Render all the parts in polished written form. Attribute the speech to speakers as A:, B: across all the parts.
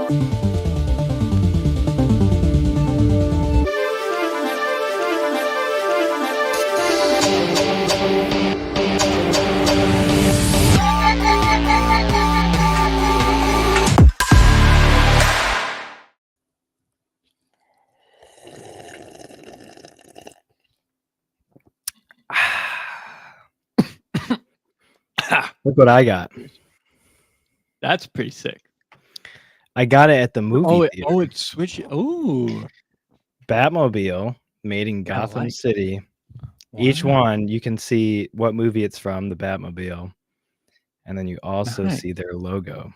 A: Look what I got.
B: That's pretty sick.
A: I got it at the movie theater.
B: It's switch. Oh,
A: Batmobile made in Gotham City. Each one, you can see what movie it's from, the Batmobile. And then you also see their logo.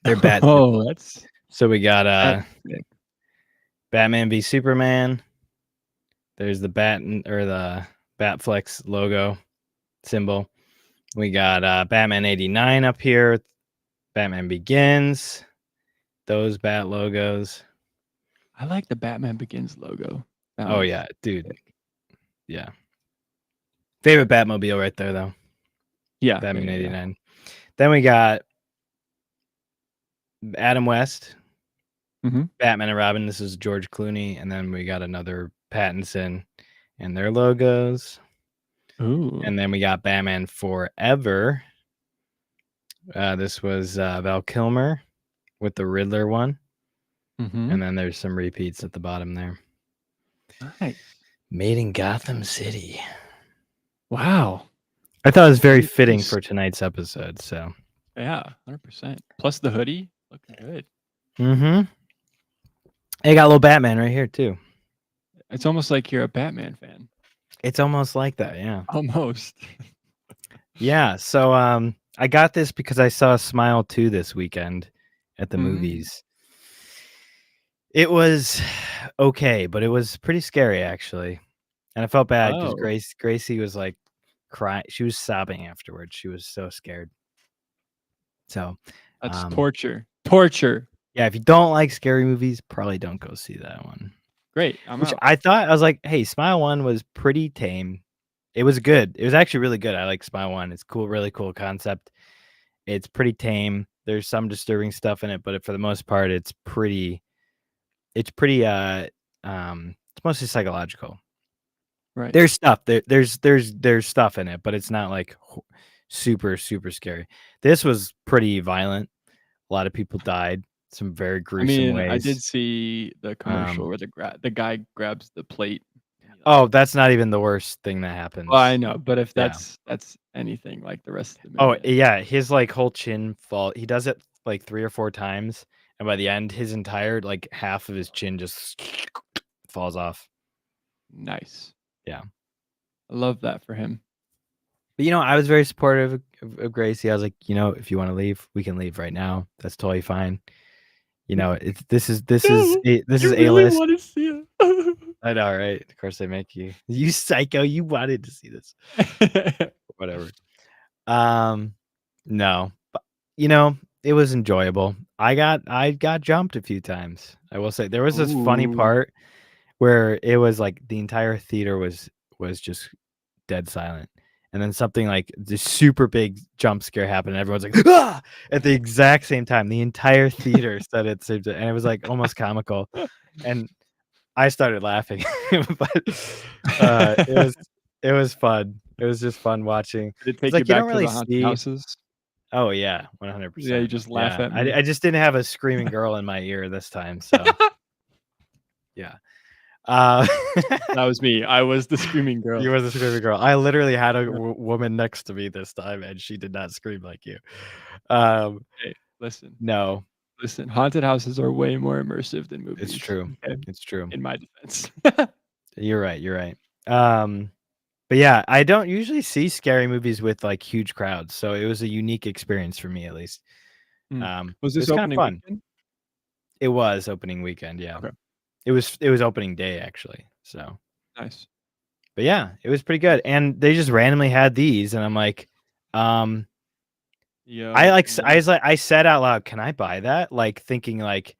A: Their bat.
B: Oh, that's
A: so we got Batman v Superman. There's the the Batflex logo symbol. We got Batman 89 up here. Batman Begins. Those Bat logos.
B: I like the Batman Begins logo.
A: Oh yeah, dude. Sick. Yeah. Favorite Batmobile right there though.
B: Yeah.
A: Batman 89. Then we got Adam West. Batman and Robin. This is George Clooney. And then we got another Pattinson and their logos.
B: Ooh.
A: And then we got Batman Forever. This was Val Kilmer with the Riddler one. And then there's some repeats at the bottom there.
B: Nice.
A: Made in Gotham City.
B: Wow.
A: I thought it was very fitting for tonight's episode. So
B: yeah, 100%. Plus the hoodie, looking good.
A: Hey, got a little Batman right here too.
B: It's almost like you're a Batman fan.
A: It's almost like that, yeah.
B: Almost.
A: Yeah. So I got this because I saw Smile 2 this weekend at the movies. It was okay, but it was pretty scary actually. And I felt bad because Gracie was like crying. She was sobbing afterwards. She was so scared. So
B: that's torture. Torture.
A: Yeah, if you don't like scary movies, probably don't go see that one.
B: Great.
A: I was like, hey, Smile 1 was pretty tame. It was good. It was actually really good. I like Smile 1. It's cool, really cool concept. It's pretty tame. There's some disturbing stuff in it, but for the most part, it's mostly psychological.
B: Right.
A: There's stuff there's stuff in it, but it's not like super scary. This was pretty violent. A lot of people died. Some very gruesome ways.
B: I did see the commercial where the guy grabs the plate.
A: Oh, that's not even the worst thing that happens.
B: Well, I know, but if that's anything like the rest of the movie.
A: Oh yeah, his like whole chin fall. He does it like 3 or 4 times, and by the end, his entire like half of his chin just falls off.
B: Nice.
A: Yeah,
B: I love that for him.
A: But I was very supportive of Gracie. I was like, if you want to leave, we can leave right now. That's totally fine. This is A-list.
B: Want to see it.
A: I know, right? Of course they make you. You psycho! You wanted to see this. Whatever. No, but it was enjoyable. I got jumped a few times. I will say there was this funny part where it was like the entire theater was just dead silent. And then something like this super big jump scare happened, and everyone's like, ah! At the exact same time. The entire theater said it, and it was like almost comical. And I started laughing, but it was fun. It was just fun watching.
B: Did it take you back to the haunted houses?
A: Oh yeah, 100%.
B: Yeah, you just laugh at me.
A: I just didn't have a screaming girl in my ear this time, so yeah.
B: That was me. I was the screaming girl.
A: You were the screaming girl. I literally had a woman next to me this time, and she did not scream like you.
B: Hey, listen.
A: No.
B: Listen, haunted houses are way more immersive than movies.
A: It's true.
B: Okay?
A: It's true.
B: In my defense.
A: You're right. But yeah, I don't usually see scary movies with like huge crowds, so it was a unique experience for me at least.
B: Was this opening
A: fun?
B: Weekend?
A: It was opening weekend, yeah.
B: Okay.
A: It was opening day actually. So
B: nice.
A: But yeah, it was pretty good. And they just randomly had these, and I'm like, I said out loud, can I buy that? Like thinking like,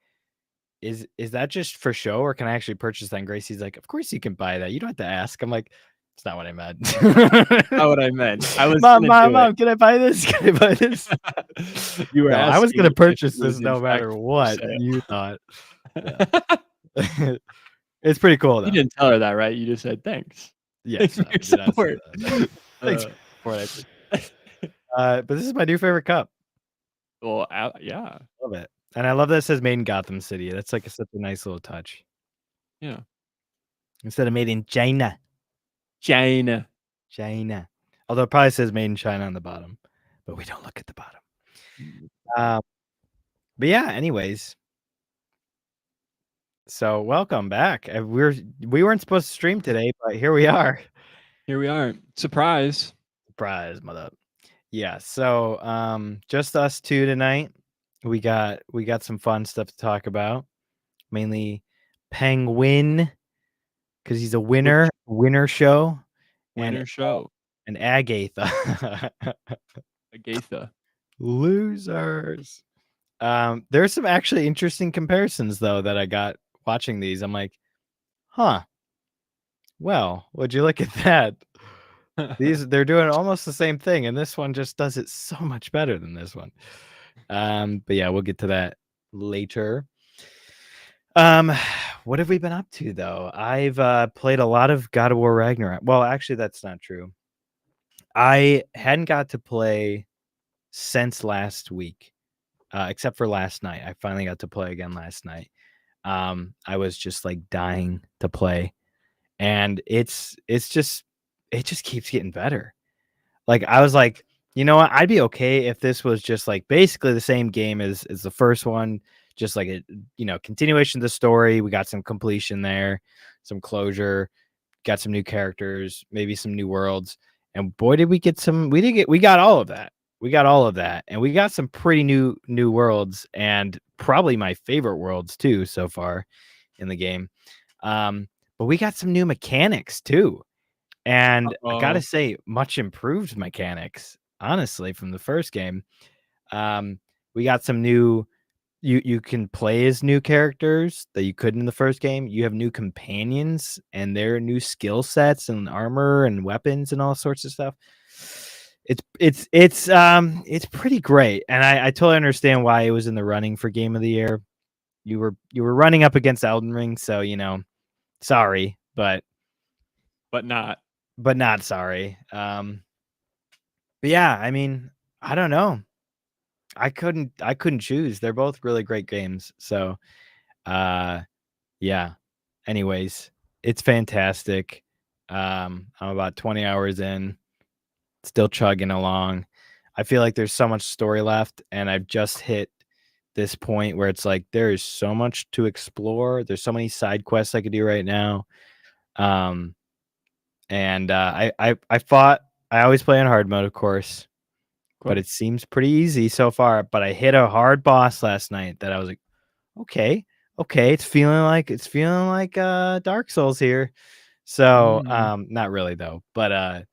A: is that just for show, or can I actually purchase that? And Gracie's like, of course you can buy that. You don't have to ask. I'm like, It's not what I meant.
B: Not what I meant. I was
A: Mom,
B: gonna
A: mom,
B: do it.
A: mom, can I buy this? Can I buy this?
B: You were
A: No, I was gonna
B: asking if it
A: purchase this
B: was in
A: no
B: fact
A: matter
B: for
A: what
B: sale.
A: you thought. Yeah. It's pretty cool
B: You
A: though.
B: didn't tell her that, right? You just said, "Thanks. Thanks
A: Yes,
B: for
A: I
B: your
A: did not say
B: support."
A: that. Thanks
B: Uh,
A: for what I purchased. But this is my new favorite cup.
B: well, yeah,
A: Love it. And I love that it says made in Gotham City. That's like such a nice little touch.
B: yeah.
A: Instead of made in China.
B: China.
A: China. Although it probably says made in China on the bottom. But we don't look at the bottom. Um, but yeah, anyways. So welcome back. We weren't supposed to stream today, but here we are.
B: Here we are. Surprise.
A: Surprise, mother. Yeah, so just us two tonight. We got some fun stuff to talk about. Mainly PengWIN, because he's a winner,
B: Which
A: winner show, and
B: winner show?
A: an aGAYtha.
B: aGAYtha.
A: Losers. There's some actually interesting comparisons though that I got watching these. I'm like, huh. Well, would you look at that? They're doing almost the same thing, and this one just does it so much better than this one. But yeah, we'll get to that later. What have we been up to though? I've played a lot of God of War Ragnarok. Well, actually, that's not true. I hadn't got to play since last week, except for last night. I finally got to play again last night. I was just like dying to play, and it just keeps getting better. Like I was like, you know what? I'd be okay if this was just like basically the same game as the first one, just like a continuation of the story. We got some completion there, some closure, got some new characters, maybe some new worlds. And boy, did we get some. We got all of that. We got all of that, and we got some pretty new worlds, and probably my favorite worlds too so far in the game. But we got some new mechanics too. And I gotta
B: Uh-oh.
A: say, much improved mechanics, honestly, from the first game. We got some new you can play as new characters that you couldn't in the first game. You have new companions and their new skill sets and armor and weapons and all sorts of stuff. It's pretty great. And I totally understand why it was in the running for game of the year. You were running up against Elden Ring, so sorry, but
B: Not.
A: not sorry. But yeah, I mean, I don't know. I couldn't choose. They're both really great games. So, yeah. Anyways, it's fantastic. I'm about 20 hours in, still chugging along. I feel like there's so much story left, and I've just hit this point where it's like there is so much to explore. There's so many side quests I could do right now. And I fought. I always play on hard mode, of course, but it seems pretty easy so far. But I hit a hard boss last night that I was like, okay, it's feeling like Dark Souls here. So not really though, but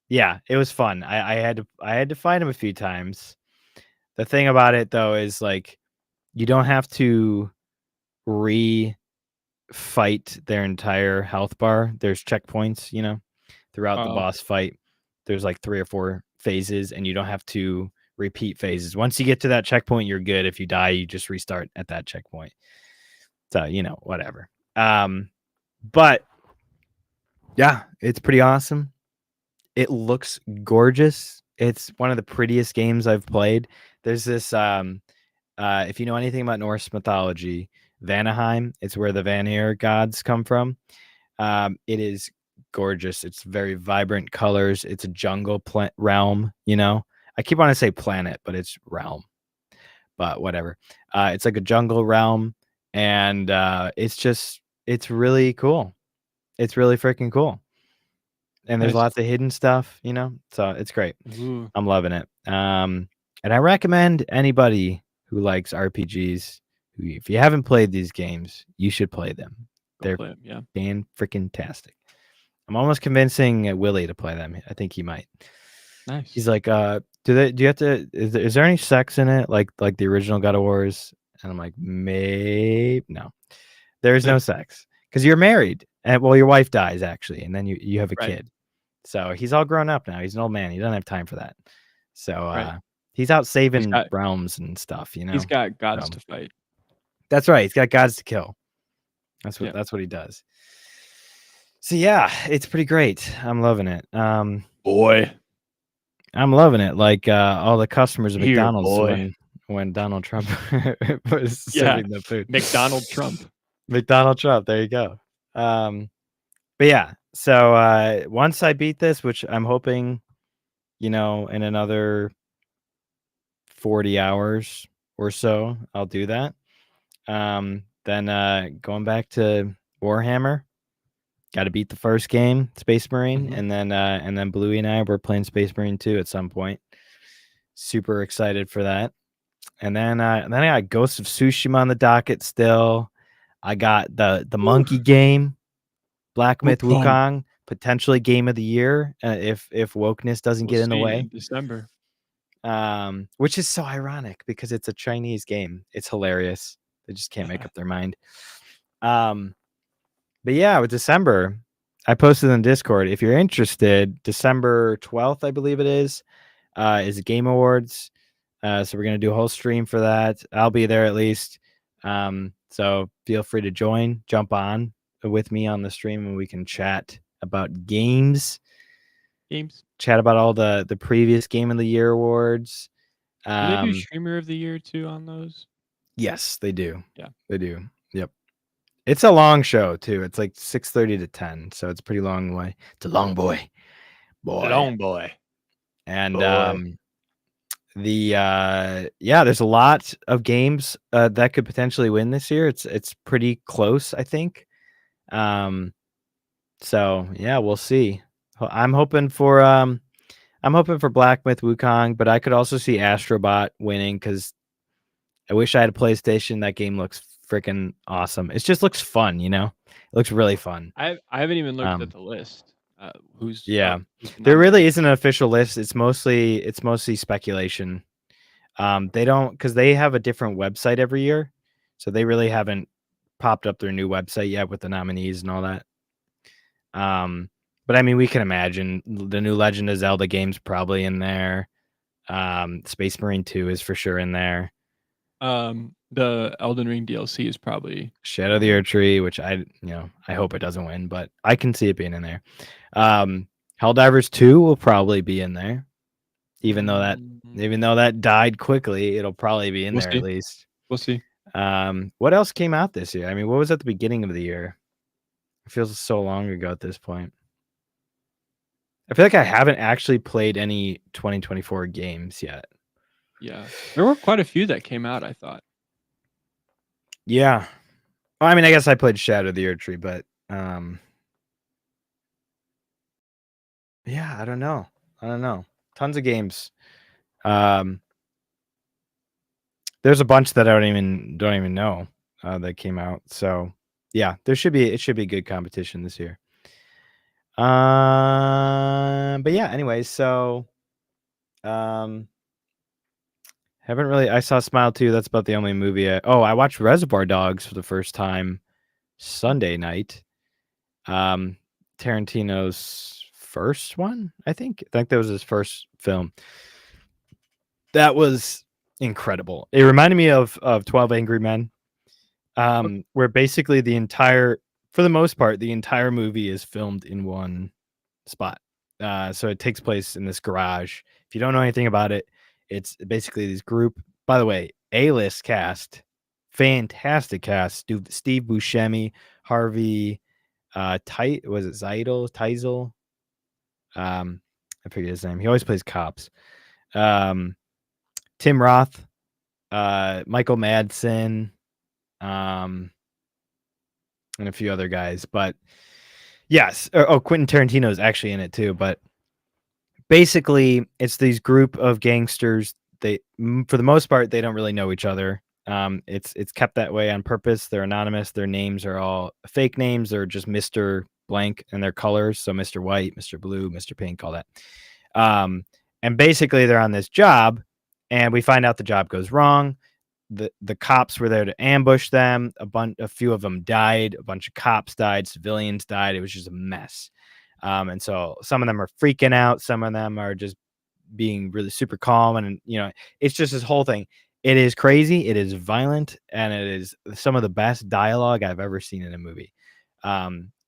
A: yeah, it was fun. I had to fight him a few times. The thing about it though is like you don't have to fight their entire health bar. There's checkpoints, throughout the boss fight. There's like 3 or 4 phases, and you don't have to repeat phases. Once you get to that checkpoint, you're good. If you die, you just restart at that checkpoint. So, whatever. But yeah, it's pretty awesome. It looks gorgeous. It's one of the prettiest games I've played. There's this if you know anything about Norse mythology, Vanaheim, it's where the Vanir gods come from. It is gorgeous. It's very vibrant colors. It's a jungle realm, I keep wanting to say planet, but it's realm. But whatever. It's like a jungle realm, and it's really cool. It's really freaking cool. And there's
B: Nice.
A: lots of hidden stuff, so it's great.
B: Ooh.
A: I'm loving it. And I recommend anybody who likes RPGs, if you haven't played these games, you should play them.
B: Go
A: They're
B: play 'em, yeah.
A: fan-freaking-tastic. I'm almost convincing Willie to play them. I think he might.
B: Nice.
A: He's like, do you have to? Is there any sex in it, like the original God of Wars? And I'm like, maybe no. There's no sex because you're married. And well, your wife dies actually, and then you have a
B: Right.
A: kid. So he's all grown up now. He's an old man. He doesn't have time for that. So
B: Right.
A: he's out
B: He's
A: saving
B: got
A: realms and stuff, you
B: he's
A: know.
B: got gods
A: So
B: to fight.
A: that's right. He's got gods to kill.
B: Yeah.
A: That's what he does. So yeah, it's pretty great. I'm loving it.
B: Boy.
A: I'm loving it. Like all the customers at
B: Here,
A: McDonald's
B: boy.
A: when Donald Trump was
B: Yeah.
A: serving the food.
B: McDonald Trump.
A: McDonald Trump. There you go. But yeah. So once I beat this, which I'm hoping, in another 40 hours or so, I'll do that. Then going back to Warhammer. Got to beat the first game, Space Marine,
B: Mhm.
A: and then Bluey and I were playing Space Marine 2 at some point. Super excited for that. And then I got Ghost of Tsushima on the docket still. I got the monkey game, Black Myth
B: Wukong.
A: Wukong, potentially game of the year if wokeness doesn't
B: We'll
A: get in the
B: see
A: way.
B: in December.
A: Which is so ironic because it's a Chinese game. It's hilarious. They just can't make up their mind. But yeah, with December, I posted in Discord. If you're interested, December 12th, I believe it is the Game Awards. So we're gonna do a whole stream for that. I'll be there at least. So feel free to jump on with me on the stream, and we can chat about games. Chat about all the previous Game of the Year awards.
B: Do they do Streamer of the Year too on those?
A: Yes, they do.
B: Yeah.
A: They do. Yep. It's a long show too. It's like 6:30 to 10, so it's a pretty long way. It's a long boy.
B: Long boy.
A: And there's a lot of games that could potentially win this year. It's pretty close, I think. So yeah, we'll see. I'm hoping for Black Myth Wukong, but I could also see Astrobot winning because I wish I had a PlayStation. That game looks freaking awesome. It just looks fun, It looks really fun.
B: I haven't even looked at the list. Who's
A: Yeah.
B: who's been
A: There really
B: nominated?
A: isn't an official list. It's mostly speculation. They don't because they have a different website every year, so they really haven't popped up their new website yet with the nominees and all that. But I mean, we can imagine the new Legend of Zelda game's probably in there. Space Marine 2 is for sure in there.
B: The Elden Ring DLC is probably
A: Shadow of the Erdtree, which I hope it doesn't win, but I can see it being in there. Helldivers 2 will probably be in there. Even though that died quickly, it'll probably be in there at least.
B: We'll see.
A: What else came out this year? I mean, what was at the beginning of the year? It feels so long ago at this point. I feel like I haven't actually played any 2024 games yet.
B: Yeah. There were quite a few that came out, I thought.
A: Yeah. Well, I mean, I guess I played Shadow of the Erdtree, but yeah, I don't know. Tons of games. There's a bunch that I don't even know that came out. So yeah, it should be a good competition this year. But yeah, anyway, so haven't really. I saw Smile 2. That's about the only movie. I watched Reservoir Dogs for the first time Sunday night. Tarantino's first one, I think. I think that was his first film. That was incredible. It reminded me of 12 Angry Men, where basically for the most part, the entire movie is filmed in one spot. So it takes place in this garage. If you don't know anything about it, it's basically this group. By the way, A-list cast, fantastic cast. Steve Buscemi, Harvey, was it Teisel? I forget his name. He always plays cops. Tim Roth, Michael Madsen, and a few other guys. But yes, Quentin Tarantino is actually in it too. But basically, it's these group of gangsters. They, for the most part, they don't really know each other. It's kept that way on purpose. They're anonymous. Their names are all fake names. They're just Mr. Blank and their colors. So Mr. White, Mr. Blue, Mr. Pink, all that. And basically they're on this job and we find out the job goes wrong. the cops were there to ambush them. A few of them died. A bunch of cops died. Civilians died. It was just a mess. And so some of them are freaking out. Some of them are just being really super calm. And it's just this whole thing. It is crazy. It is violent, and it is some of the best dialogue I've ever seen in a movie.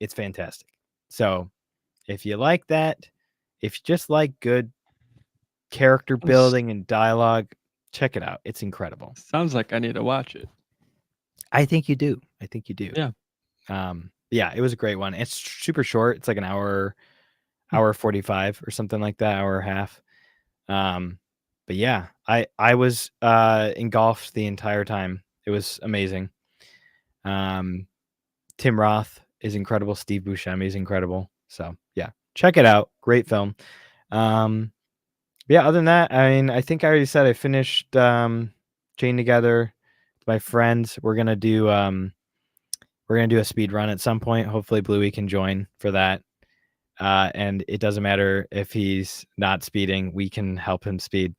A: It's fantastic. So if you like that, if you just like good character building and dialogue, check it out. It's incredible.
B: Sounds like I need to watch it.
A: I think you do.
B: Yeah.
A: Yeah, it was a great one. It's super short. It's like an hour 45 or something like that, hour and a half. But yeah, I was engulfed the entire time. It was amazing. Tim Roth is incredible. Steve Buscemi is incredible. So yeah, check it out. Great film. Yeah, other than that, I mean, I think I already said I finished Chained Together with my friends. We're gonna do a speed run at some point. Hopefully Bluey can join for that. And it doesn't matter if he's not speeding, we can help him speed.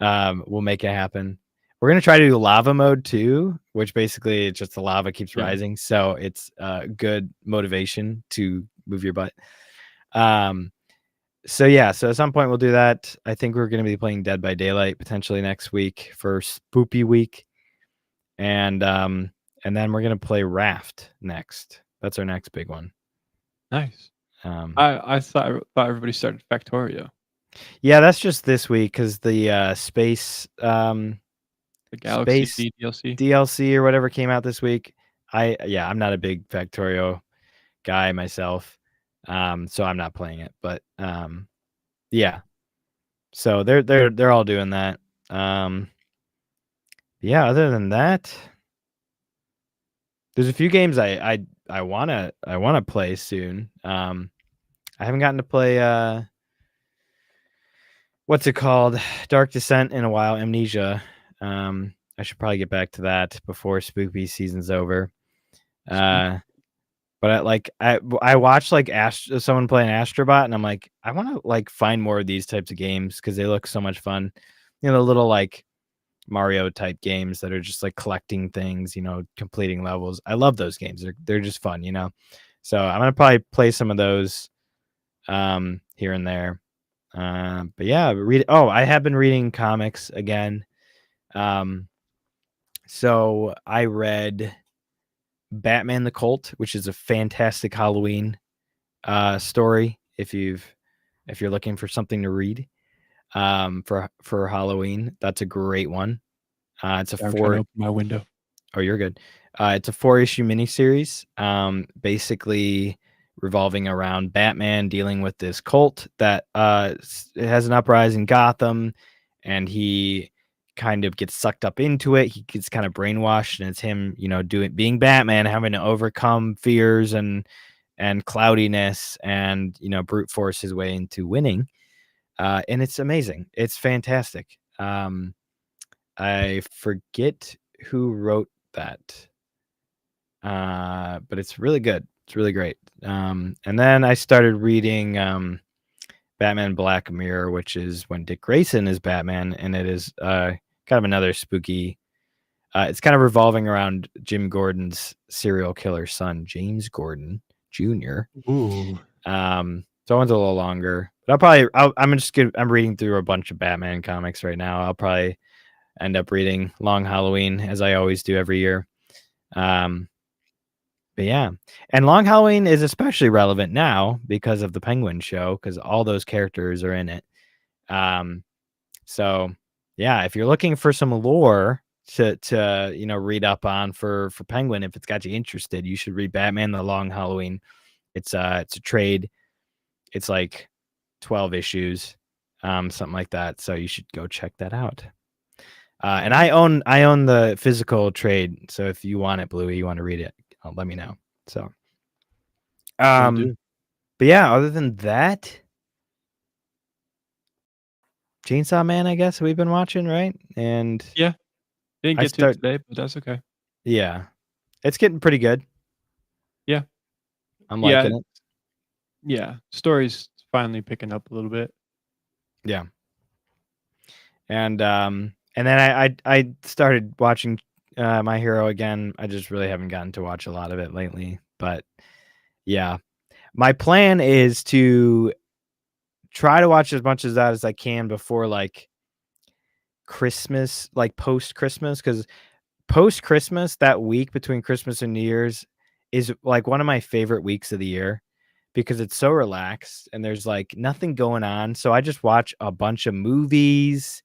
A: We'll make it happen. We're gonna try to do lava mode too, which basically just the lava keeps rising, so it's good motivation to move your butt. So at some point we'll do that. I think we're gonna be playing Dead by Daylight potentially next week for Spoopy Week, and then we're gonna play Raft next. That's our next big one.
B: Nice. I thought everybody started Factorio.
A: Yeah, that's just this week because the space
B: The Galaxy DLC.
A: DLC or whatever came out this week. I'm not a big Factorio guy myself, so I'm not playing it. But yeah, so they're all doing that. Yeah, other than that, there's a few games I wanna play soon. I haven't gotten to play what's it called? Dark Descent in a while, Amnesia. I should probably get back to that before Spooky season's over. But I watched like someone playing Astrobot, and I'm like, I want to like find more of these types of games because they look so much fun. The little like Mario type games that are just like collecting things, completing levels. I love those games. They're just fun, So I'm gonna probably play some of those here and there. But yeah, I have been reading comics again. So I read Batman the Cult, which is a fantastic Halloween story if you're looking for something to read for Halloween. That's a great one. It's a
B: I'm trying to open my window.
A: Oh, you're good. It's a 4-issue miniseries, basically revolving around Batman dealing with this cult that has an uprising in Gotham, and he kind of gets sucked up into it. He gets kind of brainwashed, and it's him, being Batman, having to overcome fears and cloudiness, and brute force his way into winning. And it's amazing. It's fantastic. I forget who wrote that. But it's really good. It's really great. And then I started reading Batman Black Mirror, which is when Dick Grayson is Batman, and it is kind of another spooky. It's kind of revolving around Jim Gordon's serial killer son, James Gordon Jr.
B: Ooh.
A: So one's a little longer, but I'm reading through a bunch of Batman comics right now. I'll probably end up reading Long Halloween as I always do every year. But yeah, and Long Halloween is especially relevant now because of the PengWIN show, because all those characters are in it. So yeah, if you're looking for some lore to read up on for PengWIN, if it's got you interested, you should read Batman the Long Halloween. It's a trade. It's like 12 issues, something like that. So you should go check that out. And I own the physical trade, so if you want it, Bluey, you want to read it, let me know. So, but yeah, other than that, Chainsaw Man, I guess we've been watching, right? And
B: yeah, didn't get to it today, but that's okay.
A: Yeah, it's getting pretty good.
B: Yeah,
A: I'm liking it.
B: Yeah, story's finally picking up a little bit.
A: Yeah. And And then I started watching, My Hero again. I just really haven't gotten to watch a lot of it lately, but yeah. My plan is to try to watch as much of that as I can before, like, Christmas, like, post-Christmas, 'cause post-Christmas, that week between Christmas and New Year's is, like, one of my favorite weeks of the year because it's so relaxed and there's, like, nothing going on, so I just watch a bunch of movies.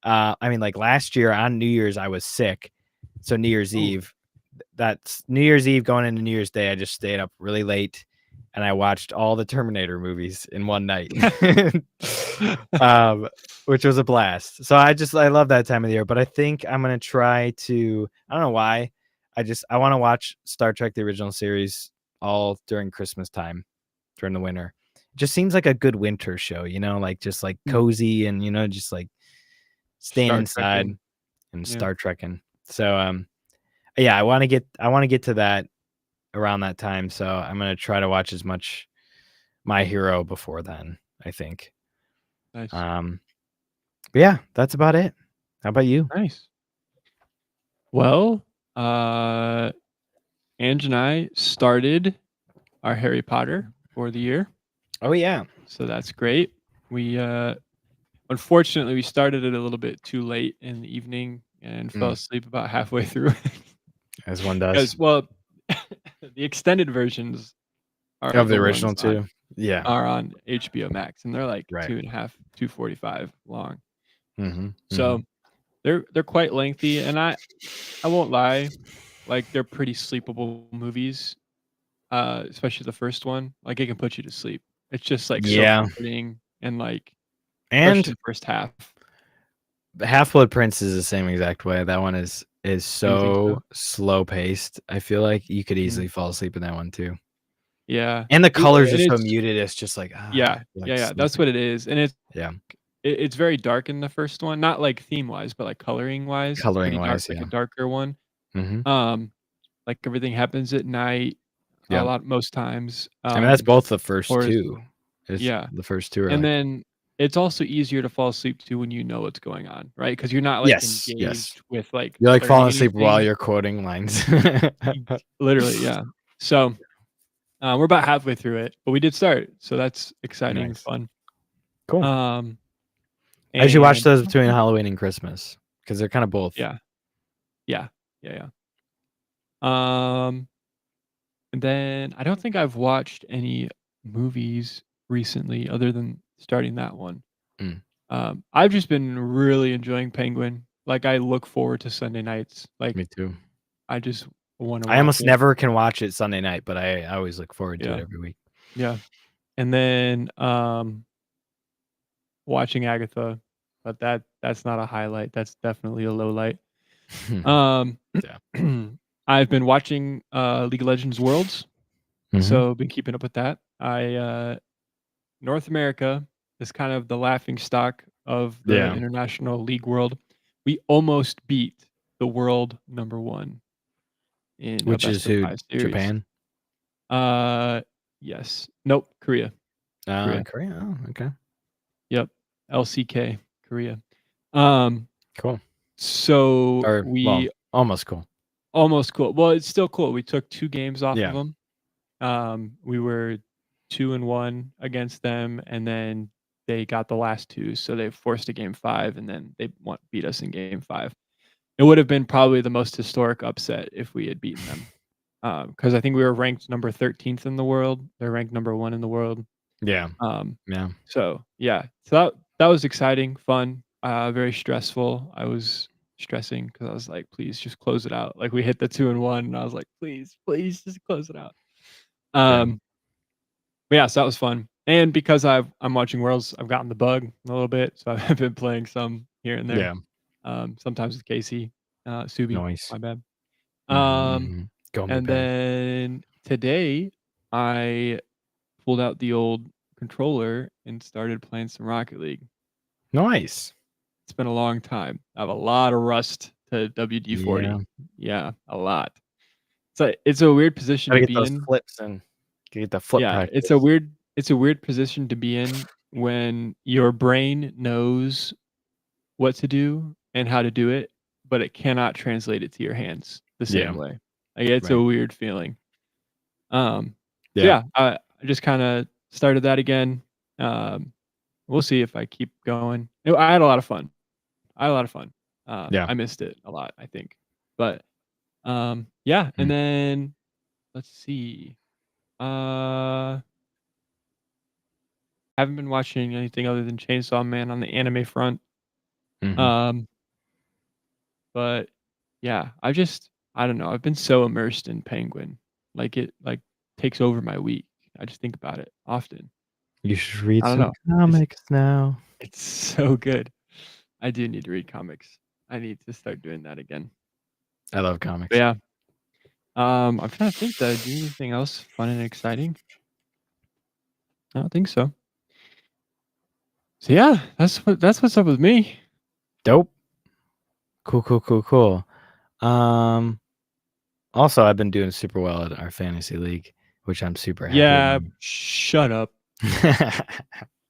A: I mean, like, last year on New Year's, I was sick, so New Year's
B: Oh,
A: Eve, that's New Year's Eve going into New Year's Day, I just stayed up really late, and I watched all the Terminator movies in one night. Um, which was a blast. So I love that time of the year, but I think I'm gonna try to, I don't know why, I wanna watch Star Trek: The Original Series all during Christmas time, during the winter. It just seems like a good winter show, like, just, like,
B: mm,
A: cozy and, just, like, staying
B: Star
A: inside
B: Trekking.
A: and
B: Yeah,
A: Star Trekking. So, yeah, I wanna get to that around that time, so I'm gonna try to watch as much My Hero before then, I think.
B: nice,
A: Um, but yeah, that's about it. How about you?
B: nice. Well, uh, Ange and I started our Harry Potter for the year,
A: Oh, yeah.
B: so that's great. We unfortunately we started it a little bit too late in the evening and fell
A: Mm,
B: asleep about halfway through.
A: as one does.
B: Because well, the extended versions are
A: Of the
B: the
A: original
B: ones
A: too? Yeah,
B: are on HBO Max, and they're like
A: right.
B: 2.5, 2:45 long.
A: Mhm, mhm.
B: So they're quite lengthy, and I won't lie, like they're pretty sleepable movies. Especially the first one, like it can put you to sleep. It's just like so
A: Yeah,
B: comforting and like especially
A: and
B: the first half.
A: Half-Blood Prince is the same exact way. That one is
B: Oh, you think so?
A: so slow paced. I feel like you could
B: Mm,
A: easily fall asleep in that one too.
B: yeah.
A: And the colors are
B: And
A: so
B: it's
A: muted, it's just like,
B: yeah,
A: like
B: yeah, yeah, that's
A: sleeping.
B: what it is, and
A: Yeah,
B: it's very dark in the first one, not like theme-wise, but like coloring-wise, it's pretty dark,
A: coloring-wise,
B: like a
A: yeah.
B: darker one.
A: Mhm,
B: Um, like everything happens at night a
A: yep.
B: lot most times,
A: I mean, that's both the first
B: or
A: 2. It's
B: yeah.
A: the first 2 are
B: And
A: like,
B: then it's also easier to fall asleep to when you know what's going on, right? Because 'Cause you're not, like,
A: yes, yes.
B: engaged with, like,
A: You're, like, falling
B: learning
A: asleep while
B: anything.
A: you're quoting lines.
B: Y Literally, yeah. So, we're about halfway through it, but we did start, so that's exciting and
A: Nice.
B: fun.
A: Cool.
B: Um,
A: I usually watch
B: and
A: those
B: other
A: between
B: than
A: Halloween and Christmas because 'cause they're kinda both.
B: yeah, yeah, yeah, yeah. And then I don't think I've watched any movies recently other than starting that one.
A: Mm,
B: I've just been really enjoying Penguin. Like, I look forward to Sunday nights. Like,
A: me too.
B: I just wanna
A: I
B: watch
A: almost
B: it.
A: never can watch it Sunday night, but I always look forward to it
B: Yeah,
A: every week.
B: yeah. And then, watching aGAYtha, but that's not a highlight, that's definitely a low light. Um,
A: Yeah.
B: I've been watching, League of Legends Worlds,
A: Mhm.
B: so been keeping up with that. North America is kind of the laughing stock of the
A: Yeah.
B: international league world. We almost beat the world number 1 in a
A: Which
B: best
A: is
B: of
A: who?
B: 5 series.
A: Japan?
B: Uh, yes. Nope, Korea. Korea.
A: Korea? Oh, okay.
B: Yep. LCK, Korea. Um,
A: Cool.
B: so
A: Or, well,
B: we
A: almost cool.
B: almost cool. Well, it's still cool. We took 2 games off of
A: Yeah.
B: them. We were 2 and 1 against them, and then they got the last 2, so they forced a game 5, and then they beat us in game 5. It would have been probably the most historic upset if we had beaten them. Because I think we were ranked number 13th in the world. They're ranked number 1 in the world.
A: Yeah.
B: Um,
A: Yeah.
B: so yeah, so that was exciting, fun, very stressful. I was stressing because I was like, "Please just close it out." Like, we hit the 2 and 1, and I was like, "Please, please just close it out."
A: Yeah.
B: Um, but yeah, so that was fun. And because I'm watching Worlds, I've gotten the bug a little bit, so I've been playing some here and there.
A: Yeah.
B: Sometimes with Casey, Subi,
A: Nice.
B: my bad.
A: Mhm,
B: Um,
A: mhm. Go me
B: and
A: bad.
B: then today I pulled out the old controller and started playing some Rocket League.
A: Nice.
B: It's been a long time. I have a lot of rust to
A: Yeah.
B: WD-40. Yeah, a lot. It's a weird position
A: Gotta
B: to
A: get
B: be
A: those
B: in.
A: flips in. Get the flip
B: Yeah,
A: practice.
B: it's a weird position to be in when your brain knows what to do, and how to do it, but it cannot translate it to your hands the same
A: Yeah.
B: way. Like, it's a
A: Right.
B: weird feeling. So
A: Yeah.
B: yeah, I just kinda started that again. Um, we'll see if I keep going. I had a lot of fun. I had a lot of fun.
A: Yeah.
B: I missed it a lot, I think. But, yeah, and
A: Mm.
B: then let's see. Uh, haven't been watching anything other than Chainsaw Man on the anime front.
A: Mhm.
B: Um, but yeah, I don't know. I've been so immersed in Penguin. Like it takes over my week. I just think about it often.
A: You should read
B: I don't
A: some
B: know. It's
A: comics now.
B: it's so good. I do need to read comics. I need to start doing that again.
A: I love
B: But
A: comics.
B: yeah, I'm trying to think, did I do anything else fun and exciting? I don't think so. So yeah, that's what's up with me.
A: Dope. Cool, cool, cool, cool. Um, also, I've been doing super well at our fantasy league, which I'm super happy
B: Yeah,
A: about.
B: shut up.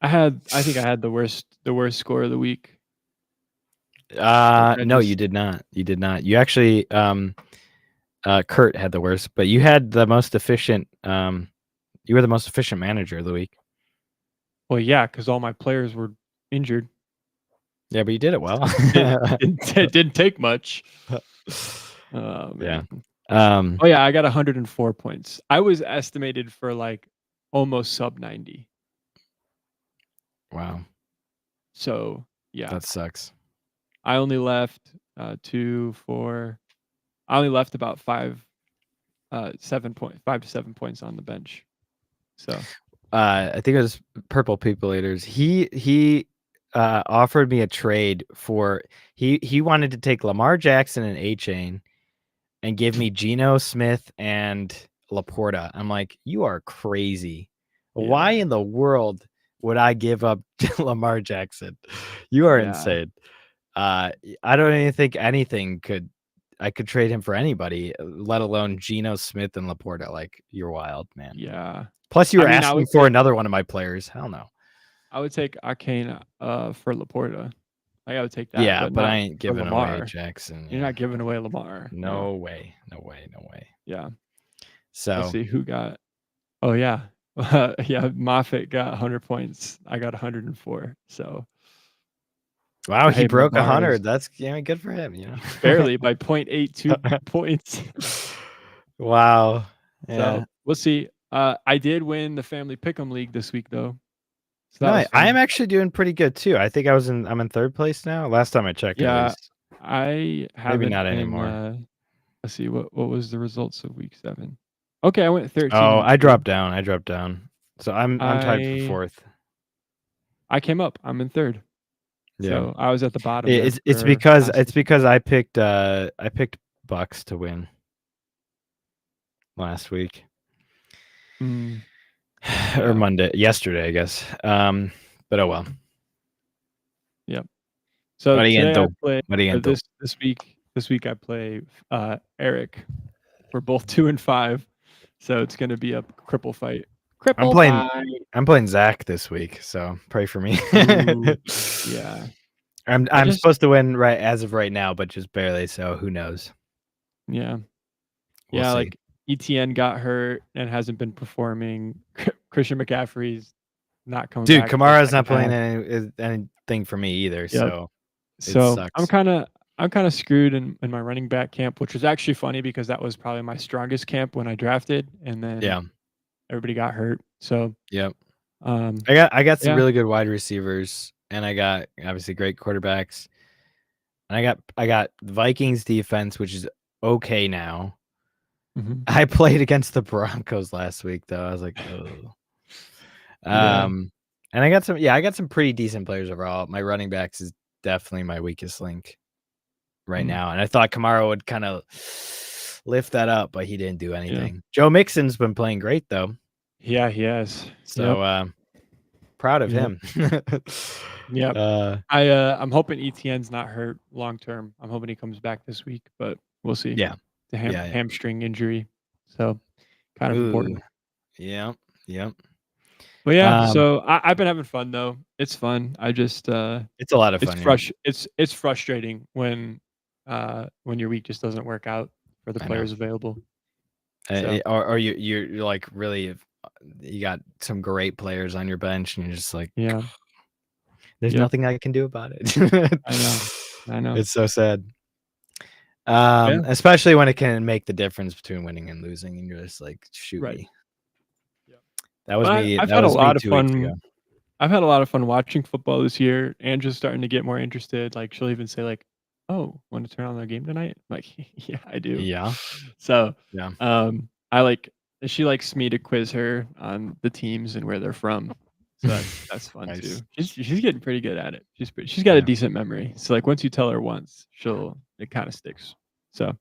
B: I think I had the worst score of the week. Like I
A: No, you
B: just
A: did not. You did not. You actually, Kurt had the worst, but you had the most efficient, you were the most efficient manager of the week.
B: well, yeah, because all my players were injured.
A: Yeah, but you did it well.
B: So it didn't take much. Oh,
A: Yeah.
B: man.
A: Um,
B: Oh, yeah, I got 104 points. I was estimated for, like, almost sub 90.
A: wow,
B: So, yeah,
A: that sucks.
B: I only left, 2, 4 I only left about 5 to 7 points on the bench. So
A: I think it was Purple People Eaters. He offered me a trade for he wanted to take Lamar Jackson and A-Chain and give me Geno Smith and Laporta. I'm like, you are crazy. Why
B: yeah,
A: in the world would I give up Lamar Jackson? You are
B: yeah,
A: insane. I don't even think I could trade him for anybody, let alone Geno Smith and Laporta. Like, you're wild, man.
B: yeah.
A: Plus, you
B: I
A: were
B: mean,
A: asking for another one of my players. Hell no.
B: I would take aGAYtha, for Laporta. Like, I would take that,
A: Yeah,
B: but
A: but I
B: not
A: ain't
B: for
A: giving away
B: Lamar.
A: Jackson.
B: You're
A: Yeah.
B: not giving away Lamar. No.
A: No way. No way. No way.
B: Yeah. Let's
A: So,
B: see who got oh, yeah. Yeah, Moffitt got 100 points. I got 104. So,
A: wow, he
B: hey,
A: broke
B: Lamar is
A: 100. That's, yeah, good for him, you know?
B: barely by 0.82 points.
A: Wow.
B: So,
A: Yeah.
B: we'll see. I did win the family pick'em league this week, though. So, that
A: No,
B: was
A: I am
B: fun.
A: actually doing pretty good too. I think I'm in 3rd place now. Last time I checked, at
B: Yeah,
A: least.
B: I
A: Maybe
B: haven't
A: not
B: been,
A: anymore.
B: let's see, what was the results of week 7? Okay, I went 13
A: Oh,
B: and
A: I
B: 2.
A: dropped down. I dropped down. So I'm tied for
B: I
A: 4th.
B: I came up. I'm in 3rd.
A: Yeah.
B: So, I was at the bottom there
A: It's
B: for
A: because
B: last week.
A: I picked Bucks to win last week.
B: Mm,
A: Or
B: yeah.
A: yesterday, I guess. But oh well.
B: Yep. So
A: What are you gonna
B: today I
A: do?
B: play
A: What are you
B: or
A: gonna do?
B: this week I play Eric. We're both 2 and 5. So it's gonna be a cripple fight.
A: I'm
B: Cripple
A: playing
B: fight.
A: I'm playing Zach this week, so pray for me.
B: Ooh, yeah. I
A: I'm
B: just
A: supposed to win right as of right now, but just barely, so who knows?
B: yeah.
A: We'll
B: Yeah,
A: see.
B: like ETN got hurt and hasn't been performing. Christian McCaffrey's not coming
A: Dude,
B: back till
A: Kamara's
B: second
A: not playing
B: half.
A: anything for me either,
B: Yep.
A: so it
B: So I'm
A: sucks.
B: kinda I'm kinda screwed in my running back camp, which was actually funny because that was probably my strongest camp when I drafted, and then
A: Yeah.
B: everybody got hurt. So,
A: Yep.
B: um,
A: I got some
B: yeah.
A: really good wide receivers, and I got obviously great quarterbacks. And I got Vikings defense, which is okay now.
B: Mhm.
A: I played against the Broncos last week though. I was like, oh.
B: Yeah.
A: And I got some pretty decent players overall. My running backs is definitely my weakest link right
B: Mm.
A: now. And I thought Kamara would kind of lift that up, but he didn't do
B: Yeah.
A: anything. Joe Mixon's been playing great though.
B: Yeah, he has. Yep.
A: So proud of
B: Yep.
A: him.
B: Yep.
A: uh
B: I'm hoping ETN's not hurt long term. I'm hoping he comes back this week, but we'll see.
A: yeah.
B: The
A: Yeah.
B: hamstring injury. So, kind of
A: Ooh.
B: important.
A: Yeah. Yep.
B: But yeah,
A: Um
B: so I've been having fun though. It's fun. I just,
A: It's a lot of fun, yeah.
B: it's frustrating when your week just doesn't work out for the
A: I know.
B: players available. So,
A: Or you're, like, really you got some great players on your bench, and you're just like,
B: yeah.
A: "There's
B: Yep.
A: nothing I can do about it."
B: I know. I know.
A: It's so sad.
B: Yeah.
A: Especially when it can make the difference between winning and losing, and you're just like, "Shoot
B: Right.
A: me."
B: Yeah.
A: That was
B: But
A: me
B: I've
A: that
B: had a
A: was me
B: lot of
A: 2 weeks ago.
B: fun I've had a lot of fun watching football this year. Andrew's starting to get more interested, like, she'll even say, like, "Oh, wanna turn on the game tonight?" I'm like, "Yeah, I do."
A: Yeah,
B: So,
A: yeah.
B: I like she likes me to quiz her on the teams and where they're from. So that's fun too.
A: Nice.
B: She's getting pretty good at it. She's got a
A: Yeah.
B: decent memory. So, like, once you tell her once, it kinda sticks. So,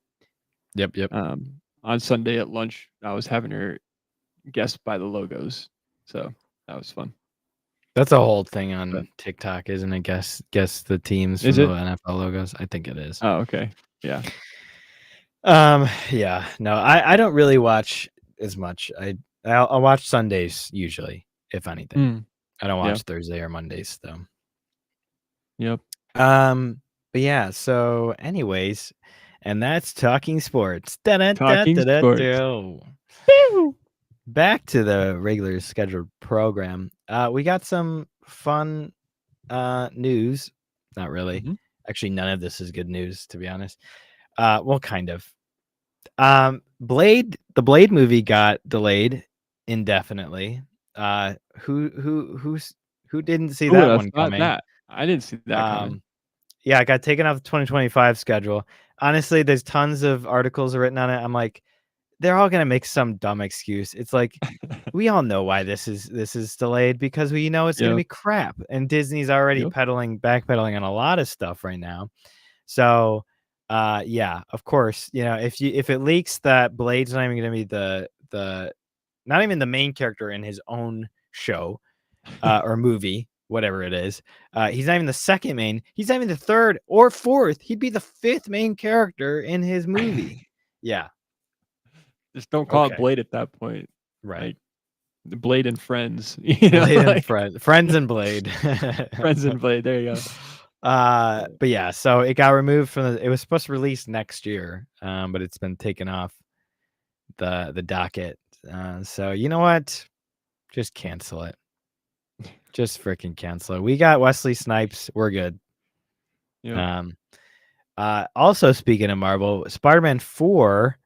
A: Yep, yep.
B: on Sunday at lunch, I was having her guess by the logos. So, that was fun.
A: That's a whole thing
B: But
A: on TikTok, isn't it? Guess the teams
B: is
A: from the
B: it?
A: NFL logos. I think it is.
B: Oh, okay. Yeah.
A: Yeah, no, I don't really watch as much. I'll watch Sundays usually, if anything.
B: Mm.
A: I don't
B: Yeah.
A: watch Thursday or Mondays though.
B: Yep.
A: But yeah, so anyways, and that's talking sports.
B: Talking sports.
A: Da-da-da-da-da-do.
B: Woo!
A: Back to the regular scheduled program. We got some fun news. Not really.
B: Mhm.
A: Actually, none of this is good news, to be honest. Well, kind of. The Blade movie got delayed indefinitely. Who didn't see
B: Who would
A: that
B: have
A: one
B: thought
A: coming?
B: that? I didn't see that coming.
A: Um, yeah, it got taken off the 2025 schedule. Honestly, there's tons of articles written on it. I'm like, they're all gonna make some dumb excuse. It's like, we all know why this is delayed because we know it's gonna
B: Yep.
A: be crap, and Disney's already
B: Yep.
A: backpedaling on a lot of stuff right now. So, yeah, of course, if it leaks that Blade's not even gonna be the not even the main character in his own show, or movie, whatever it is. He's not even the second main. He's not even the third or fourth. He'd be the fifth main character in his movie. Yeah.
B: Just don't call it
A: Okay.
B: Blade at that point.
A: Right.
B: Like, the Blade and Friends,
A: Blade and
B: like,
A: Friends and Blade.
B: Friends and Blade, there you go.
A: But yeah, so it got removed from it was supposed to release next year, but it's been taken off the docket. So you know what? Just cancel it. Just freaking cancel it. We got Wesley Snipes. We're good.
B: Yep.
A: Um, Also speaking of Marvel, Spider-Man 4,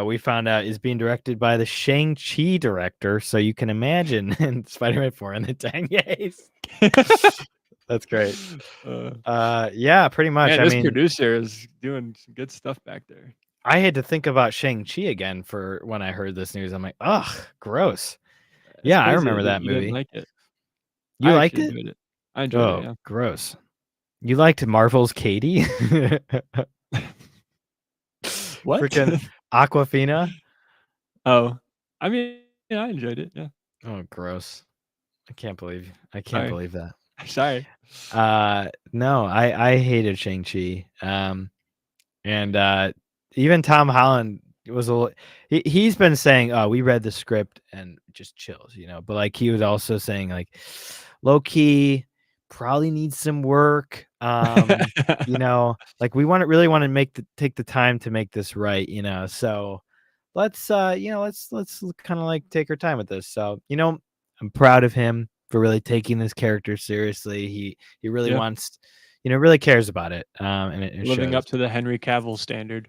A: we found out is being directed by the Shang-Chi director. So you can imagine in Spider-Man 4 in the 10 years. That's great. Yeah, pretty much.
B: Man,
A: I
B: this
A: mean,
B: producer is doing some good stuff back there.
A: I had to think about Shang-Chi again for when I heard this news. I'm like, ugh, gross.
B: It's
A: Yeah, I
B: crazy
A: remember
B: that
A: that
B: you didn't
A: movie.
B: like it.
A: You
B: I
A: liked
B: actually
A: it?
B: enjoyed it. I enjoyed it,
A: Oh,
B: yeah.
A: gross. You liked Marvel's Katie?
B: What?
A: Freaking Aquafina?
B: Oh, I mean, yeah, I enjoyed it, yeah.
A: Oh, gross. I can't
B: Sorry.
A: believe that.
B: Sorry.
A: No, I hated Shang-Chi. And even Tom Holland was he's been saying, "Oh, we read the script and just chills," but like he was also saying like low key probably needs some work. Like we really want to take the time to make this right. So let's kind of like take our time with this. So, I'm proud of him for really taking this character seriously. He really
B: Yeah,
A: wants, really cares about it. And it
B: living
A: shows.
B: up to the Henry Cavill standard.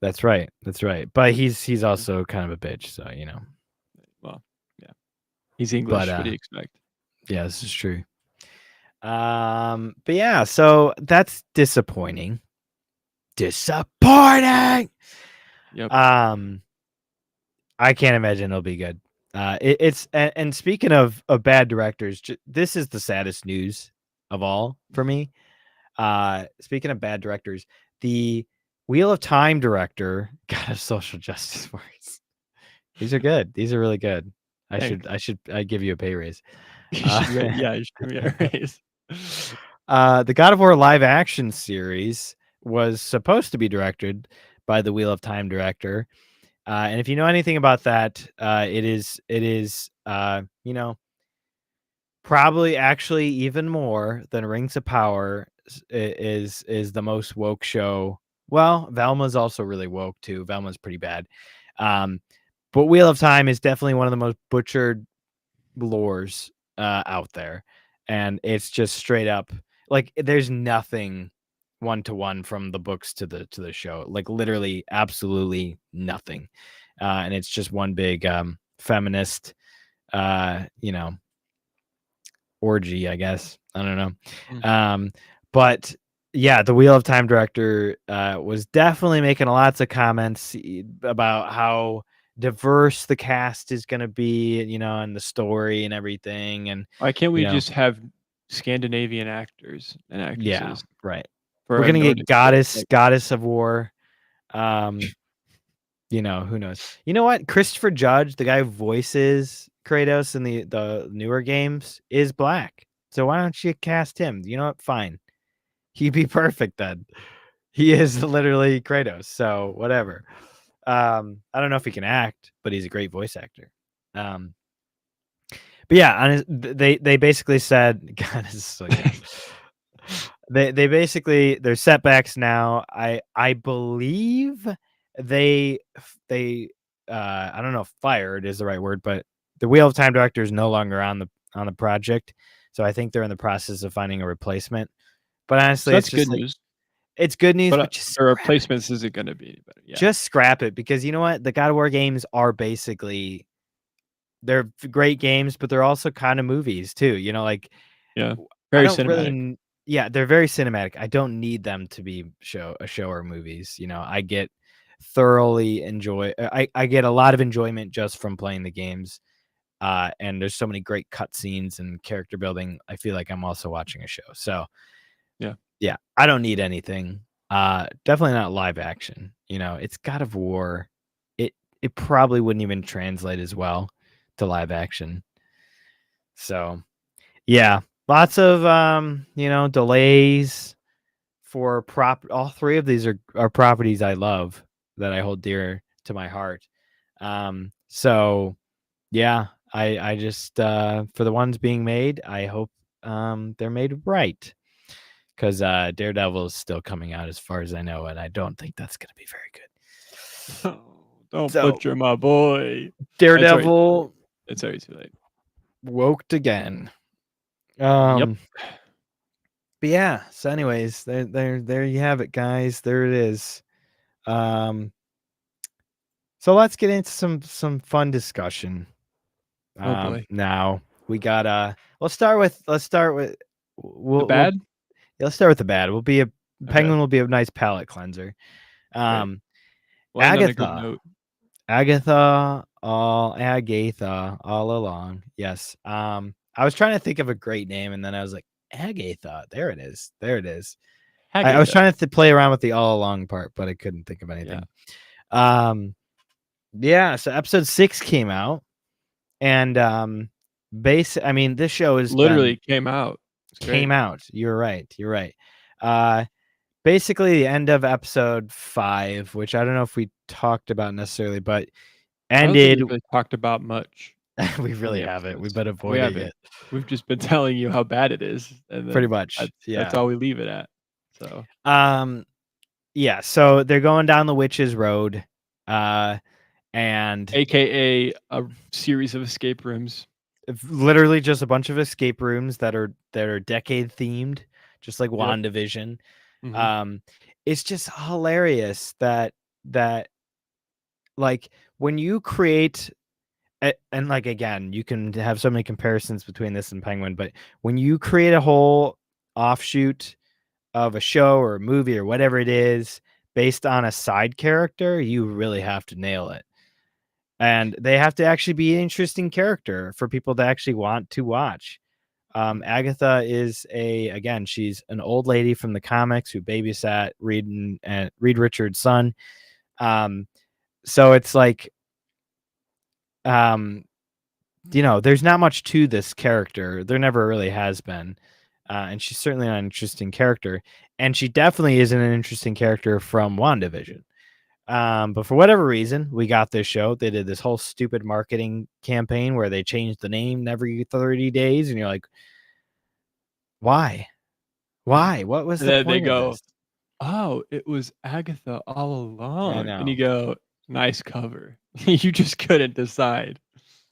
A: That's right. That's right. But he's also kind of a bitch, so.
B: Well, yeah. He's
A: But
B: English, what do you expect?
A: yeah, this is true. But yeah, so that's disappointing. Disappointing.
B: Yep.
A: Um, I can't imagine it'll be good. It's and speaking of bad directors, this is the saddest news of all for me. Speaking of bad directors, the Wheel of Time director got a social justice warrants. These are good. These are really good.
B: Thanks.
A: I give you a pay raise.
B: You
A: Uh,
B: should yeah, you should give me a raise.
A: the God of War live action series was supposed to be directed by the Wheel of Time director. And if you know anything about that, it is Probably actually even more than Rings of Power is the most woke show. Well, Velma's also really woke too. Velma's pretty bad. Um, but Wheel of Time is definitely one of the most butchered lores out there. And it's just straight up like there's nothing one to one from the books to the show. Like literally absolutely nothing. And it's just one big feminist you know, orgy, I guess. I don't know.
B: Mm.
A: But yeah, the Wheel of Time director was definitely making lots of comments about how diverse the cast is going to be, you know, and the story and everything. And,
B: Why can't
A: you
B: we
A: know,
B: just have Scandinavian actors and
A: yeah,
B: actresses
A: right.
B: for
A: We're
B: a
A: going to get
B: Nordic show? Like,
A: Goddess of War. Um, you know, who knows? You know what? Christopher Judge, the guy who voices Kratos in the newer games, is black. So why don't you cast him? You know what? Fine. He'd be perfect then. He is literally Kratos, so whatever. I don't know if he can act, but he's a great voice actor. But yeah, they basically said, God, this is so good. They basically there's setbacks now. I believe they I don't know if fired is the right word, but the Wheel of Time director is no longer on the project. So I think they're in the process of finding a replacement. But
B: so
A: honestly, it's
B: that's good
A: just like
B: news,
A: it's good news,
B: but,
A: but just
B: the
A: scrap it.
B: replacements isn't gonna be any better. Yeah.
A: Just scrap it because you know what? The God of War games are basically they're great games, but they're also kind of movies too. You know, like
B: Yeah.
A: I
B: Very
A: don't really
B: cinematic.
A: yeah, they're very cinematic. I don't need them to be show or movies. You know, I get thoroughly enjoy I get a lot of enjoyment just from playing the games. And there's so many great cutscenes and character building. I feel like I'm also watching a show. So
B: Yeah.
A: yeah, I don't need anything. Definitely not live action. You know, it's God of War. It probably wouldn't even translate as well to live action. So yeah, lots of you know, delays for all three of these are properties I love that I hold dear to my heart. So yeah, I just for the ones being made, I hope they're made right. Because Daredevil is still coming out as far as I know, and I don't think that's gonna be very good.
B: Oh, don't
A: So
B: butcher my boy. It's already too late.
A: Daredevil
B: It's already too late.
A: woked again.
B: Yep.
A: Um, but yeah. So, anyways, there you have it, guys. There it is. Um, so let's get into some fun discussion.
B: Oh boy.
A: Now we got let's start with
B: The
A: we'll
B: bad?
A: yeah, let's start with the bad.
B: Okay,
A: Penguin will be a nice palate cleanser.
B: great.
A: Um,
B: We'll end on a good
A: aGAYtha.
B: note.
A: aGAYtha all along. Yes. I was trying to think of a great name, and then I was like, aGAYtha. There it is. There it is. I was
B: aGAYtha.
A: trying to play around with the all along part, but I couldn't think of
B: Yeah.
A: anything. Um, yeah. So episode 6 came out, and I mean, this show has been
B: Literally came out. It's
A: came
B: great.
A: out. You're right. You're right. Uh, basically the end of episode 5, which I don't know if we talked about necessarily, but
B: I don't think
A: ended.
B: we've really talked about much
A: We
B: in
A: really
B: the
A: haven't. We've
B: episodes.
A: been
B: We
A: avoiding
B: haven't.
A: it.
B: We've just been telling you how bad it is, and
A: Pretty
B: then
A: much.
B: that's
A: Yeah.
B: all we leave it at. So,
A: Um, yeah, so they're going down the witch's road, and
B: AKA a series of escape rooms.
A: literally just a bunch of escape rooms that are decade themed, just like
B: Yep.
A: WandaVision.
B: Mhm.
A: Um, it's just hilarious that like when you create and like again, you can have so many comparisons between this and Penguin, but when you create a whole offshoot of a show or a movie or whatever it is based on a side character, you really have to nail it. And they have to actually be an interesting character for people to actually want to watch.
B: Mm.
A: aGAYtha is again, she's an old lady from the comics who babysat Reed Richards' son. So it's like, um, you know, there's not much to this character. There never really has been. And she's certainly not an interesting character. And she definitely isn't an interesting character from WandaVision. But for whatever reason, we got this show. They did this whole stupid marketing campaign where they changed the name every 30 days, and you're like, "Why? Why? What was
B: And
A: the
B: then they
A: point of
B: go,
A: this?"
B: "Oh, it was Agatha all
A: I
B: along." And you
A: know.
B: go, "Nice cover." You just couldn't decide.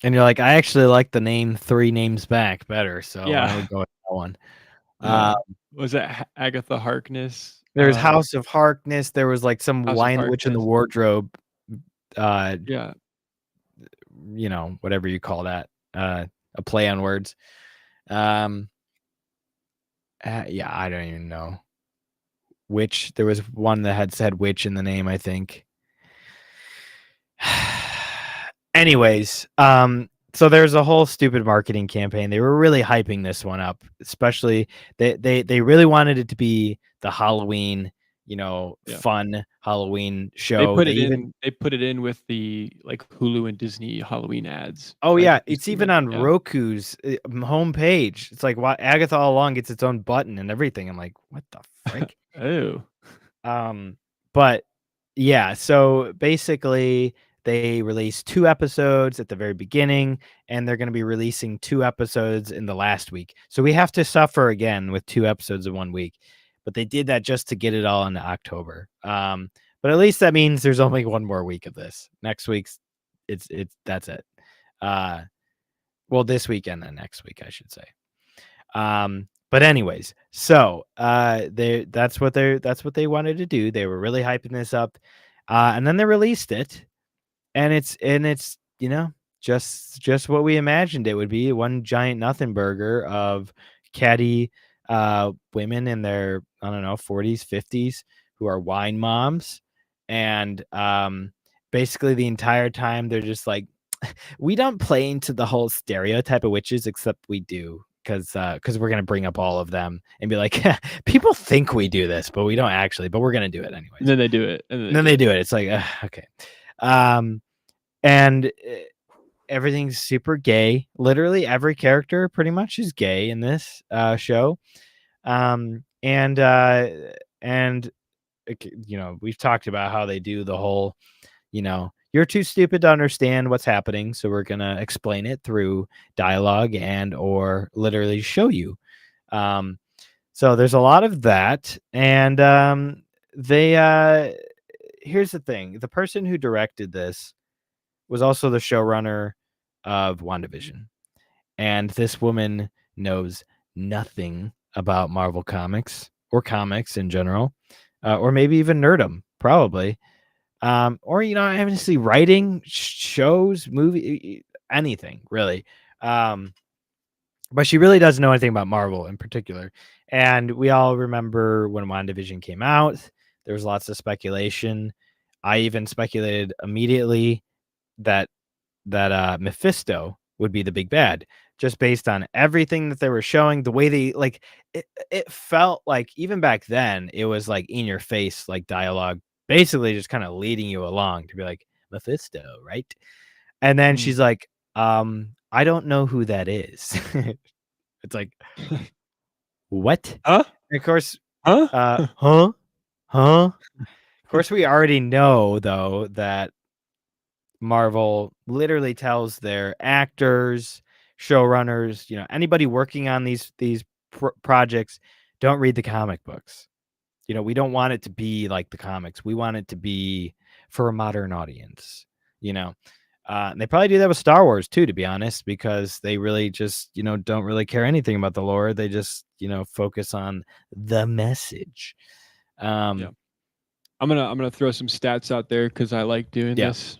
A: And you're like, "I actually like the name 3 Names Back better, so I would
B: Yeah.
A: go with that one." Uh,
B: Yeah. Was it Agatha Harkness?
A: there's House of Harkness, there was, like, some
B: House of
A: Lion the Witch in the
B: Harkness.
A: Wardrobe, uh,
B: Yeah.
A: whatever you call that, a play on words. Um, yeah, I don't even know. Witch, there was one that had said witch in the name, I think. Anyways, so there's a whole stupid marketing campaign. They were really hyping this one up, especially they really wanted it to be the Halloween,
B: Yeah.
A: fun Halloween
B: They
A: show.
B: put
A: They
B: it
A: even
B: in they put it in with the, like, Hulu and Disney Halloween ads,
A: Oh
B: like,
A: yeah,
B: if you've
A: it's
B: seen
A: even
B: them.
A: on
B: Yeah.
A: Roku's homepage. It's like why Agatha all along gets its own button and everything. I'm like, what the frick?
B: Oh.
A: Um, but yeah, so basically they released 2 episodes at the very beginning, and they're gonna be releasing 2 episodes in the last week. So we have to suffer again with 2 episodes in 1 week, but they did that just to get it all into October. But at least that means there's only 1 more week of this. Next week's it's that's it. Uh, well, this weekend and next week, I should say. But anyways, so that's what they wanted to do. They were really hyping this up. And then they released it, and it's just what we imagined it would be, one giant nothing burger of catty women in their, I don't know, 40s, 50s who are wine moms. And basically the entire time they're just like, we don't play into the whole stereotype of witches, except we do, because we're gonna bring up all of them and be like, people think we do this, but we don't actually. But we're gonna do it
B: And
A: anyways.
B: then they do it, and then
A: And
B: they
A: then
B: do
A: they
B: it.
A: do it. It's like, okay, um, and everything's super gay. Literally every character pretty much is gay in this show. And we've talked about how they do the whole, you're too stupid to understand what's happening, so we're gonna explain it through dialogue and or literally show you. Um, so there's a lot of that, and they here's the thing: the person who directed this was also the showrunner of WandaVision, and this woman knows nothing about Marvel comics or comics in general, or maybe even nerdum, probably. Or honestly, writing shows, movie, anything really. Um, but she really doesn't know anything about Marvel in particular. And we all remember when WandaVision came out, there was lots of speculation. I even speculated immediately that Mephisto would be the big bad, just based on everything that they were showing, the way they like it felt like even back then it was like in your face, like dialogue, basically just kind of leading you along to be like Mephisto, right? And then
B: Mm.
A: she's like, I don't know who that is. It's like, what?
B: Huh?
A: And of course,
B: Huh?
A: huh? Huh? Of course, we already know though that Marvel literally tells their actors, showrunners, anybody working on these projects, don't read the comic books. We don't want it to be like the comics. We want it to be for a modern audience. You know, and they probably do that with Star Wars too, to be honest, because they really just don't really care anything about the lore. They just focus on the message.
B: Yeah.
A: Um,
B: I'm gonna throw some stats out there because I like doing
A: yeah,
B: this.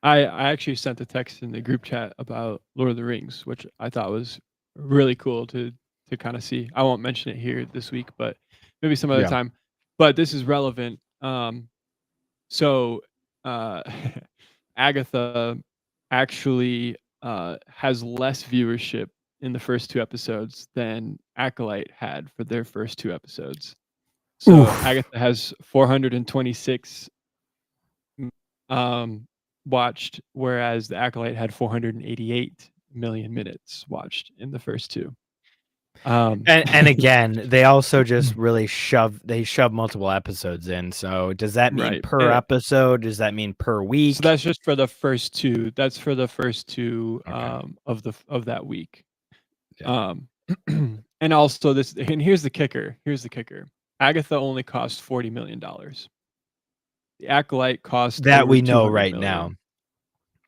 B: I actually sent a text in the group chat about Lord of the Rings, which I thought was really cool to kind of see. I won't mention it here this week, but maybe some other
A: yeah.
B: time. But this is relevant. So uh, Agatha actually has less viewership in the first 2 episodes than Acolyte had for their first 2 episodes. So
A: Oof.
B: Agatha has 426 um, watched, whereas The Acolyte had 488 million minutes watched in the first 2.
A: And again, they also just really shove multiple episodes in, so does that mean
B: Right,
A: per episode? Does that mean per
B: so
A: week?
B: that's just for the first 2. That's for the first 2,
A: Okay,
B: of that week.
A: yeah.
B: Um, and also this, and here's the kicker. aGAYtha only cost $40 million. The Acolyte cost
A: That
B: over
A: we know
B: 200
A: right now.
B: million.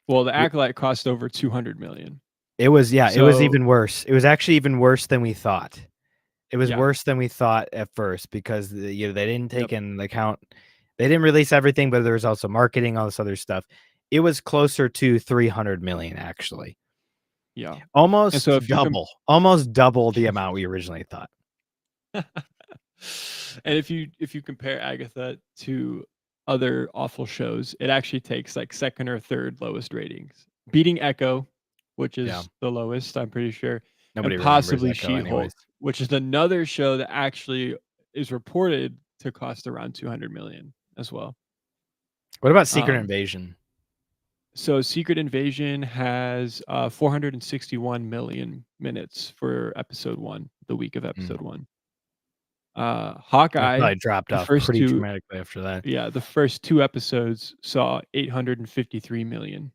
B: Well, the
A: W
B: Acolyte cost over 200 million.
A: It was yeah, it was
B: So,
A: even worse. It was actually even worse than we thought. It was
B: yeah,
A: worse than we thought at first because they didn't
B: yep,
A: take into account they didn't release everything, but there was also marketing, all this other stuff. It was closer to 300 million actually.
B: yeah. And so
A: Almost
B: if you com
A: almost double the amount we originally thought.
B: and if you compare aGAYtha to other awful shows, it actually takes, like, 2nd or 3rd lowest ratings, beating Echo, which
A: Yeah.
B: is the lowest, I'm pretty sure, and
A: Nobody remembers
B: possibly
A: Echo anyways.
B: She-Hulk, which is another show that actually is reported to cost around 200 million as well.
A: What about Secret
B: Um,
A: Invasion?
B: so Secret Invasion has, 461 million minutes for episode 1, the week of
A: Mm.
B: episode 1.
A: That
B: Hawkeye,
A: probably dropped
B: the
A: off
B: first
A: pretty
B: 2
A: dramatically after that.
B: yeah, the first 2 episodes saw 853 million.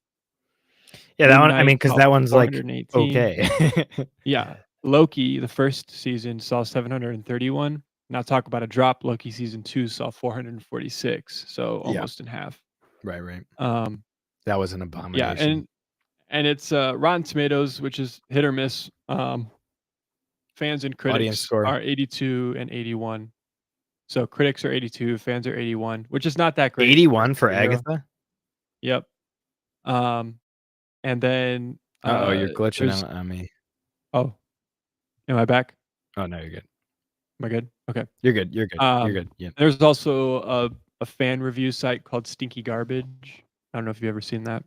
A: Yeah, that
B: Moon
A: one I mean,
B: Knight
A: because
B: saw
A: that one's, like,
B: 418.
A: okay.
B: Yeah. Loki, the first season saw 731. Now talk about a drop, Loki season 2 saw 446, so
A: Yeah.
B: almost in half.
A: Right, right.
B: Um,
A: That was an
B: yeah,
A: abomination.
B: and it's, Rotten Tomatoes, which is hit or miss. Fans and
A: Audience
B: critics
A: score.
B: are 82 and 81. So critics are 82, fans are 81, which is not that great for a
A: 81 for
B: superhero.
A: aGAYtha?
B: Yep. Um, and then,
A: Uh-oh, you're glitching
B: there's
A: out on me.
B: oh, am I back?
A: Oh, no, you're good.
B: Am I good? Okay.
A: You're good, you're good, you're
B: Um,
A: good, yeah.
B: there's also a fan review site called Stinky Garbage. I don't know if you've ever seen that.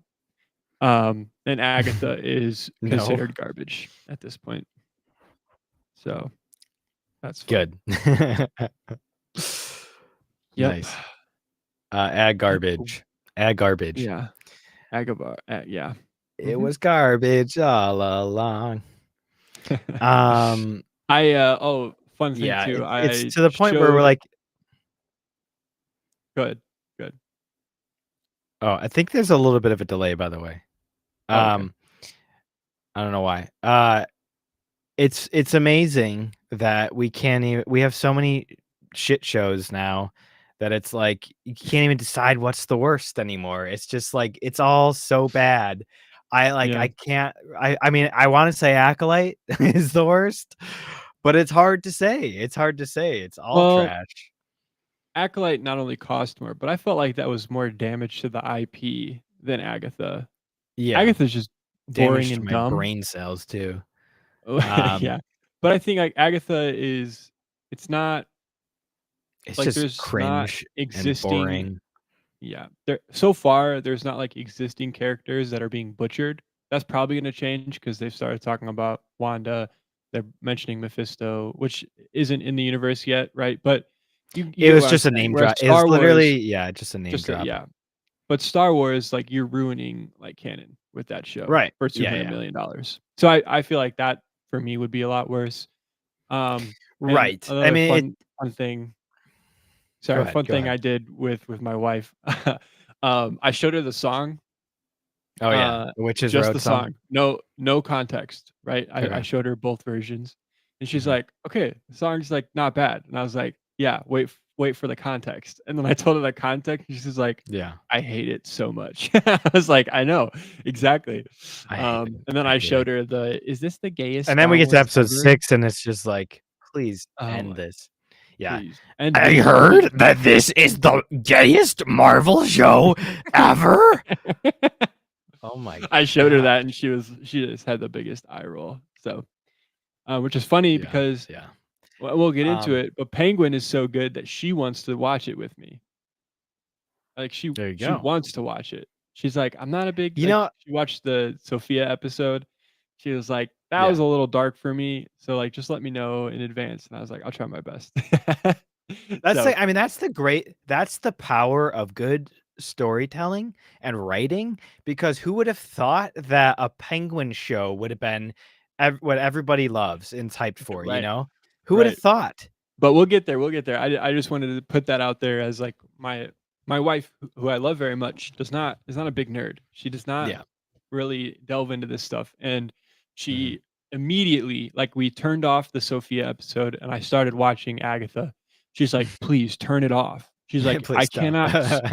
B: And aGAYtha is
A: No?
B: considered garbage at this point. So, that's fun.
A: Good.
B: Yep.
A: Nice. Add
B: Yep. Cool.
A: garbage. Add garbage.
B: Yeah. Agabar yeah.
A: It
B: Mhm.
A: was garbage all along. Um,
B: Fun thing
A: yeah,
B: too,
A: it's
B: I
A: to the point where we're
B: showed
A: like
B: good, good.
A: oh, I think there's a little bit of a delay, by the way.
B: Oh, okay.
A: I don't know why. It's amazing that we have so many shit shows now that it's like you can't even decide what's the worst anymore. It's just like it's all so bad.
B: Yeah.
A: I can't I mean I want to say Acolyte is the worst, but it's hard to say. It's hard to say. It's all
B: Well,
A: trash.
B: Acolyte not only cost more, but I felt like that was more damage to the IP than aGAYtha.
A: Yeah,
B: aGAYtha's just boring
A: damage to
B: and
A: my
B: dumb.
A: brain cells too.
B: Oh,
A: Um,
B: yeah. But I think, like, aGAYtha is it's not
A: it's
B: like,
A: just
B: there's not
A: cringe and
B: existing
A: boring.
B: yeah. There so far, there's not, like, existing characters that are being butchered. That's probably gonna change because 'cause they've started talking about Wanda. They're mentioning Mephisto, which isn't in the universe yet, right? But you
A: It
B: get
A: was
B: what I'm
A: just a
B: saying.
A: name
B: Whereas
A: drop. It's
B: Star
A: literally
B: Wars
A: yeah, just a name
B: just a
A: drop.
B: yeah. But Star Wars, like, you're ruining, like, canon with that show
A: Right.
B: for
A: Yeah,
B: $200
A: yeah.
B: million. So I feel like that for me would be a lot worse. And
A: Right. I
B: another
A: mean,
B: fun thing
A: go
B: sorry,
A: ahead,
B: fun
A: go
B: thing
A: ahead.
B: I did with my wife, I showed her the song,
A: Oh, yeah.
B: uh,
A: The Witches
B: just
A: Road
B: the
A: song?
B: song, no context, right? I
A: Okay.
B: showed her both versions, and she's
A: Mhm.
B: like, "Okay, the song's, like, not bad," and I was like, "Yeah, wait for the context," and then I told her the context, and she's like,
A: Yeah.
B: "I hate it so much." I was like, "I know, exactly." And then
A: I
B: I
A: hate it.
B: showed her "Is this the gayest
A: And then we
B: Star
A: get to
B: Wars
A: episode
B: ever?"
A: 6, and it's just like, "Please
B: Oh
A: end
B: my
A: this." Yeah.
B: please, end
A: "I
B: this,
A: heard
B: please.
A: that this is the gayest Marvel show ever." Oh my
B: I showed her
A: god.
B: that and she just had the biggest eye roll. So, which is funny
A: Yeah,
B: because
A: yeah.
B: we'll get into
A: Um,
B: it, but PengWIN is so good that she wants to watch it with me. Like
A: there you
B: she
A: go.
B: wants to watch it. She's like, "I'm not a big"
A: You
B: like,
A: know
B: she watched the Sophia episode. She was like, "That was
A: yeah.
B: a little dark for me, so, like, just let me know in advance." And I was like, "I'll try my best." So,
A: That's the power of good storytelling and writing, because who would have thought that a Penguin show would have been what everybody loves and's hyped for, you
B: Right,
A: know? Who would have
B: right.
A: thought?
B: But we'll get there, we'll get there. I just wanted to put that out there as, like, my wife, who I love very much, does not is not a big nerd. She does not
A: Yeah.
B: really delve into this stuff, and
A: Mhm.
B: she immediately like, we turned off the Sophia episode, and I started watching aGAYtha. She's like, "Please turn it off." She's like,
A: Please stop.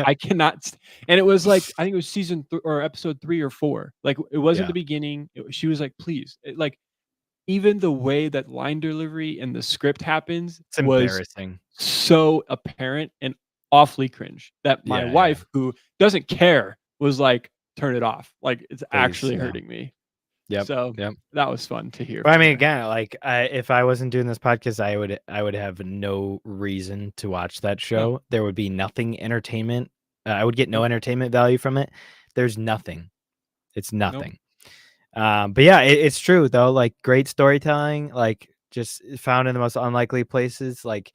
B: I cannot st" and it was, like, I think it was season or episode 3 or 4. Like, it wasn't
A: Yeah.
B: the beginning. She was like, "Please." Like, even the way that line delivery and the script happens
A: It's
B: was
A: embarrassing.
B: so apparent and awfully cringe that my
A: Yeah, yeah.
B: wife, who doesn't care, was like, "Turn it off. Like, it's
A: Please,
B: actually
A: yeah.
B: hurting me."
A: Yep,
B: So,
A: yep.
B: that was fun to hear
A: But I
B: from
A: mean,
B: her.
A: again, like, if I wasn't doing this podcast, I would have no reason to watch that
B: No,
A: show. There would be nothing entertainment. I would get no
B: nope,
A: entertainment value from it. There's nothing. It's
B: nope.
A: nothing. But yeah, it's true though. Like great storytelling, like just found in the most unlikely places. Like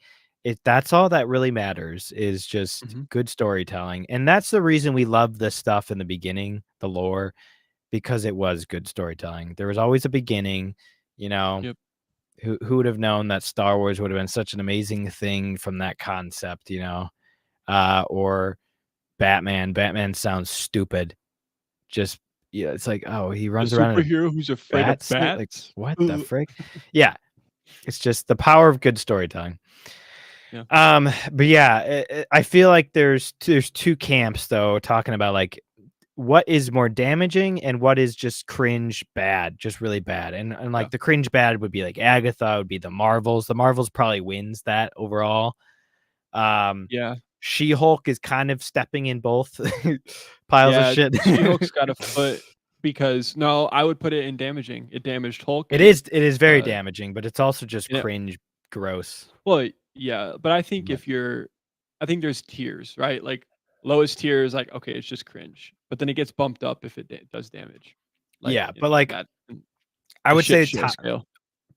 A: that's all that really matters is just
B: Mhm.
A: good storytelling, and that's the reason we love this stuff in the beginning, the lore, because it was good storytelling. There was always a beginning, you know.
B: Yep.
A: Who would have known that Star Wars would have been such an amazing thing from that concept, you know? Or Batman. Batman sounds stupid. Just yeah, it's like, oh, he
B: A
A: runs around in a
B: superhero who's afraid of
A: bat suit? Like,
B: bats?
A: what the
B: Ugh.
A: frick? Yeah, it's just the power of good storytelling.
B: Yeah.
A: But yeah, I feel like there's 2 camps though talking about like what is more damaging and what is just cringe bad, just really bad. And
B: Yeah.
A: like the cringe bad would be like aGAYtha, would be the Marvels. The Marvels probably wins that overall. Um,
B: Yeah.
A: She-Hulk is kind of stepping in both piles of
B: Yeah,
A: shit.
B: She-Hulk's got a foot because no, I would put it in damaging. It damaged Hulk,
A: It is very
B: uh,
A: damaging, but it's also just
B: and it
A: cringe gross.
B: well, yeah, but I think
A: But
B: if you're I think there's tiers, right? Like, lowest tier is like, okay, it's just cringe, but then it gets bumped up if it does damage, like,
A: yeah, but like
B: that in
A: I
B: the
A: would
B: shit
A: say
B: show scale.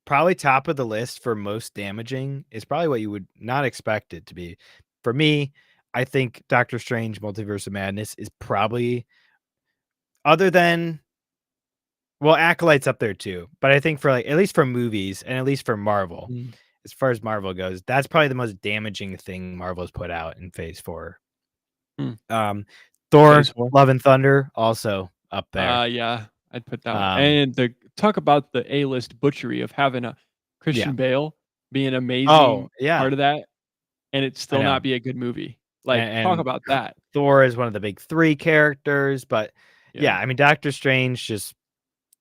A: probably top of the list for most damaging is probably what you would not expect it to be. For me, I think Doctor Strange Multiverse of Madness is probably other than well, Acolyte's up there too, but I think for like at least for movies and at least for Marvel,
B: Mm,
A: as far as Marvel goes, that's probably the most damaging thing Marvel's put out in Phase 4.
B: mm.
A: Um, Thor:
B: Phase 4?
A: Love and Thunder also up there.
B: Yeah, I'd put that one
A: Um,
B: and the talk about the A-list butchery of having a
A: yeah.
B: Christian Bale be an
A: Oh,
B: amazing
A: yeah,
B: part of that, and it
A: I
B: still
A: know.
B: not be a good movie. Like, talk
A: And
B: about that.
A: Thor is one of the big 3 characters, but
B: Yeah.
A: yeah, I mean, Doctor Strange just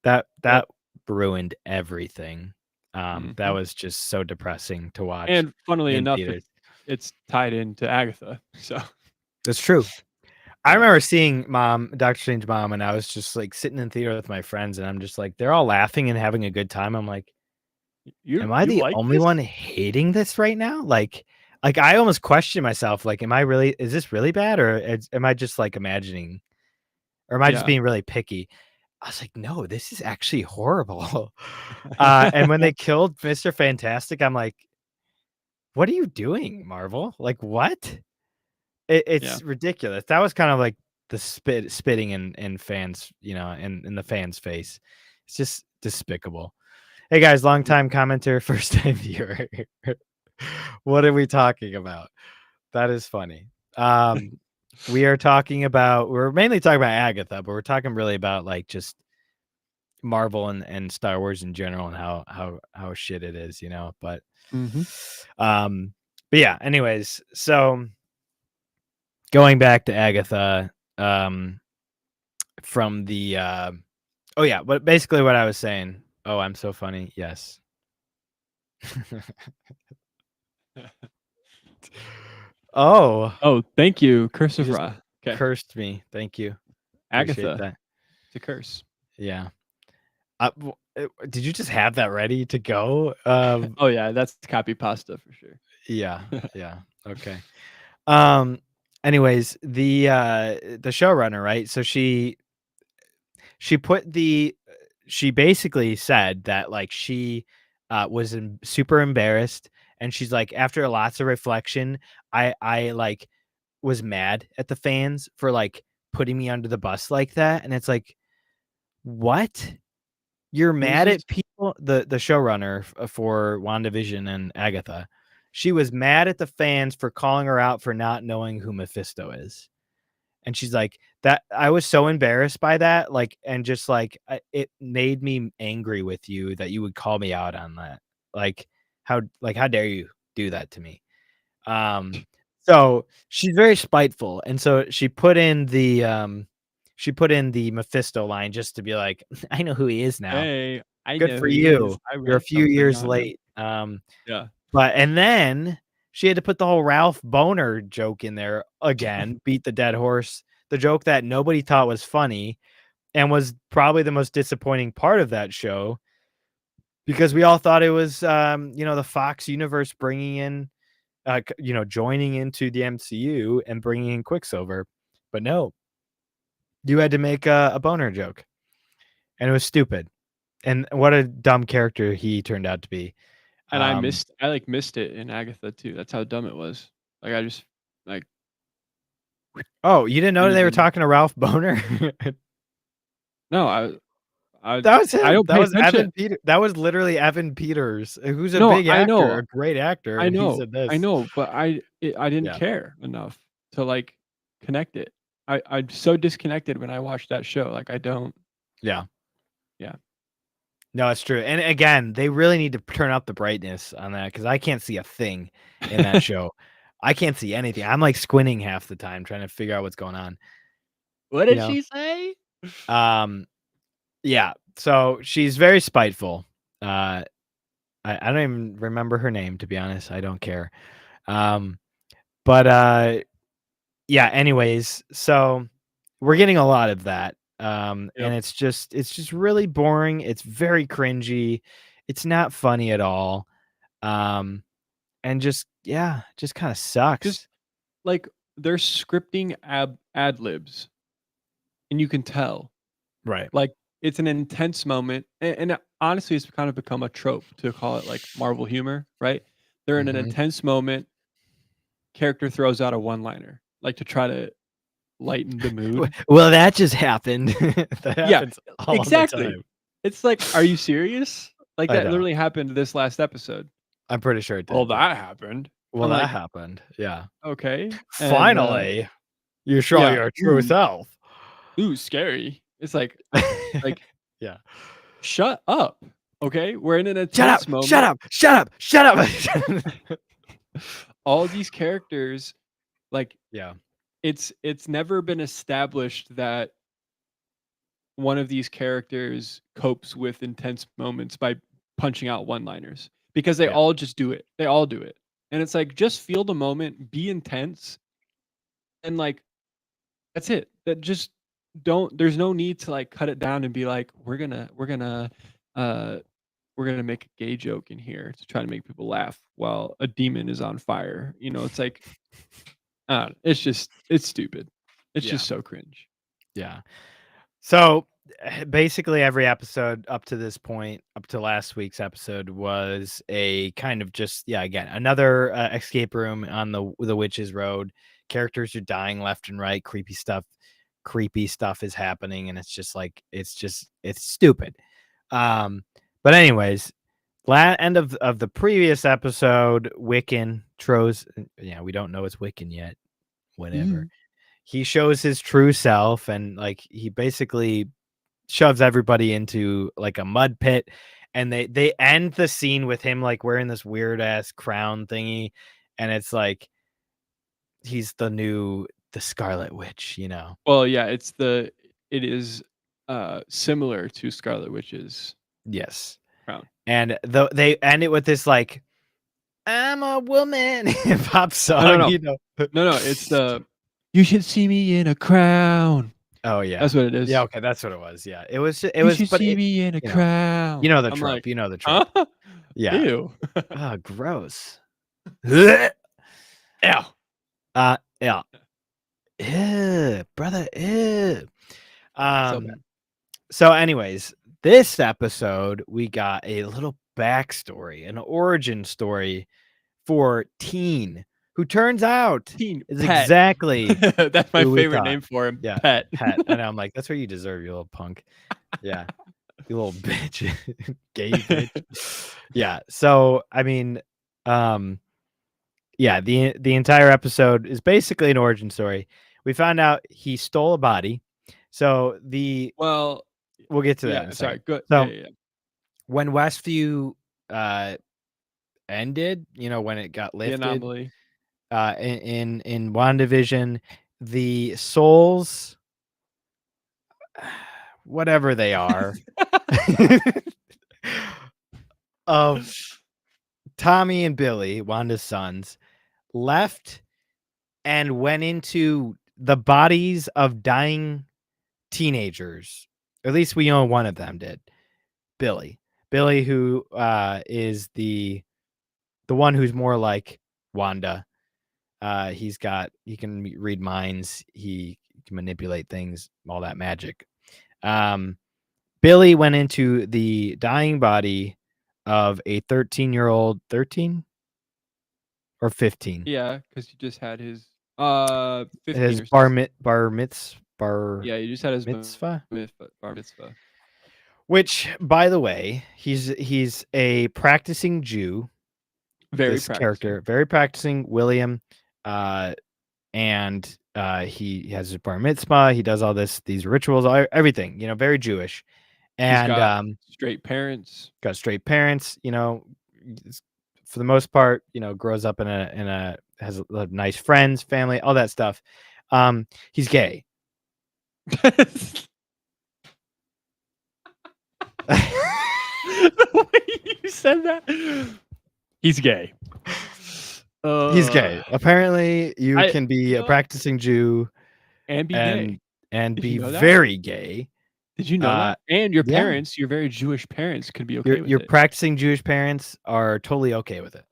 A: that
B: Yep.
A: ruined everything. That
B: Mhm.
A: was just so depressing to watch
B: And funnily
A: in
B: enough,
A: theaters.
B: it's tied into aGAYtha, so
A: That's true. I
B: yeah.
A: remember seeing Doctor Strange Mom, and I was just, like, sitting in theater with my friends, and I'm just like, they're all laughing and having a good time. I'm like,
B: You
A: "Am I
B: you
A: the
B: like
A: only
B: this?
A: one hating this right now?" Like, I almost question myself, like, is this really bad, or am I just, like, imagining, or am I just
B: Yeah.
A: being really picky? I was like, "No, this is actually horrible." And when they killed Mr. Fantastic, I'm like, "What are you doing, Marvel? Like, what?"
B: Yeah.
A: It's ridiculous. That was kind of like the spitting in fans, in the fans' face. It's just despicable. Hey, guys, long
B: Yep.
A: time commenter, first time viewer. What are we talking about? That is funny. Um, we're mainly talking about aGAYtha, but we're talking really about, like, just Marvel and Star Wars in general and how shit it is,
B: Mhm.
A: um, but yeah, anyways, so going back to aGAYtha, um, from the, oh yeah, but basically what I was saying. Oh, I'm so funny. Yes. Oh,
B: Oh, thank you,
A: you just
B: Cursivra. Okay.
A: cursed me. Thank you. Appreciate
B: aGAYtha,
A: that.
B: it's a curse.
A: Yeah. Did you just have that ready to go?
B: Oh, yeah, that's copy pasta for sure.
A: Yeah, yeah. Okay. Um, anyways, the showrunner, right? So she put she basically said that, like, she, was super embarrassed, and she's like, "After lots of reflection, like, was mad at the fans for, like, putting me under the bus like that," and it's like, "What? You're
B: Who was
A: mad
B: this?
A: at people the showrunner for WandaVision and aGAYtha. She was mad at the fans for calling her out for not knowing who Mephisto is. And she's like, "That I was so embarrassed by that, like, and just, like, it made me angry with you that you would call me out on that. Like, how dare you do that to me?" Um, so she's very spiteful, and so she put in the Mephisto line just to be like, "I know who he is now.
B: Hey, I
A: Good
B: know
A: for
B: who he is.
A: you.
B: I
A: You're a
B: read
A: few
B: something
A: years
B: on him.
A: late."
B: Yeah.
A: But and then she had to put the whole Ralph Boner joke in there again, beat the dead horse, the joke that nobody thought was funny and was probably the most disappointing part of that show because we all thought it was, the Fox universe bringing in, joining into the MCU and bringing in Quicksilver. But no, you had to make a boner joke, and it was stupid. And what a dumb character he turned out to be.
B: And
A: Um,
B: like, missed it in aGAYtha too. That's how dumb it was. Like, I just, like,
A: oh, you didn't know
B: didn't
A: they were
B: even
A: talking to Ralph Boner?
B: no, I
A: That was
B: I
A: him.
B: don't pay attention.
A: That was literally Evan Peters, who's a
B: No,
A: big
B: I
A: actor,
B: know.
A: a great actor, and he said
B: I
A: this.
B: know, but I didn't
A: Yeah,
B: care enough to, like, connect it. I'm so disconnected when I watch that show, like, I don't.
A: yeah.
B: Yeah.
A: No, it's true, and again, they really need to turn up the brightness on that because I can't see a thing in that show. I can't see anything. I'm, like, squinting half the time trying to figure out what's going on,
B: What
A: you
B: did
A: know?
B: she say?
A: Um, yeah, so she's very spiteful. I don't even remember her name, to be honest, I don't care. Um, but, yeah, anyways, so we're getting a lot of that, and
B: Yep.
A: it's just really boring, it's very cringy, it's not funny at all, um, and just yeah, just kinda
B: Just,
A: sucks.
B: like, they're scripting ad libs, and you can tell.
A: Right.
B: Like, it's an intense moment, and honestly, it's kind of become a trope to call it, like, Marvel humor, right? They're in an
A: Mhm.
B: intense moment, character throws out a one-liner, like, to try to lighten the mood.
A: Well, that just happened. That
B: Yeah,
A: happens all the
B: exactly.
A: time.
B: It's like, "Are you serious?" Like,
A: I
B: that
A: know.
B: literally happened this last episode.
A: I'm pretty sure it
B: "Well,
A: did, yeah.
B: that happened."
A: Well,
B: I'm
A: that
B: like,
A: happened, yeah.
B: "Okay," and,
A: Finally, you show
B: yeah,
A: your true
B: "Ooh,
A: self.
B: ooh, scary." It's like,
A: Yeah.
B: "Shut up, okay? We're in an
A: "Shut up!
B: intense
A: Shut
B: moment."
A: up! Shut up! Shut up!"
B: All these characters, like,
A: Yeah,
B: it's never been established that one of these characters copes with intense moments by punching out one-liners, because they
A: yeah,
B: all just do it. They all do it. And it's like, just feel the moment, be intense, and, like, that's it. That just don't there's no need to, like, cut it down and be like, uh, we're gonna make a gay joke in here to try to make people laugh while a demon is on fire." It's like, it's stupid. It's
A: yeah,
B: just so cringe.
A: yeah. So, basically every episode up to this point, up to last week's episode was a kind of just yeah, again, another, escape room on the witch's road. Characters are dying left and right, creepy stuff is happening, and it's just like it's stupid. Um, but anyways, end of the previous episode, Wiccan throws yeah, we don't know it's Wiccan yet, whatever.
B: Mhm.
A: He shows his true self and, like, he basically shoves everybody into, like, a mud pit, and they end the scene with him, like, wearing this weird ass crown thingy, and it's like he's the Scarlet Witch, you know?
B: Well, yeah, it is, similar to Scarlet Witch's
A: Yes.
B: crown.
A: And they end it with this, like, "I'm a woman" pop
B: No, no,
A: song,
B: no.
A: you know?
B: No, no, it's the, "You should see me in a crown."
A: Oh, yeah.
B: That's what it
A: Yeah,
B: is.
A: okay, that's what it was, yeah. It
B: "You
A: was
B: should
A: but
B: see
A: it
B: me in a
A: you know
B: crown." I'm like,
A: you know the
B: "Huh?
A: trope. Yeah.
B: Ew."
A: Oh, gross. Ew.
B: Ew.
A: Yeah. Ew, brother, ew.
B: So bad.
A: Um, so anyways, this episode, we got a little backstory, an origin story for Teen, who turns out
B: Teen
A: is
B: Pet.
A: exactly
B: That's my
A: who we
B: favorite
A: thought.
B: name for him,
A: Yeah,
B: Pet.
A: Pet. And I'm like, that's what you deserve, you little punk. Yeah. You little bitch. Gay bitch. Yeah, so, I mean, um, yeah, the entire episode is basically an origin story. We found out he stole a body. So,
B: Well,
A: we'll get to that in
B: yeah,
A: a
B: sorry,
A: second.
B: good. Yeah,
A: So,
B: yeah, yeah.
A: when Westview, uh, ended, when it got
B: The
A: lifted,
B: anomaly.
A: in WandaVision, the souls, whatever they are, of Tommy and Billy, Wanda's sons, left and went into the bodies of dying teenagers. At least we know one of them did. Billy. Billy, who is the one who's more like Wanda. He can read minds, he can manipulate things, all that magic. Um, Billy went into the dying body of a 13-year-old, 13 or 15.
B: Yeah, because you just had his 15
A: His
B: or 16.
A: bar
B: Yeah, you just had his
A: mitzvah.
B: bar mitzvah.
A: Which, by the way, he's a practicing Jew.
B: Very
A: This
B: practicing.
A: character, very practicing William, uh, and he has his bar mitzvah. He does all these rituals, everything. Very Jewish,
B: He's
A: and
B: got straight parents.
A: got straight parents. For the most part, grows up in a has nice friends, family, all that stuff. He's gay.
B: The way you said that. He's gay.
A: He's gay. Apparently, you
B: I
A: can be
B: you
A: a
B: know
A: practicing Jew
B: and be
A: and
B: gay.
A: and
B: Did you
A: be
B: know that?
A: very gay.
B: Did you know
A: Uh,
B: that? And your
A: yeah,
B: parents, your very Jewish parents could be
A: your
B: okay with
A: your
B: it.
A: practicing Jewish parents are totally okay with it.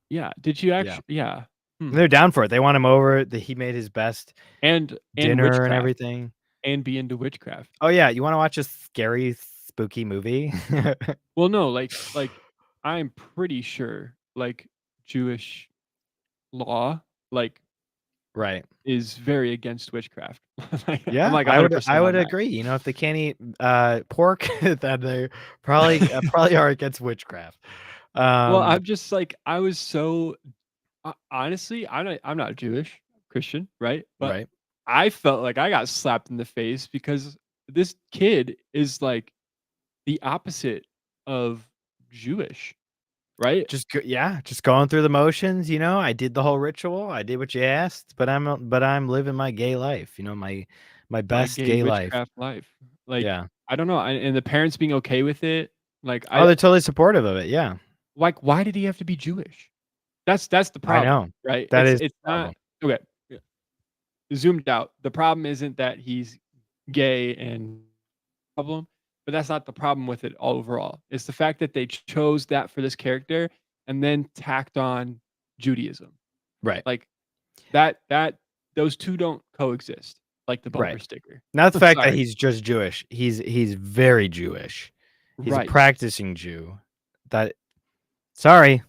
B: Yeah. Did you
A: Yeah,
B: actually? Yeah. Hmm.
A: they're down for it. They want him over. He made his best
B: And
A: dinner and
B: witchcraft
A: everything.
B: and be into witchcraft.
A: Oh yeah, you want to watch a scary, spooky movie?
B: Well, no, I'm pretty sure Jewish law
A: Right.
B: is very against witchcraft. I'm
A: Yeah,
B: like
A: I would
B: 100%
A: I
B: on
A: would
B: that.
A: agree. If they can't eat pork, then they probably are against witchcraft.
B: Well,
A: Um,
B: I'm just I was so honestly, I'm not Jewish, Christian, right? But
A: right.
B: I felt like I got slapped in the face because this kid is the opposite of Jewish, right?
A: Just going through the motions. I did the whole ritual. I did what you asked, but I'm living my gay life. My
B: My
A: best
B: gay
A: gay life.
B: witchcraft life.
A: Yeah.
B: I don't know, and the parents being okay with it,
A: Oh, they're totally supportive of it. Yeah,
B: why did he have to be Jewish? That's the
A: I
B: problem,
A: know.
B: right?
A: That
B: It's
A: is
B: it's
A: the
B: not
A: problem.
B: okay, yeah, zoomed out. The problem isn't that he's gay and problem, but that's not the problem with it overall. It's the fact that they chose that for this character and then tacked on Judaism.
A: Right.
B: Like that those 2 don't coexist like the bumper
A: Right.
B: sticker.
A: Not the
B: I'm
A: fact that
B: sorry.
A: he's just Jewish. He's very Jewish. He's a
B: Right.
A: practicing Jew. That Sorry,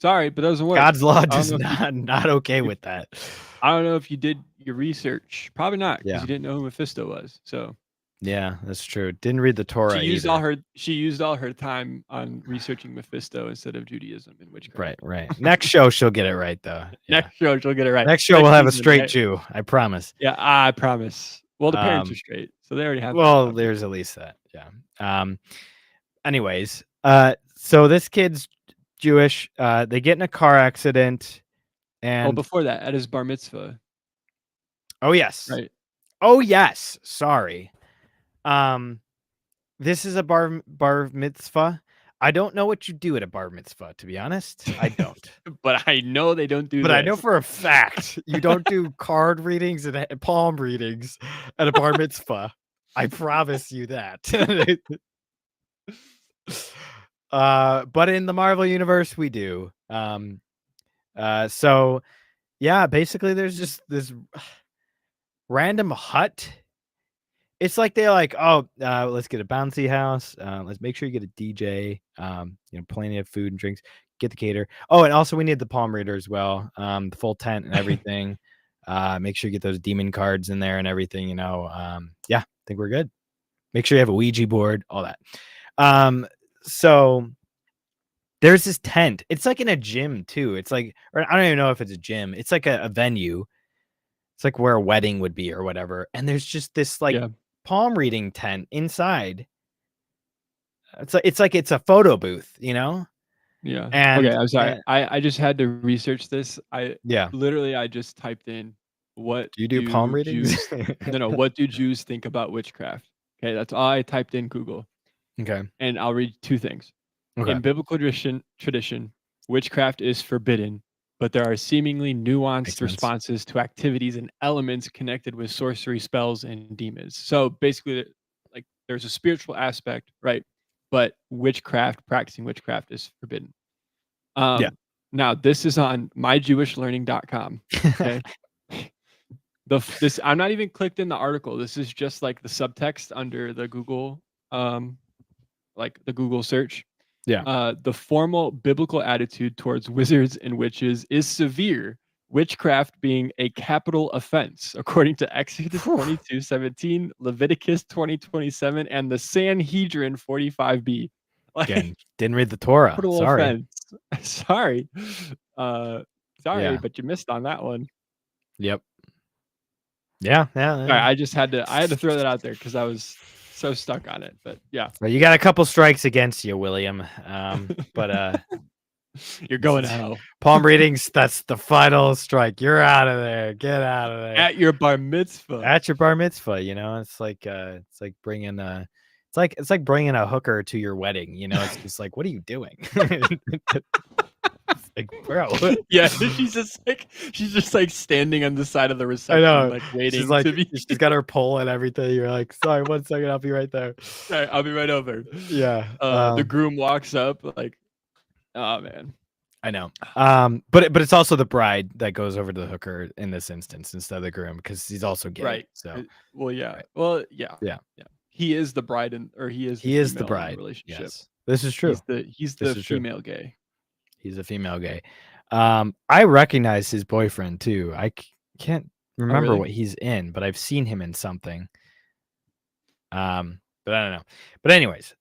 B: Sorry, but it doesn't work.
A: God's law
B: I don't
A: does
B: know
A: not okay
B: if
A: with that.
B: I don't know if you did your research. Probably not because
A: Yeah.
B: you didn't know who Mephisto was. So
A: Yeah, that's true. Didn't read the Torah either.
B: she used all her time on researching Mephisto instead of Judaism and witchcraft.
A: Right, right. Next show she'll get it right though. Yeah.
B: Next show she'll get it right.
A: Next show we'll
B: Next
A: have a
B: season,
A: straight
B: right?
A: Jew. I promise.
B: Yeah, I promise. Well, the parents are
A: Um
B: straight, so they already have that
A: well,
B: covered.
A: there's at least that. Yeah. Anyways, so this kid's Jewish. They get in a car accident
B: Oh,
A: and
B: before that, at his bar mitzvah,
A: oh yes.
B: right?
A: Oh yes. Sorry. Um This is a bar mitzvah. I don't know what you do at a bar mitzvah, to be honest. I don't.
B: But I know they don't do
A: But I know
B: this.
A: for a fact you don't do card readings and palm readings at a bar mitzvah. I promise you that. But in the Marvel universe, we do. So yeah, basically, there's just this random hut. It's like they're like, oh, let's get a bouncy house. Let's make sure you get a DJ. Plenty of food and drinks. Get the cater. Oh, and also we need the palm reader as well. The full tent and everything. Make sure you get those demon cards in there and everything. Yeah, I think we're good. Make sure you have a Ouija board, all that. So there's this tent. It's like in a gym too. It's like, or I don't even know if it's a gym. It's like a venue. It's like where a wedding would be or whatever. And there's just this like
B: Yeah.
A: palm reading tent inside. It's like it's a photo booth, you know?
B: Yeah. Okay,
A: And,
B: I'm sorry.
A: and
B: I just had to research this.
A: yeah.
B: I just typed in, "What
A: Do you do palm
B: do
A: readings?
B: Jews" no, "What do Jews think about witchcraft?" Okay, that's all I typed in Google,
A: Okay.
B: and I'll read 2 things.
A: Okay.
B: In biblical tradition, witchcraft is forbidden, but there are seemingly
A: Makes
B: nuanced
A: sense.
B: responses to activities and elements connected with sorcery, spells, and demons. So basically, like there's a spiritual aspect, right? But practicing witchcraft is forbidden.
A: Yeah.
B: Now this is on myjewishlearning.com. Okay. This I'm not even clicked in the article. This is just like the subtext under the Google, like the Google search.
A: Yeah.
B: The formal biblical attitude towards wizards and witches is severe, witchcraft being a capital offense, according to Exodus
A: Phew.
B: 22:17, Leviticus 20:27, and the Sanhedrin 45b.
A: Again,
B: Like
A: didn't read the Torah.
B: capital
A: Sorry.
B: offense. Sorry. Uh, sorry,
A: Yeah.
B: but you missed on that one.
A: Yep. Yeah. Yeah.
B: Sorry,
A: Yeah.
B: I had to throw that out there because I was so stuck on it. But yeah,
A: Well, you got a couple strikes against you, William. But
B: you're going to hell
A: palm readings, that's the final strike. You're out of there. Get out of there.
B: at your bar mitzvah.
A: At your bar mitzvah, it's like bringing it's like bringing a hooker to your wedding, it's just like, what are you doing? It's like, bro.
B: Yeah, she's just like standing on the side of the
A: I
B: reception,
A: know.
B: like
A: She's
B: waiting
A: like,
B: to be.
A: she's got her pole and everything. You're like, sorry, 1 second, I'll be right there.
B: All right, I'll be right over.
A: Yeah.
B: The groom walks up, like, oh man.
A: I know. But it's also the bride that goes over to the hooker in this instance instead of the groom because he's also gay.
B: Right.
A: So
B: Well, yeah.
A: right.
B: Well, yeah.
A: Yeah.
B: Yeah. He is the bride or he is the
A: He is the
B: female in the
A: bride.
B: relationship.
A: Yes. This is true.
B: He's
A: This
B: the
A: is true.
B: female gay.
A: He's a female gay. I recognize his boyfriend too. I can't remember
B: really?
A: what he's in, but I've seen him in something. But I don't know. But anyways,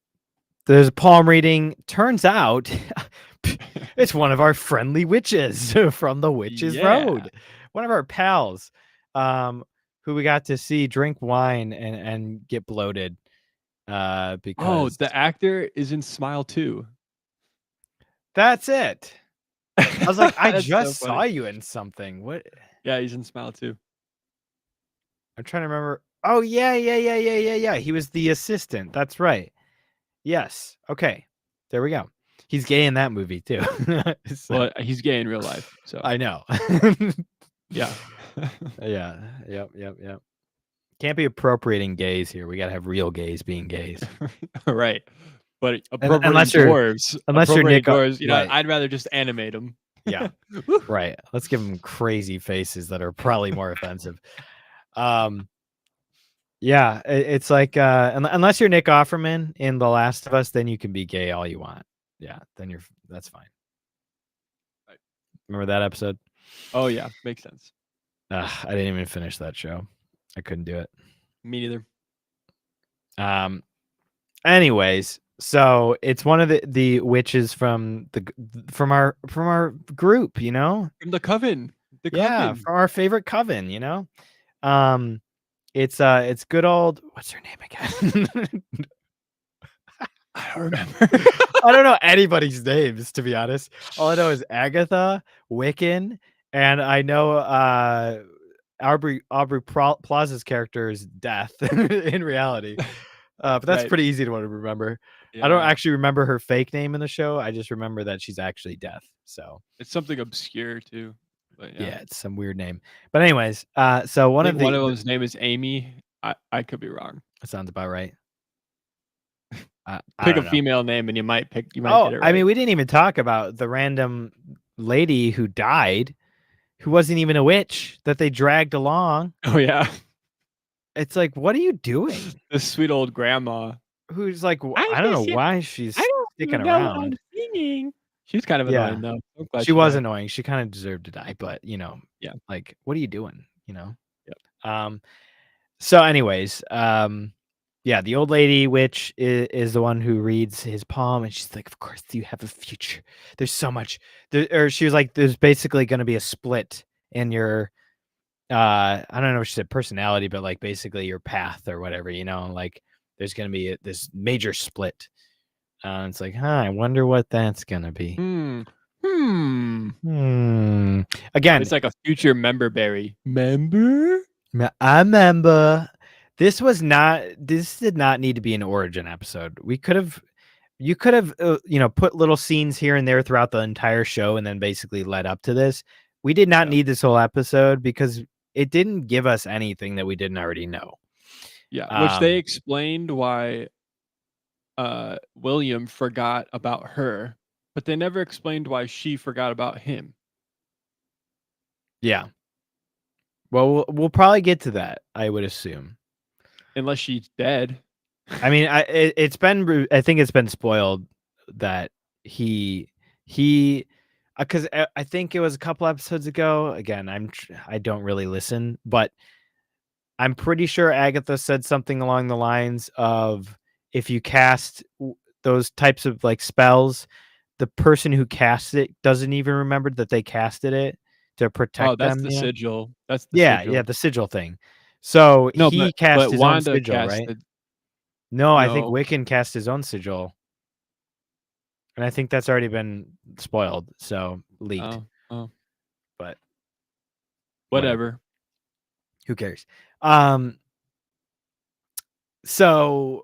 A: there's a palm reading. Turns out it's one of our friendly witches from the Witches Road. One of our pals, who we got to see drink wine and get bloated. Because
B: the actor is in Smile 2.
A: that's it. I was like, I
B: That's
A: just
B: so
A: saw
B: funny.
A: you in something. What?
B: Yeah, he's in Smile 2.
A: I'm trying to remember. Oh, yeah. He was the assistant. That's right. Yes. Okay. There we go. He's gay in that movie too. So,
B: Well, he's gay in real life, so
A: I know.
B: yeah.
A: Yeah. Yep. Can't be appropriating gays here. We gotta have real gays being gays.
B: Right. But
A: Unless
B: appropriating
A: you're
B: dwarves,
A: Nick,
B: dwarves,
A: right.
B: I'd rather just animate them.
A: Yeah. Right. Let's give them crazy faces that are probably more offensive. Yeah, it's like unless you're Nick Offerman in The Last of Us, then you can be gay all you want. Yeah, then that's fine.
B: Right.
A: Remember that episode?
B: Oh yeah, makes sense.
A: I didn't even finish that show. I couldn't do it.
B: Me neither.
A: Anyways, so it's one of the witches from our group,
B: From the coven. The
A: yeah,
B: coven.
A: from our favorite coven, It's good old, what's her name again?
B: I don't remember.
A: I don't know anybody's names, to be honest. All I know is aGAYtha, Wiccan, and I know Aubrey Plaza's character is Death in reality. But that's
B: Right.
A: pretty easy to remember.
B: Yeah.
A: I don't actually remember her fake name in the show. I just remember that she's actually Death. So
B: It's something obscure too. But
A: yeah, it's some weird name. But anyways, so
B: one of them's name is Amy. I could be wrong.
A: that sounds about right. I
B: Pick
A: don't
B: a
A: know.
B: female name and you might get it right.
A: I mean, we didn't even talk about the random lady who died, who wasn't even a witch that they dragged along.
B: Oh yeah.
A: It's like, what are you doing?
B: This sweet old grandma.
A: Who's like, I don't know why she's sticking around.
B: Singing. She was kind of annoying though. I'm glad
A: She was
B: died.
A: annoying. She kind of deserved to die, but
B: Yeah.
A: like, what are you doing?
B: Yep.
A: So anyways, Yeah, the old lady witch is the one who reads his palm, and she's like, "Of course, you have a future. There's so much." Or she was like, "There's basically going to be a split in your, I don't know what she said, personality, but like basically your path or whatever. Like there's going to be this major split." It's like, I wonder what that's going to be.
B: Hmm. Hmm.
A: Hmm. Again,
B: It's like a future member berry. Member?
A: I remember this did not need to be an origin episode. You could have, put little scenes here and there throughout the entire show and then basically led up to this. We did not
B: Yeah.
A: need this whole episode because it didn't give us anything that we didn't already know.
B: Yeah, which they
A: Um,
B: explained why William forgot about her, but they never explained why she forgot about him.
A: yeah. Well, we'll probably get to that, I would assume.
B: Unless she's dead.
A: I mean, I think it's been spoiled that he because I think it was a couple episodes ago. Again, I don't really listen, but I'm pretty sure aGAYtha said something along the lines of if you cast those types of like spells, the person who casts it doesn't even remember that they casted it to
B: Oh,
A: protect
B: that's
A: them.
B: the sigil. That's the
A: Yeah, yeah,
B: sigil.
A: the sigil thing. So
B: No,
A: he cast
B: but
A: his own
B: Wanda
A: sigil, right?
B: casted.
A: No, I think
B: No.
A: Wiccan cast his own sigil. And I think that's already been spoiled, so leaked,
B: Oh, oh,
A: but whatever.
B: whatever.
A: Who cares? Um, so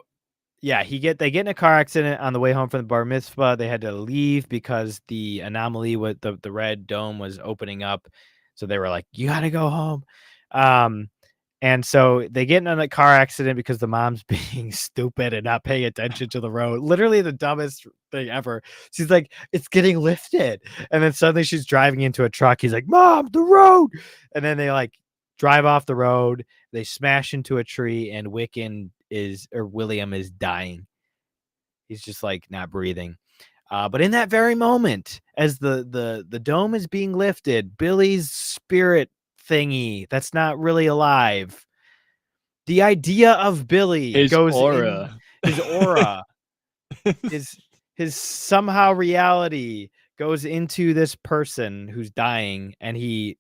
A: yeah, they get in a car accident on the way home from the bar mitzvah. They had to leave because the anomaly with the red dome was opening up. So they were like, "You got to go home." Um, And so they get in a car accident because the mom's being stupid and not paying attention to the road. Literally the dumbest thing ever. She's like, "It's getting lifted." And then suddenly she's driving into a truck. He's like, "Mom, the road." And then they like drive off the road. They smash into a tree and William is dying. He's just like not breathing. But in that very moment, as the dome is being lifted, Billy's spirit thingy that's not really alive, the idea of Billy
B: His
A: goes in
B: aura.
A: his aura, his his somehow reality goes into this person who's dying, and he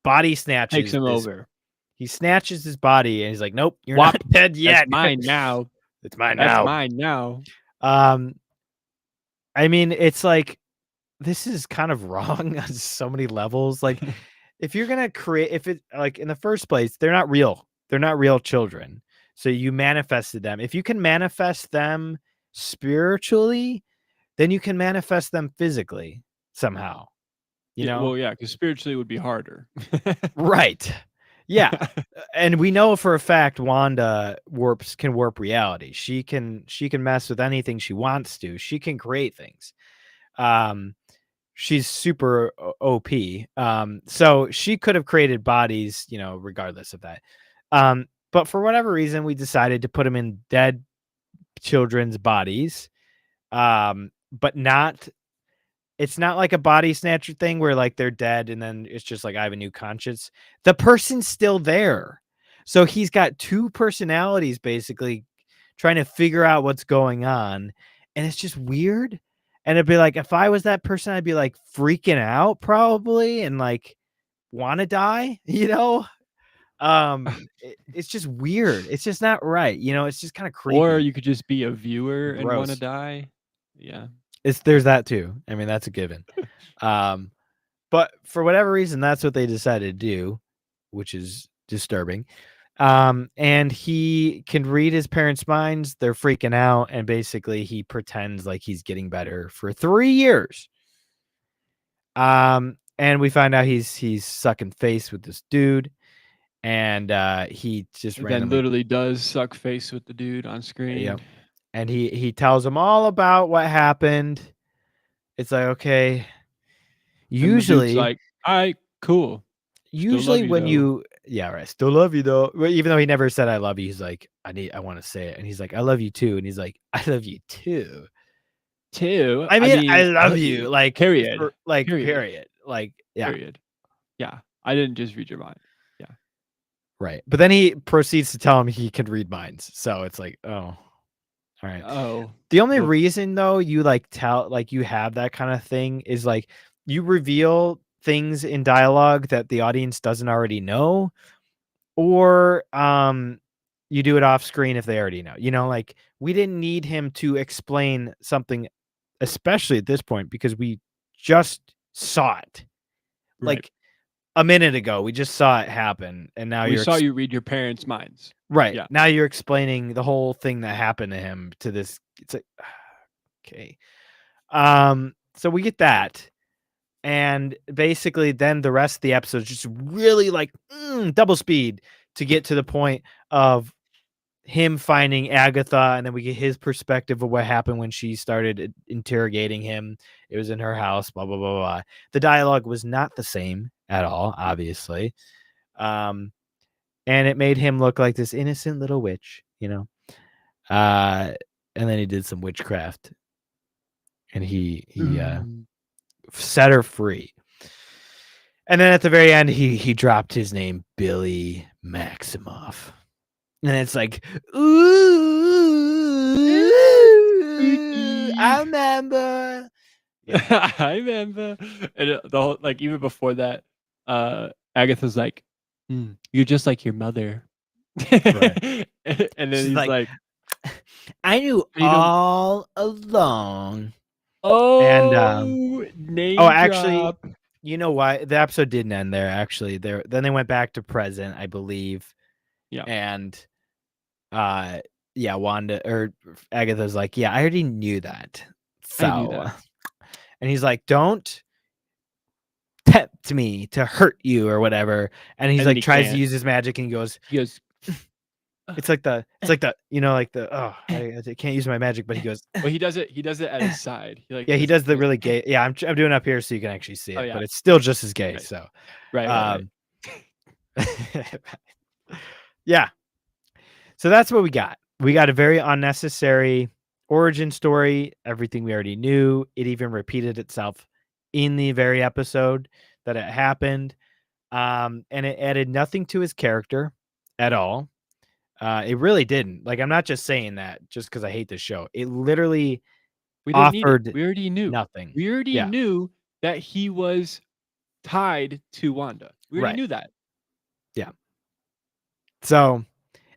A: body
B: Takes
A: snatches
B: him
A: this.
B: over.
A: He snatches his body, and he's like, "Nope, you're not
B: Wop.
A: dead
B: That's
A: yet.
B: mine now.
A: It's mine
B: That's
A: now."
B: mine now.
A: Um, I mean, it's like this is kind of wrong on so many levels. Like, if you're gonna create, if it like in the first place, they're not real. They're not real children. So you manifested them. If you can manifest them spiritually, then you can manifest them physically somehow. You
B: Yeah,
A: know?
B: well, yeah, because spiritually it would be harder.
A: Right. Yeah. And we know for a fact Wanda can warp reality. She can mess with anything she wants to. She can create things. Um she's super OP. So she could have created bodies, regardless of that. But for whatever reason, we decided to put them in dead children's bodies. But not it's not like a body snatcher thing where like they're dead and then it's just like I have a new conscience. The person's still there. So he's got two personalities basically trying to figure out what's going on. And it's just weird. And it'd be like if I was that person, I'd be like freaking out probably and like want to die, it's just weird. It's just not right. It's just kind of
B: Or
A: creepy
B: you could just be a viewer
A: and
B: and wanna
A: gross.
B: die. Yeah.
A: There's that too. I mean, that's a given. Um, But for whatever reason, that's what they decided to do, which is disturbing. And he can read his parents' minds. They're freaking out, and basically he pretends like he's getting better for 3 years. And we find out he's sucking face with this dude, and he just
B: And then
A: randomly,
B: literally does suck face with the dude on screen.
A: yep. And he tells him all about what happened. It's like, okay,
B: And the dude's
A: usually
B: like, "Alright, cool. Still love
A: Usually
B: you
A: when
B: though."
A: you yeah, right, "Still love you, though." Well, even though he never said, "I love you," he's like, I wanna say it," and he's like, "I love you too," and he's like, "I love you too."
B: 2,
A: I
B: I
A: mean, I
B: mean, I
A: love
B: love
A: you,
B: you.
A: like,
B: Period.
A: for like,
B: Period.
A: period, like, yeah.
B: Period. Yeah. I didn't just read your mind. Yeah.
A: Right. But then he proceeds to tell him he can read minds. So it's like, oh, all right.
B: Oh,
A: The only
B: well,
A: reason though you you have that kind of thing is like you reveal things in dialogue that the audience doesn't already know, or you do it off screen if they already know. Like we didn't need him to explain something, especially at this point, because we just saw it.
B: right.
A: Like a minute ago, we just saw it happen, and now
B: We
A: you're
B: saw you read your parents' minds.
A: right.
B: Yeah.
A: Now you're explaining the whole thing that happened to him to this. It's like, okay. So we get that. And basically then the rest of the episode is just really like double speed to get to the point of him finding aGAYtha, and then we get his perspective of what happened when she started interrogating him. It was in her house, blah, blah, blah, blah. The dialogue was not the same at all, obviously. And it made him look like this innocent little witch, and then he did some witchcraft, and he
B: Mm.
A: set her free. And then at the very end, he dropped his name, Billy Maximoff. And it's like, ooh,
B: Spooky.
A: I remember. Yeah,
B: I remember. And the whole like even before that, Agatha's like, "You're just like your mother."
A: right.
B: And then
A: She's
B: he's
A: like,
B: like,
A: I knew
B: "You don't."
A: all along. And
B: Oh,
A: oh,
B: name
A: actually,
B: drop.
A: you know what? The episode didn't end there. Actually, then they went back to present, I believe,
B: Yeah,
A: and uh, yeah, Wanda or Agatha's like, yeah, I already knew that.
B: I knew
A: So,
B: that.
A: and he's like, don't tempt me to hurt you or whatever. And he's
B: And then
A: like,
B: he
A: tries to
B: can't.
A: use his magic, and he goes,
B: He goes,
A: like the, oh, I can't use my magic, but he goes,
B: well, he does it at his side. He like
A: yeah, he
B: goes,
A: does the really gay. Yeah, I'm doing up here so you can actually see
B: "Oh
A: it,
B: yeah,
A: but it's still just as gay.
B: right,
A: So,
B: right."
A: um, yeah. So that's what we got. We got a very unnecessary origin story, everything we already knew. It even repeated itself in the very episode that it happened. And it added nothing to his character at all. It really didn't. Like, I'm not just saying that just because I hate this show. It literally
B: We didn't need it.
A: offered
B: We already knew.
A: nothing.
B: We already
A: Yeah,
B: knew that he was tied to Wanda. We already
A: right.
B: knew that.
A: Yeah. So,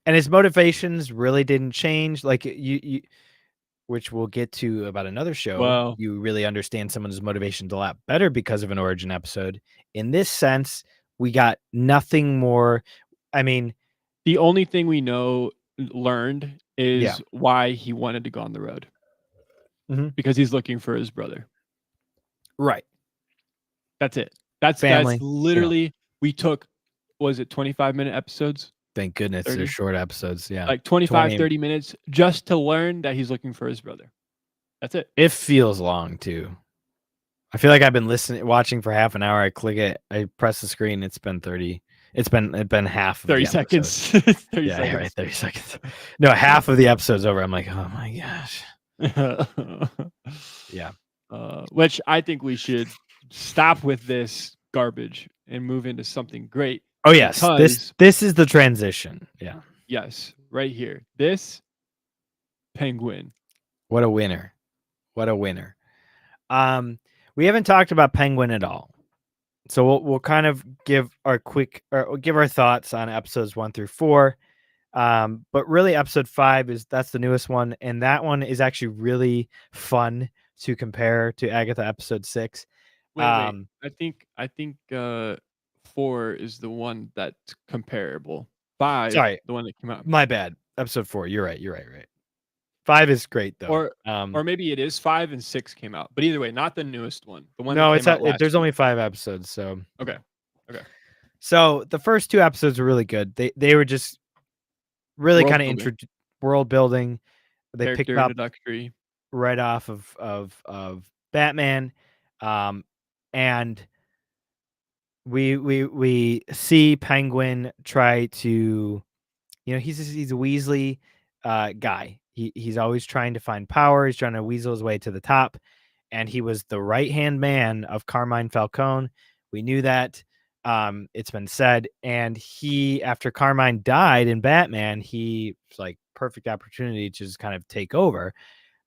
A: and his motivations really didn't change. Like you which we'll get to about another show.
B: Well,
A: You really understand someone's motivations a lot better because of an origin episode. In this sense, we got nothing more. I mean,
B: the only thing we know learned
A: yeah.
B: is why he wanted to go on the road
A: Mhm.
B: because he's looking for his brother.
A: Right.
B: That's it. That's
A: Family,
B: literally we took was it 25-minute episodes?
A: thank goodness they're
B: 30?
A: short episodes. Yeah.
B: Like 25,
A: 20.
B: 30 minutes just to learn that he's looking for his brother. That's it.
A: It feels long too. I feel like I've been watching for half an hour. I click it, I press the screen. It's been 30. It's been half of
B: 30
A: the episode.
B: seconds. 30
A: Yeah, yeah, right.
B: seconds.
A: 30 seconds. No, half of the episode's over. I'm like, oh my gosh. Yeah.
B: Which I think we should stop with this garbage and move into something great
A: Oh yes. This
B: because
A: this is the transition. Yeah.
B: yes, right here. This PengWIN.
A: What a winner. What a winner. We haven't talked about PengWIN at all. So we'll kind of give our thoughts on episodes 1 through 4. But really episode 5 that's the newest one, and that one is actually really fun to compare to aGAYtha episode 6.
B: Wait. I think 4 is the one that's comparable. 5,
A: Sorry,
B: the one that came out.
A: my bad. Episode 4. You're right. Right. 5 is great though.
B: Or maybe it is 5 and 6 came out. But either way, not the newest one. The one that
A: No,
B: came out last
A: there's
B: year.
A: only 5 episodes, so
B: Okay. Okay.
A: so the first 2 episodes were really good. They were just really
B: World
A: kind
B: building.
A: of world building. They picked
B: Character
A: up
B: introductory.
A: right off of Batman, and we see PengWIN try to, he's a Weasley guy. He's always trying to find power. He's trying to weasel his way to the top, and he was the right hand man of Carmine Falcone. We knew that. It's been said, and he, after Carmine died in Batman, he was like perfect opportunity to just kind of take over.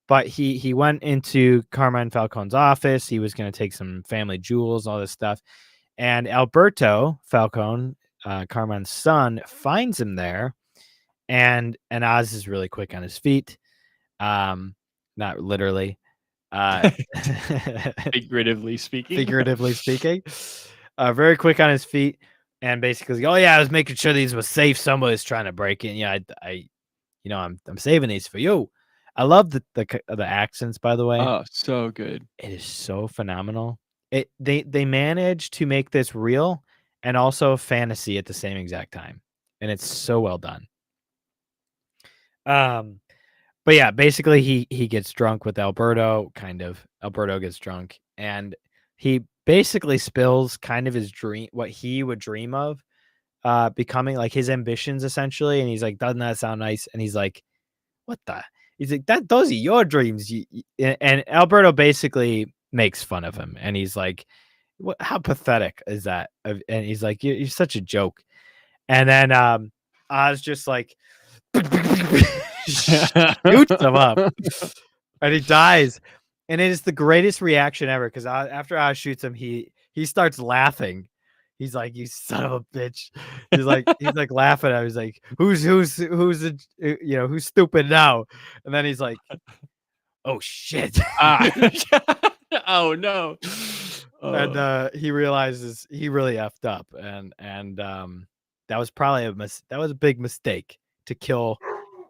A: But he went into Carmine Falcone's office. He was going to take some family jewels, all this stuff, and Alberto Falcone, Carmine's son, finds him there, and Oz is really quick on his feet, um, not literally, uh,
B: Figuratively speaking.
A: figuratively speaking, very quick on his feet, and basically, oh yeah, I was making sure these were safe. Somebody's trying to break in. Yeah, I'm saving these for you. I love the accents, by the way.
B: Oh, so good.
A: It is so phenomenal. They managed to make this real and also fantasy at the same exact time, and it's so well done. Um, but yeah, basically he gets drunk with Alberto, kind of. Alberto gets drunk, and he basically spills kind of his dream, what he would dream of, becoming, like, his ambitions, essentially, and he's like, "Doesn't that sound nice?" And he's like, "What the?" He's like, "Those are your dreams." And Alberto basically makes fun of him, and he's like, "What? How pathetic is that?" And he's like, "You're such a joke." And then Oz just like shoots him up, and he dies. And it is the greatest reaction ever because after Oz shoots him, he starts laughing. He's like, "You son of a bitch!" He's like laughing at him. He's like, who's stupid now?" And then he's like, "Oh shit!"
B: Ah. Oh, no.
A: And
B: Oh,
A: he realizes he really effed up, and that was probably that was a big mistake to kill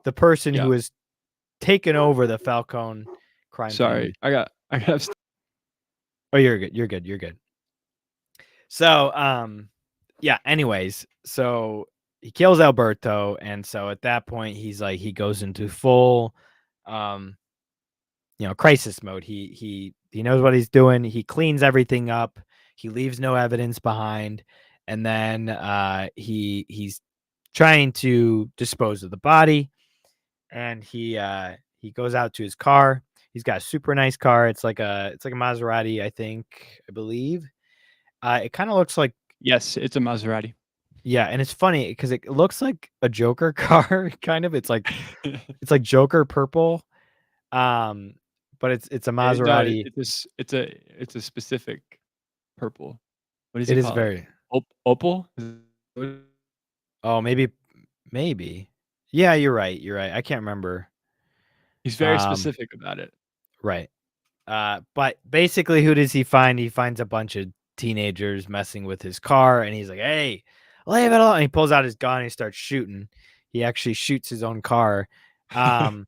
A: the person who
B: yeah.
A: was taken over the Falcone crime
B: Sorry.
A: family.
B: I got
A: Oh, you're good. You're good. You're good. So, yeah. Anyways, so he kills Alberto, and so at that point, he's like, he goes into full, um, crisis mode. He knows what he's doing. He cleans everything up. He leaves no evidence behind, and then he's trying to dispose of the body, and he goes out to his car. He's got a super nice car. It's like a Maserati, I believe. It kind of looks like,
B: Yes, it's a Maserati.
A: yeah, and it's funny because it looks like a Joker car, kind of. It's like Joker purple, um, but it's a
B: No,
A: Maserati.
B: it's a specific purple. What does he
A: It is
B: call it?
A: very.
B: Opal? Is what
A: Oh, maybe. Yeah, you're right. You're right. I can't remember.
B: he's very
A: Um,
B: specific about it.
A: right. But basically, who does he find? He finds a bunch of teenagers messing with his car, and he's like, "Hey, leave it alone!" And he pulls out his gun and he starts shooting. He actually shoots his own car. Um,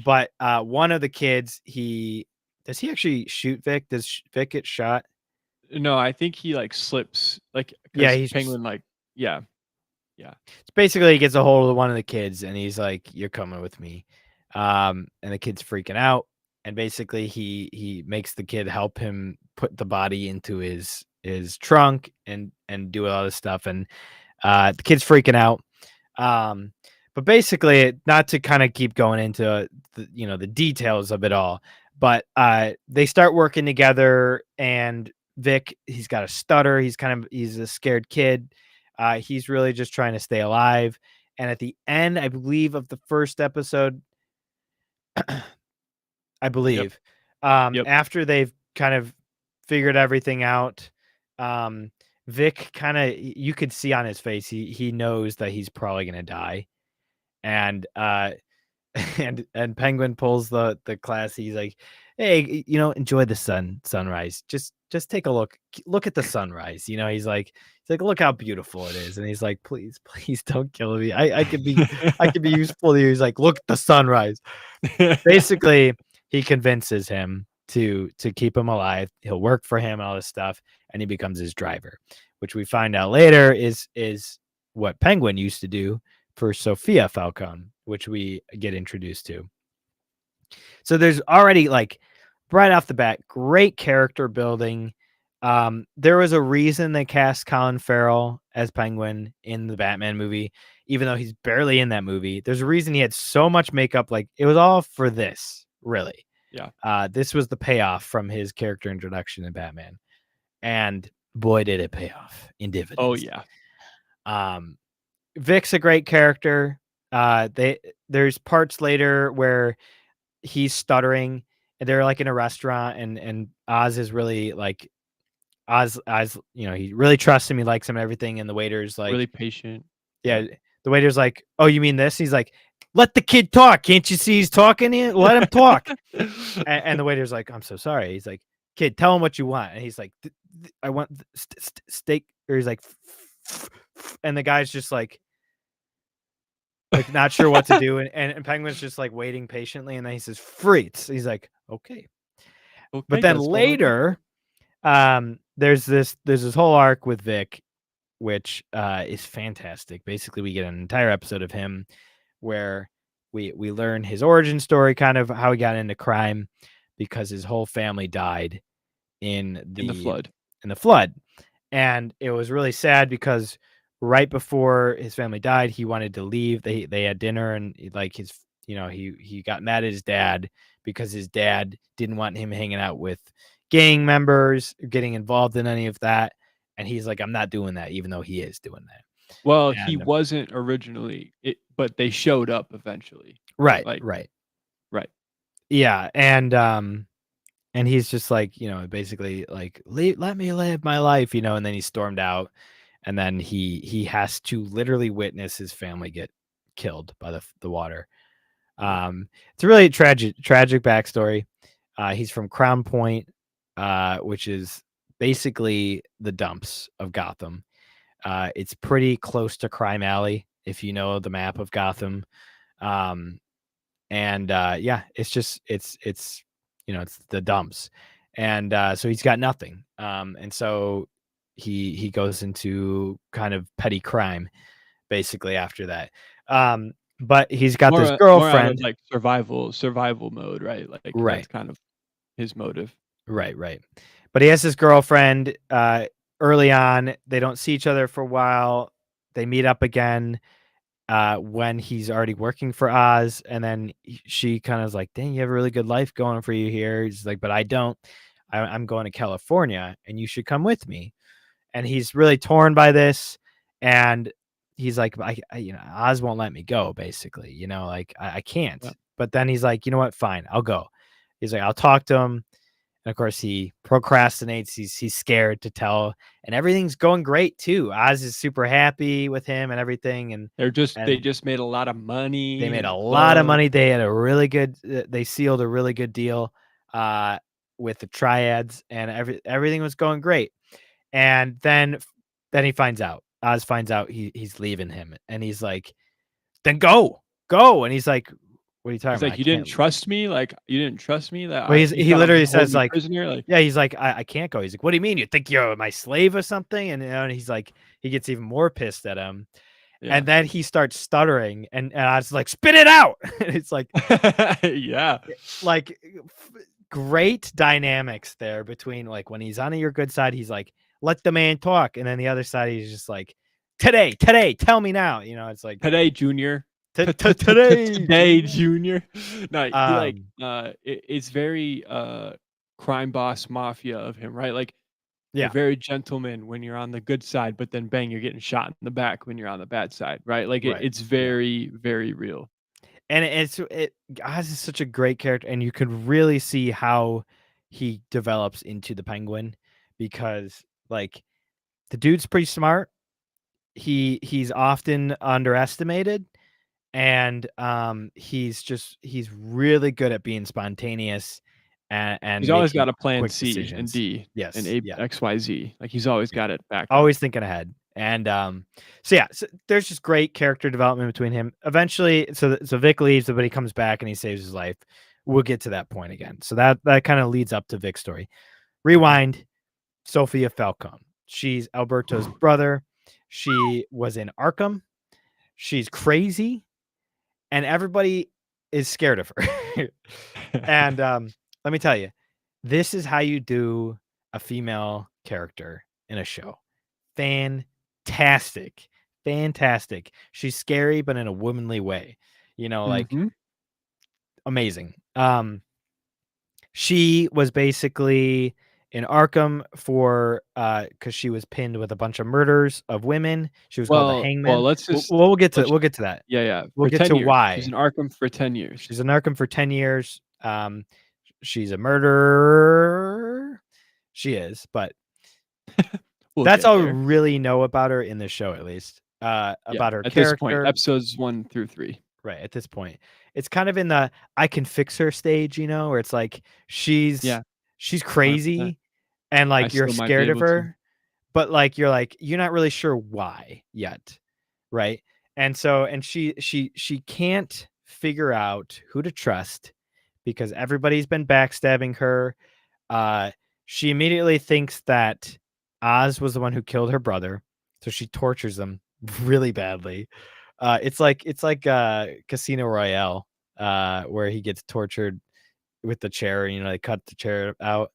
A: but one of the kids, he does he actually shoot Vic? Does Vic get shot?
B: No, I think he, like, slips, like,
A: Yeah,
B: because Penguin, like yeah, yeah.
A: it's basically he gets a hold of one of the kids, and he's like, "You're coming with me." And the kid's freaking out, and basically he makes the kid help him put the body into his trunk and do all this stuff, and the kid's freaking out. Um, but basically, not to kind of keep going into the details of it all, but they start working together, and Vic, he's got a stutter. He's a scared kid. He's really just trying to stay alive. And at the end, I believe, of the first episode, I
B: Yep,
A: believe,
B: yep.
A: after they've kind of figured everything out, um, Vic kind of, you could see on his face, he knows that he's probably gonna die, and and Penguin pulls the class. He's like, "Hey, enjoy the sunrise. Just take a look at the sunrise." He's like, "Look how beautiful it is." And he's like, "Please, please don't kill me. I could be useful to you." He's like, "Look at the sunrise." Basically, he convinces him to keep him alive. He'll work for him, all this stuff, and he becomes his driver, which we find out later is what Penguin used to do for Sophia Falcone, which we get introduced to. So there's already, like, right off the bat, great character building. There was a reason they cast Colin Farrell as Penguin in the Batman movie, even though he's barely in that movie. There's a reason he had so much makeup. Like, it was all for this, really.
B: Yeah.
A: This was the payoff from his character introduction in Batman. And boy, did it pay off in
B: Oh,
A: dividends.
B: yeah.
A: Um, Vic's a great character. There's parts later where he's stuttering, and they're like in a restaurant, and Oz is really like Oz, he really trusts him, he likes him and everything, and the waiter's like,
B: Really patient.
A: yeah,
B: Yeah.
A: the waiter's like, "Oh, you mean this?" He's like, "Let the kid talk. Can't you see he's talking here? Let him talk." And the waiter's like, "I'm so sorry." He's like, "Kid, tell him what you want." And he's like, "I want steak." Or he's like, and the guy's just like not sure what to do, and Penguin's just like waiting patiently, and then he says, "Frites." He's like, "Okay." But
B: Okay,
A: then
B: that's what I'm looking for.
A: later, there's this whole arc with Vic, which is fantastic. Basically, we get an entire episode of him where we learn his origin story, kind of how he got into crime, because his whole family died in
B: In the
A: the
B: flood.
A: flood. And it was really sad because right before his family died, he wanted to leave. They had dinner, and like he got mad at his dad because his dad didn't want him hanging out with gang members, getting involved in any of that. And he's like, "I'm not doing that," even though he is doing that.
B: Well, he
A: And
B: wasn't originally but they showed up eventually.
A: right,
B: Like,
A: right.
B: right.
A: Yeah, and he's just like, basically like, let me live my life, and then he stormed out, and then he has to literally witness his family get killed by the water.
B: Yep.
A: It's a really tragic backstory. He's from Crown Point, which is basically the dumps of Gotham. It's pretty close to Crime Alley if you know the map of Gotham. Um, and yeah, it's just it's the dumps, and so he's got nothing, and so he goes into kind of petty crime basically after that, but he's got this
B: More out of,
A: girlfriend.
B: like, survival mode, right? Like,
A: Right,
B: that's kind of his motive.
A: right, but he has this girlfriend. Early on, they don't see each other for a while. They meet up again when he's already working for Oz, and then she kind of is like, "Dang, you have a really good life going for you here." He's like, "But I don't. I'm going to California, and you should come with me." And he's really torn by this, and he's like, Oz won't let me go. Basically, like I can't."
B: Yeah.
A: But then he's like, "You know what? Fine, I'll go." He's like, "I'll talk to him." And of course, he procrastinates. He's scared to tell, and everything's going great too. Oz is super happy with him and everything, and
B: They
A: and
B: just made a lot of
A: they
B: money
A: made
B: in
A: a
B: the
A: lot of
B: club.
A: money. They had a really good they sealed a really good deal, uh, with the triads, and everything was going great. And then he finds out. Oz finds out he's leaving him, and he's like, "Then go. Go." And he's like, "What are you talking
B: He's
A: about?
B: like,
A: I
B: "You didn't
A: can't."
B: trust me? Like, you didn't trust me that
A: Well,
B: you
A: he
B: thought I'm
A: literally
B: gonna hold
A: says
B: me
A: like,
B: prisoner?" Like,
A: yeah, he's like, I can't go." He's like, "What do you mean? You think you're my slave or something?" And he's like, he gets even more pissed at him.
B: yeah.
A: And then he starts stuttering, and I was like, "Spit it out!" And it's
B: Yeah.
A: like great dynamics there between like when he's on your good side, he's like, "Let the man talk," and then the other side, he's just like, Today, tell me now." It's like,
B: Today, Junior.
A: Today,
B: Today,
A: Junior."
B: Junior. No, he like,
A: Um,
B: it's very, crime boss mafia of him, right? Like, you're
A: yeah,
B: very gentleman when you're on the good side, but then bang, you're getting shot in the back when you're on the bad side, right? Like,
A: right,
B: it's
A: yeah,
B: very, very real.
A: and Oz is such a great character, and you could really see how he develops into the Penguin, because like the dude's pretty smart. He's often underestimated, and he's really good at being spontaneous, and
B: He's always
A: making
B: got a plan
A: quick
B: C and
A: decisions.
B: D and
A: Yes,
B: A
A: yeah,
B: XYZ. Like, he's always
A: yeah.
B: got it backed up.
A: Always thinking ahead. And so yeah, so there's just great character development between him. Eventually, so Vic leaves, but he comes back and he saves his life. We'll get to that point again. So that kind of leads up to Vic's story. Rewind. Sophia Falcone. She's Alberto's brother. She was in Arkham. She's crazy, and everybody is scared of her. And let me tell you, this is how you do a female character in a show. Fantastic. Fantastic. She's scary, but in a womanly way. Like
B: Mhm.
A: amazing. She was basically in Arkham for because she was pinned with a bunch of murders of women. She was called the
B: Well,
A: Hangman.
B: let's
A: We'll,
B: just
A: we'll get to
B: let's
A: we'll get to that.
B: yeah, yeah,
A: We'll
B: for
A: get
B: 10
A: to
B: years. She's in
A: why
B: Arkham for 10 years.
A: she's in Arkham for 10 years. She's a murderer. She is, but
B: We'll
A: that's
B: get
A: all we
B: there.
A: really know about her in this show, at least.
B: Yeah,
A: About her
B: at this point,
A: character,
B: episodes 1 through 3.
A: right? At this point, it's kind of in the I can fix her stage, where it's like she's
B: Yeah,
A: she's
B: 100%.
A: crazy, and
B: I
A: like you're
B: still might be
A: scared of
B: able to.
A: her, but you're not really sure why yet, right? And she can't figure out who to trust because everybody's been backstabbing her. Uh, she immediately thinks that Oz was the one who killed her brother, so she tortures him really badly. It's like Casino Royale, where he gets tortured with the chair, they cut the chair out.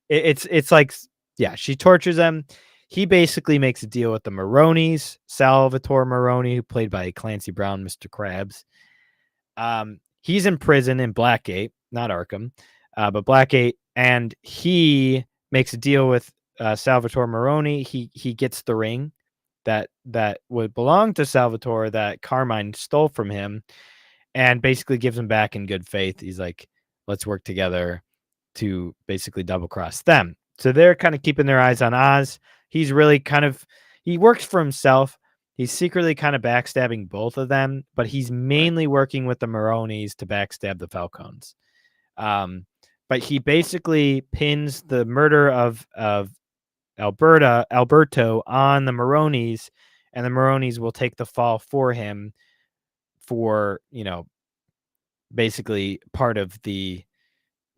A: It's like, yeah, she tortures him. He basically makes a deal with the Maronis, Salvatore Maroni, who played by Clancy Brown, Mr. Krabs. He's in prison in Blackgate, not Arkham, but Blackgate, and he makes a deal with Salvatore Maroni. He gets the ring that would belong to Salvatore that Carmine stole from him, and basically gives him back in good faith. He's like, let's work together to basically double cross them. So they're kind of keeping their eyes on Oz. He's really he works for himself. He's secretly kind of backstabbing both of them, but he's
B: Right.
A: mainly working with the Maronis to backstab the Falcons. But he basically pins the murder of Alberto on the Maronis, and the Maronis will take the fall for him for, basically part of
B: The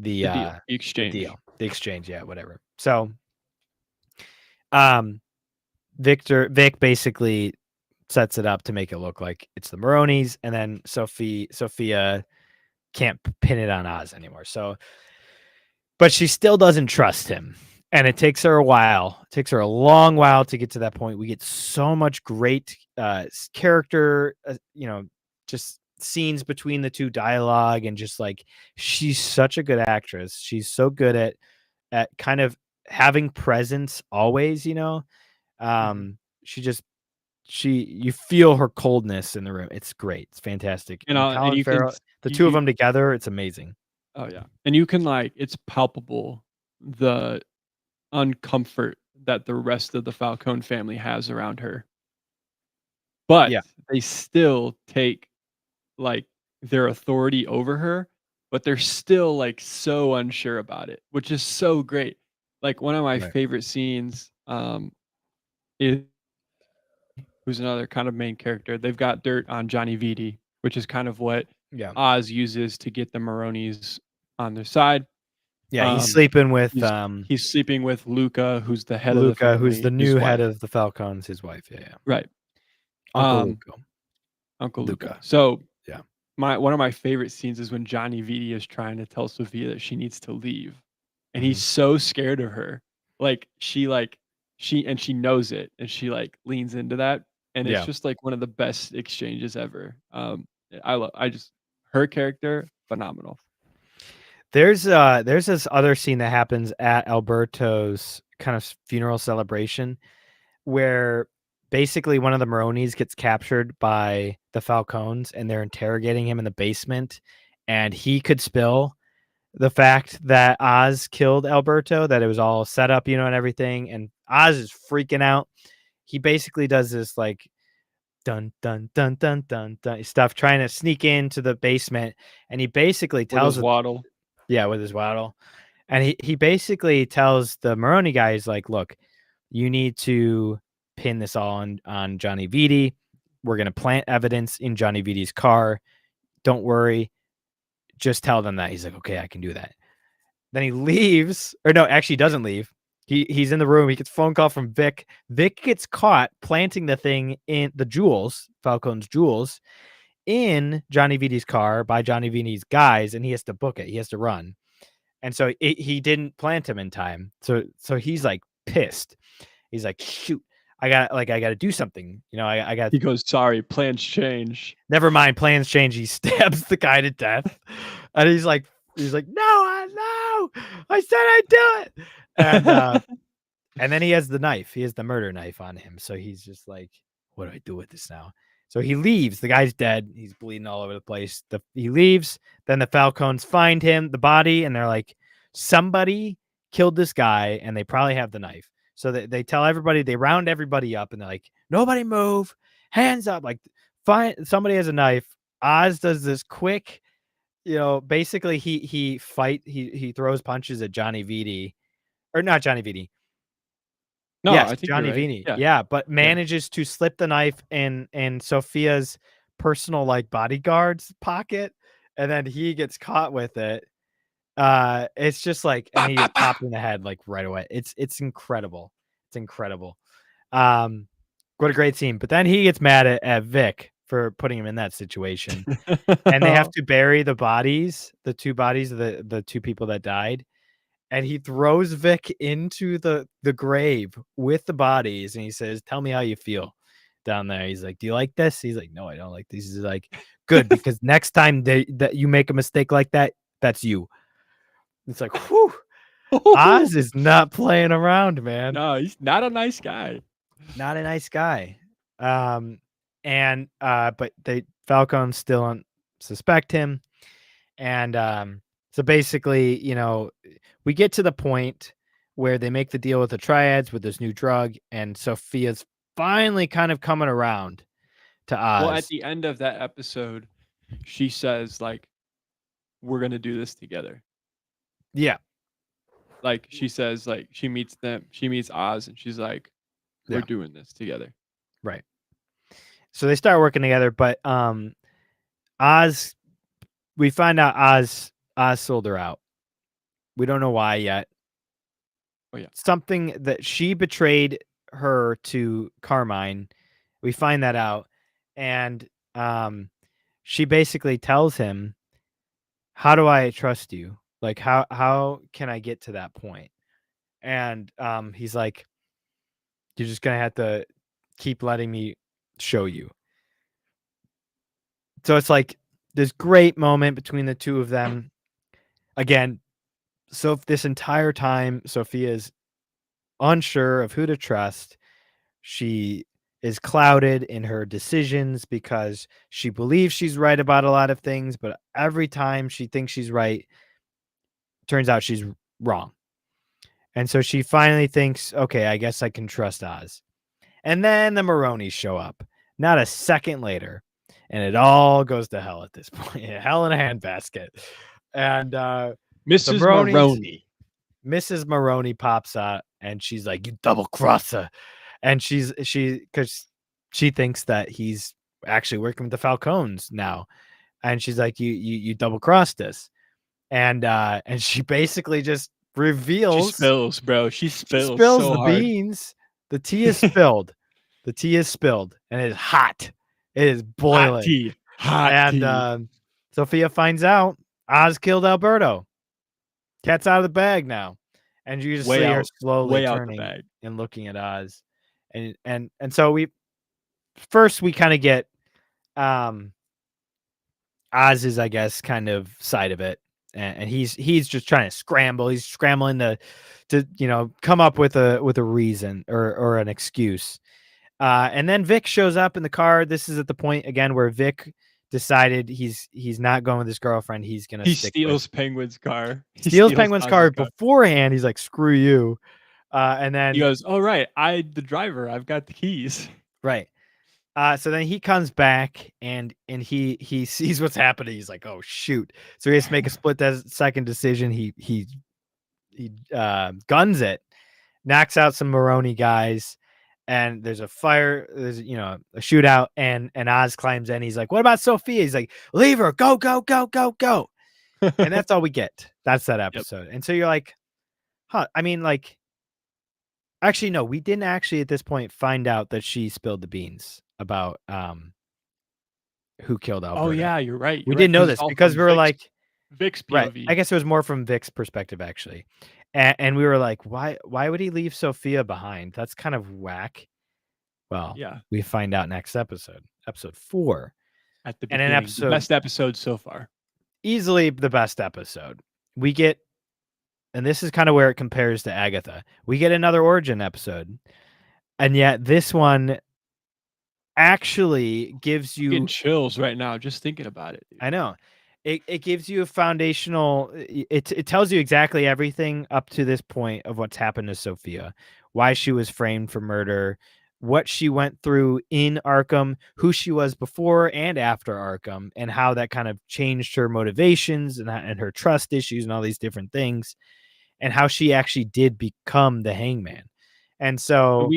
B: deal, the
A: the
B: exchange.
A: deal, the exchange, yeah, whatever. So, um, Vic basically sets it up to make it look like it's the Maronis, and then Sophia can't pin it on Oz anymore. So, but she still doesn't trust him, and it takes her a while. It takes her a long while to get to that point. We get so much great character, just scenes between the two, dialogue, and just like she's such a good actress. She's so good at kind of having presence always.
B: Mhm.
A: She just you feel her coldness in the room. It's great. It's fantastic. And
B: And
A: Colin
B: you can
A: Farrell,
B: s
A: the two of
B: you
A: them together, it's amazing.
B: oh, yeah, and you can, like it's palpable, the uncomfort that the rest of the Falcone family has around her, but
A: Yeah,
B: they still take, like, their authority over her, but they're still, like, so unsure about it, which is so great. Like, one of my
A: right.
B: favorite scenes, is who's another kind of main character. They've got dirt on Johnny Vitti, which is kind of what
A: Yeah.
B: Oz uses to get the Maronis on their side.
A: Yeah, he's
B: Um,
A: sleeping with
B: he's sleeping with Luca, who's the head of the
A: Luca, who's the
B: family, his
A: new head
B: wife.
A: of the Falcons, his wife. Yeah, yeah.
B: Right.
A: Uncle
B: Um,
A: Luca.
B: Uncle Luca.
A: Luca.
B: So
A: Yeah.
B: my one of my favorite scenes is when Johnny Vitti is trying to tell Sophia that she needs to leave, and he's
A: Mhm.
B: so scared of her. She knows it, and she, like, leans into that, and it's
A: Yeah.
B: just, like, one of the best exchanges ever. I just her character, phenomenal.
A: There's this other scene that happens at Alberto's kind of funeral celebration where basically one of the Maronis gets captured by the Falcons and they're interrogating him in the basement, and he could spill the fact that Oz killed Alberto, that it was all set up, and everything, and Oz is freaking out. He basically does this like dun dun dun dun dun dun stuff trying to sneak into the basement, and he basically
B: With
A: tells
B: his
A: it,
B: waddle.
A: yeah, with his waddle. And he basically tells the Maroni guys, like, look, you need to pin this all on Johnny Vitti. We're gonna plant evidence in Johnny Vitti's car. Don't worry. Just tell them that. He's like, okay, I can do that. Then he leaves, or no, actually he doesn't leave. He's in the room. He gets a phone call from Vic. Vic gets caught planting the thing in the jewels, Falcone's jewels, in Johnny Vitti's car by Johnny Vitti's guys, and he has to book it. He has to run. And so he didn't plant him in time. So he's like pissed. He's like, shoot, I got to do something. I got,
B: He goes, "Sorry, plans change."
A: never mind. Plans change. He stabs the guy to death, and he's like, no, I said I'd do it. And and then he has the knife. He has the murder knife on him. So he's just like, what do I do with this now? So he leaves. The guy's dead. He's bleeding all over the place. He leaves. Then the Falcons find him, the body, and they're like, somebody killed this guy, and they probably have the knife. So they tell everybody, they round everybody up, and they're like, nobody move, hands up. Like, find somebody has a knife. Oz does this quick, basically he throws punches at Johnny Viti, or not Johnny Viti.
B: No,
A: Yes,
B: I think you're
A: Johnny
B: right.
A: Vini.
B: Yeah,
A: Yeah, but
B: yeah.
A: manages to slip the knife in Sophia's personal, like, bodyguard's pocket, and then he gets caught with it. It's just like, and
B: Bah,
A: he
B: bah,
A: gets
B: bah.
A: popped in the head, like, right away. It's incredible. It's incredible. Um, what a great scene. But then he gets mad at Vic for putting him in that situation, and they have to bury the bodies, the 2 bodies of the 2 people that died. And he throws Vic into the grave with the bodies, and he says, "Tell me how you feel down there." He's like, "Do you like this?" He's like, "No, I don't like this." He's like, "Good, because next time that you make a mistake like that, that's you." It's like, whew. Oz is not playing around, man.
B: No, he's not a nice guy.
A: Not a nice guy. Um, but the Falcons still don't suspect him. And so basically, we get to the point where they make the deal with the triads with this new drug, and Sophia's finally kind of coming around to
B: Well, at
A: Oz.
B: the end of that episode, she says, like, "We're gonna do this together."
A: Yeah,
B: Like, she says, like, she meets Oz, and she's like, "We're
A: yeah,
B: doing this together."
A: right. So they start working together, but Oz, we find out Oz sold her out. We don't know why yet.
B: Oh, yeah.
A: Something that she betrayed her to Carmine. We find that out, and she basically tells him, how do I trust you? Like, how can I get to that point? And he's like, you're just gonna have to keep letting me show you. So it's like this great moment between the two of them. Again, so this entire time, Sophia is unsure of who to trust. She is clouded in her decisions because she believes she's right about a lot of things, but every time she thinks she's right, turns out she's wrong. And so she finally thinks, okay, I guess I can trust Oz. And then the Maronis show up, not a second later, and it all goes to hell at this point. Hell in a handbasket. And the
B: Mrs.
A: Maronis,
B: Maroney.
A: Mrs. Maroney pops out, and she's like, "You double crosser," and because she thinks that he's actually working with the Falcons now, and she's like, "You double crossed us," and she basically just
B: She
A: reveals.
B: spills, bro. She
A: She
B: spills
A: spills
B: so
A: the
B: hard.
A: beans. The tea is spilled. The tea is spilled, and it is hot. It is
B: Hot
A: boiling.
B: tea. Hot
A: And
B: tea.
A: Sophia finds out Oz killed Alberto. Cat's out of the bag now, and you just
B: Way
A: see her
B: out.
A: slowly
B: Way out the
A: turning
B: bag.
A: and looking at Oz, and so we kind of get um Oz's, I guess, kind of side of it, and he's just trying to scramble. He's scrambling to come up with a reason or an excuse. And then Vic shows up in the car. This is at the point again where Vic decided he's not going with his girlfriend. He's gonna
B: He
A: stick with
B: steals Penguin's car. He
A: steals
B: steals
A: Penguin's
B: Oz's
A: car
B: car.
A: beforehand. He's like, screw you. And
B: He
A: then
B: goes, "Oh, right. I the driver. I've got the keys."
A: right. So then he comes back and he sees what's happening. He's like, oh shoot. So he has to make a second decision. He guns it, knocks out some Maroney guys, and there's a fire, there's a shootout, and Oz climbs in. He's like, what about Sophia? He's like, leave her, go, go, go, go, go. And that's all we get. That's that
B: Yep.
A: episode. And so you're like, huh, I mean, like, actually, no, we didn't actually at this point find out that she spilled the beans about who killed
B: Oh,
A: Alberto.
B: yeah, you're right,
A: We
B: you're right,
A: didn't know
B: 'cause it's
A: this
B: all
A: because
B: from
A: we were like,
B: Vic's
A: right. I
B: POV.
A: guess it was more from Vic's perspective, actually. And we were like, why would he leave Sophia behind? That's kind of whack. Well,
B: Yeah,
A: we find out next episode, episode 4.
B: at the
A: And an
B: beginning. The
A: episode,
B: best episode so far.
A: easily the best episode. We get and this is kind of where it compares to aGAYtha. We get another origin episode, and yet this one actually gives
B: I'm getting
A: you
B: chills right now just thinking about it, dude.
A: I know. It gives you a foundational it tells you exactly everything up to this point of what's happened to Sophia, why she was framed for murder, what she went through in Arkham, who she was before and after Arkham, and how that kind of changed her motivations and her trust issues and all these different things, and how she actually did become the Hangman. And so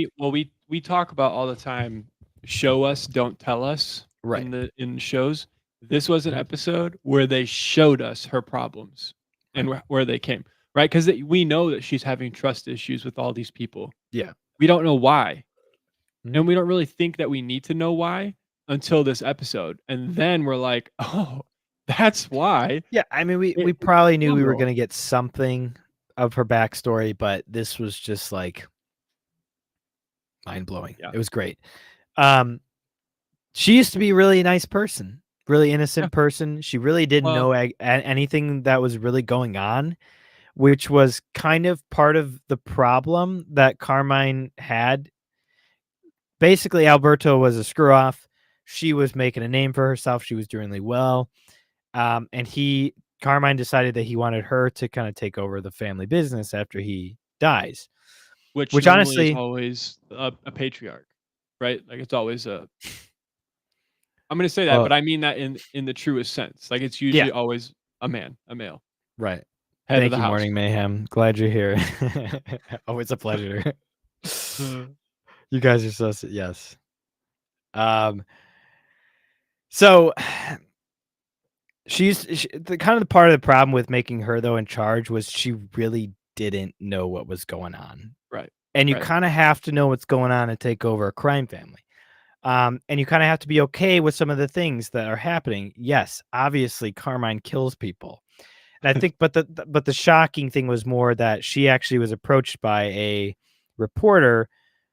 B: We talk about all the time, show us, don't tell us
A: right.
B: in shows. This was an
A: Mhm.
B: episode where they showed us her problems and
A: Right.
B: where they came, right? Because we know that she's having trust issues with all these people.
A: Yeah.
B: We don't know why,
A: Mhm.
B: and we don't really think that we need to know why until this episode, and then we're like, "Oh, that's why."
A: Yeah, I mean, we
B: It's
A: probably knew we were
B: phenomenal.
A: gonna get something of her backstory, but this was just, like, mind-blowing.
B: Yeah.
A: It was great. Um, she used to be a really nice person, really
B: Yeah.
A: innocent person. She really didn't
B: Well,
A: know anything that was really going on, which was kind of part of the problem that Carmine had. Basically, Alberto was a screw off. She was making a name for herself. She was doing really well. And Carmine decided that he wanted her to kind of take over the family business after he dies,
B: which
A: which
B: normally is
A: honestly,
B: always a patriarch, right? Like, it's always a I'm gonna say that,
A: well,
B: but I mean that in the truest sense. Like, it's
A: yeah,
B: usually always a man, a male,
A: right.
B: head of
A: Thank
B: the
A: you,
B: house.
A: Morning Mayhem. Glad you're here. Always a pleasure.
B: Uh,
A: You guys are yes. Um, so the kind of the part of the problem with making her though in charge was she really didn't know what was going on.
B: right,
A: And you
B: right.
A: kind of have to know what's going on to take over a crime family. And you kind of have to be okay with some of the things that are happening. Yes, obviously Carmine kills people. And I think but the shocking thing was more that she actually was approached by a reporter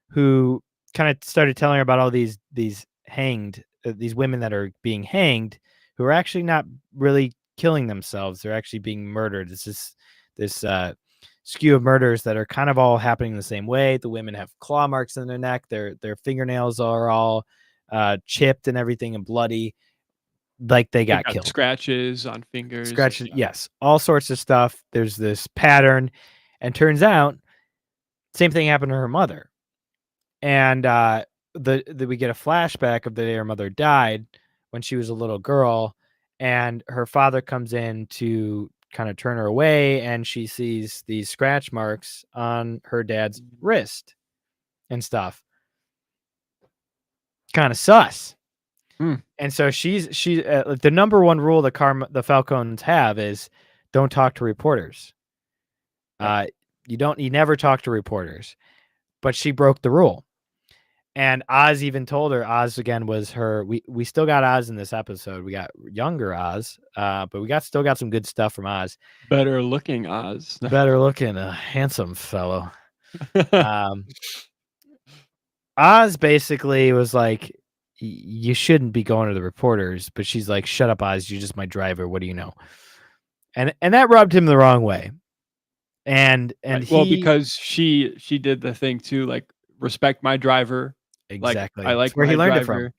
A: who kind of started telling her about all these women that are being hanged who are actually not really killing themselves. They're actually being murdered. It's this skew of murders that are kind of all happening the same way. The women have claw marks in their neck. Their fingernails are all chipped and everything and bloody, like they
B: They've
A: got
B: got
A: killed.
B: scratches on fingers, like,
A: Scratches,
B: yeah.
A: yes, all sorts of stuff. There's this pattern, and turns out same thing happened to her mother. And we get a flashback of the day her mother died when she was a little girl, and her father comes in to kind of turn her away, and she sees these scratch marks on her dad's
B: Mm,
A: wrist and stuff. Kind of sus.
B: mm,
A: And so the number one rule that the Falcons have is don't talk to reporters.
B: right.
A: Uh, you never talk to reporters, but she broke the rule. And Oz even told her, Oz again was her. We still got Oz in this episode. We got younger Oz, but we still got some good stuff from Oz.
B: Better looking Oz.
A: Better looking, a handsome fellow. Um, Oz basically was like, you shouldn't be going to the reporters, but she's like, shut up, Oz. You're just my driver. What do you know? And that rubbed him the wrong way. And
B: Right, well,
A: he
B: because she did the thing too, like, respect my driver, like, I
A: exactly. It's
B: like
A: where he
B: my
A: learned it from.
B: driver.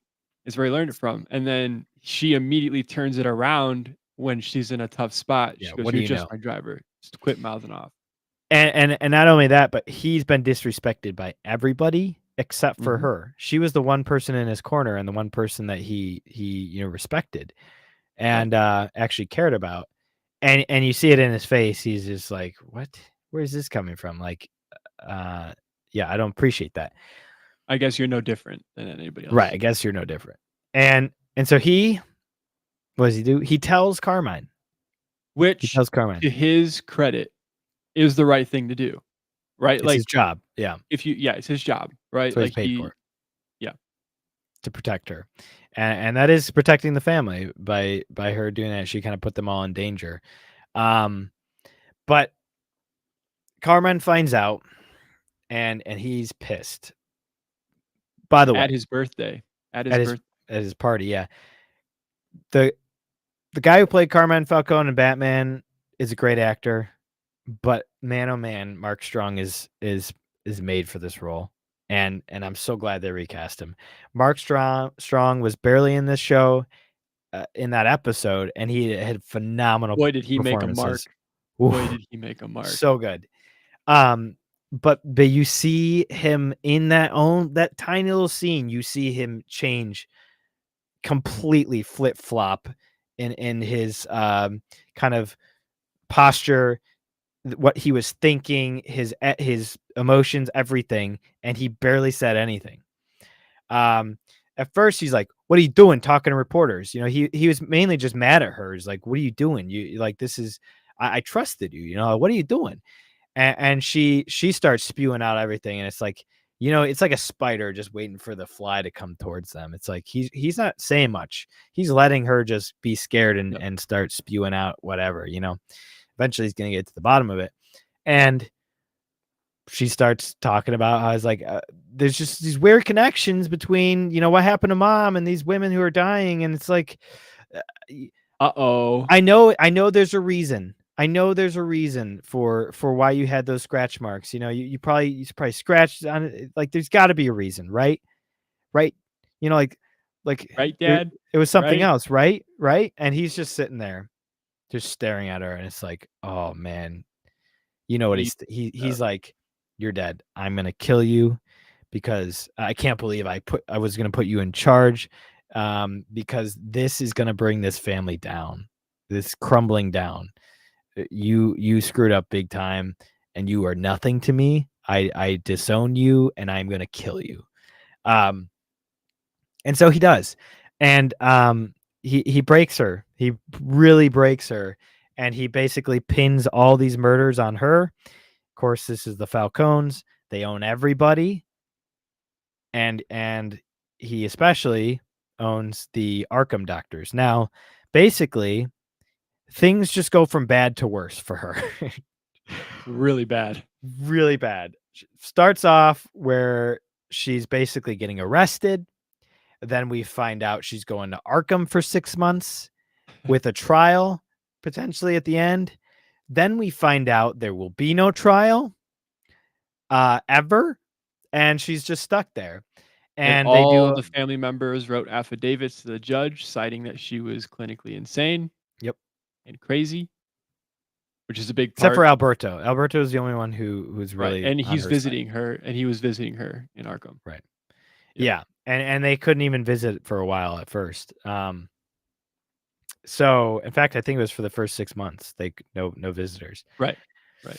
B: Is where he learned it from, and then she immediately turns it around when she's in a tough spot.
A: Yeah.
B: She goes,
A: What do
B: "You're
A: you
B: just
A: know?
B: my driver. Just quit mouthing off."
A: And not only that, but he's been disrespected by everybody except for
B: Mhm.
A: her. She was the one person in his corner and the one person that he respected
B: Right.
A: and actually cared about. And you see it in his face. He's just like, "What? Where's this coming from?" Like, uh, yeah, I don't appreciate that.
B: I guess you're no different than anybody
A: Right?
B: else.
A: I guess you're no different. And so what does he do? He tells Carmine. He
B: Which,
A: tells Carmine
B: to his credit, is the right thing to do, right?
A: it's his
B: Like,
A: job. Yeah,
B: if you yeah, it's his job,
A: that's
B: right?
A: what he's
B: Like,
A: paid for.
B: yeah.
A: To protect her, and that is protecting the family by her doing that. She kind of put them all in danger. Um, but Carmen finds out, and he's pissed. By the
B: At
A: way,
B: his birthday. At his
A: at his
B: birth
A: at his party, yeah, the the guy who played Carmine Falcone in Batman is a great actor, but man, oh man, Mark Strong is made for this role, and I'm so glad they recast him. Mark Strong was barely in this show, in that episode, and he had phenomenal
B: Boy, did he make a
A: performances.
B: mark. Boy,
A: Oof,
B: did he make a mark.
A: so good. Um, but you see him in that tiny little scene, you see him change completely, flip flop in his kind of posture, what he was thinking, his emotions, everything, and he barely said anything. Um, at first he's like, "What are you doing talking to reporters?" You know, he was mainly just mad at her. He's like, "What are you doing? You like this is I trusted you, you know, what are you doing?" And she starts spewing out everything, and it's like, you know, it's like a spider just waiting for the fly to come towards them. It's like he's not saying much. He's letting her just be scared
B: Yep.
A: and start spewing out whatever, you know. Eventually he's gonna get to the bottom of it. And she starts talking about how it's like, there's just these weird connections between, you know, what happened to mom and these women who are dying. And it's like, uh,
B: Uh-oh.
A: I know there's a reason. I know there's a reason for why you had those scratch marks. You know, you probably scratched on it. Like, there's got to be a reason, right? Right? You know, like
B: Right,
A: it,
B: Dad?
A: it was something
B: Right?
A: else, right? Right? And he's just sitting there, just staring at her, and it's like, oh man, you know what
B: You
A: he's like, you're dead. I'm gonna kill you because I can't believe I was gonna put you in charge, because this is gonna bring this family down, this crumbling down. You screwed up big time, and you are nothing to me. I disown you, and I'm gonna kill you. Um, and so he does, and he breaks her. He really breaks her, and he basically pins all these murders on her. Of course, this is the Falcones. They own everybody, and he especially owns the Arkham doctors. Now, basically, things just go from bad to worse for her.
B: really bad.
A: Really bad. Starts off where she's basically getting arrested. Then we find out she's going to Arkham for 6 months with a trial potentially at the end. Then we find out there will be no trial ever, and she's just stuck there.
B: And
A: And they
B: all
A: do
B: the family members wrote affidavits to the judge citing that she was clinically insane
A: yep,
B: and crazy, which is a big
A: except for
B: part.
A: Alberto. Alberto is the only one who's
B: Right,
A: really
B: and
A: on
B: he's
A: her side.
B: visiting her, and he was visiting her in Arkham.
A: Right.
B: Yep.
A: Yeah. And they couldn't even visit for a while at first. So in fact, I think it was for the first 6 months. No visitors.
B: Right. Right.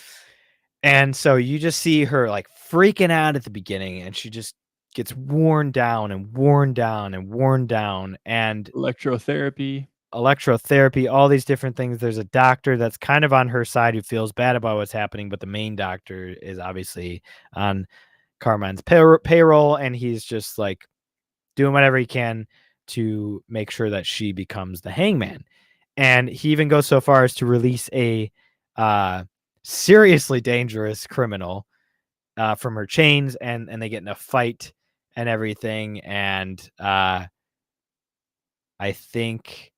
A: And so you just see her like freaking out at the beginning, and she just gets worn down and worn down and worn down, and
B: Electrotherapy.
A: electrotherapy, all these different things. There's a doctor that's kind of on her side who feels bad about what's happening, but the main doctor is obviously on Carmine's payroll, and he's just like doing whatever he can to make sure that she becomes the hangman. And he even goes so far as to release a uh, seriously dangerous criminal from her chains, and they get in a fight and everything. And I think,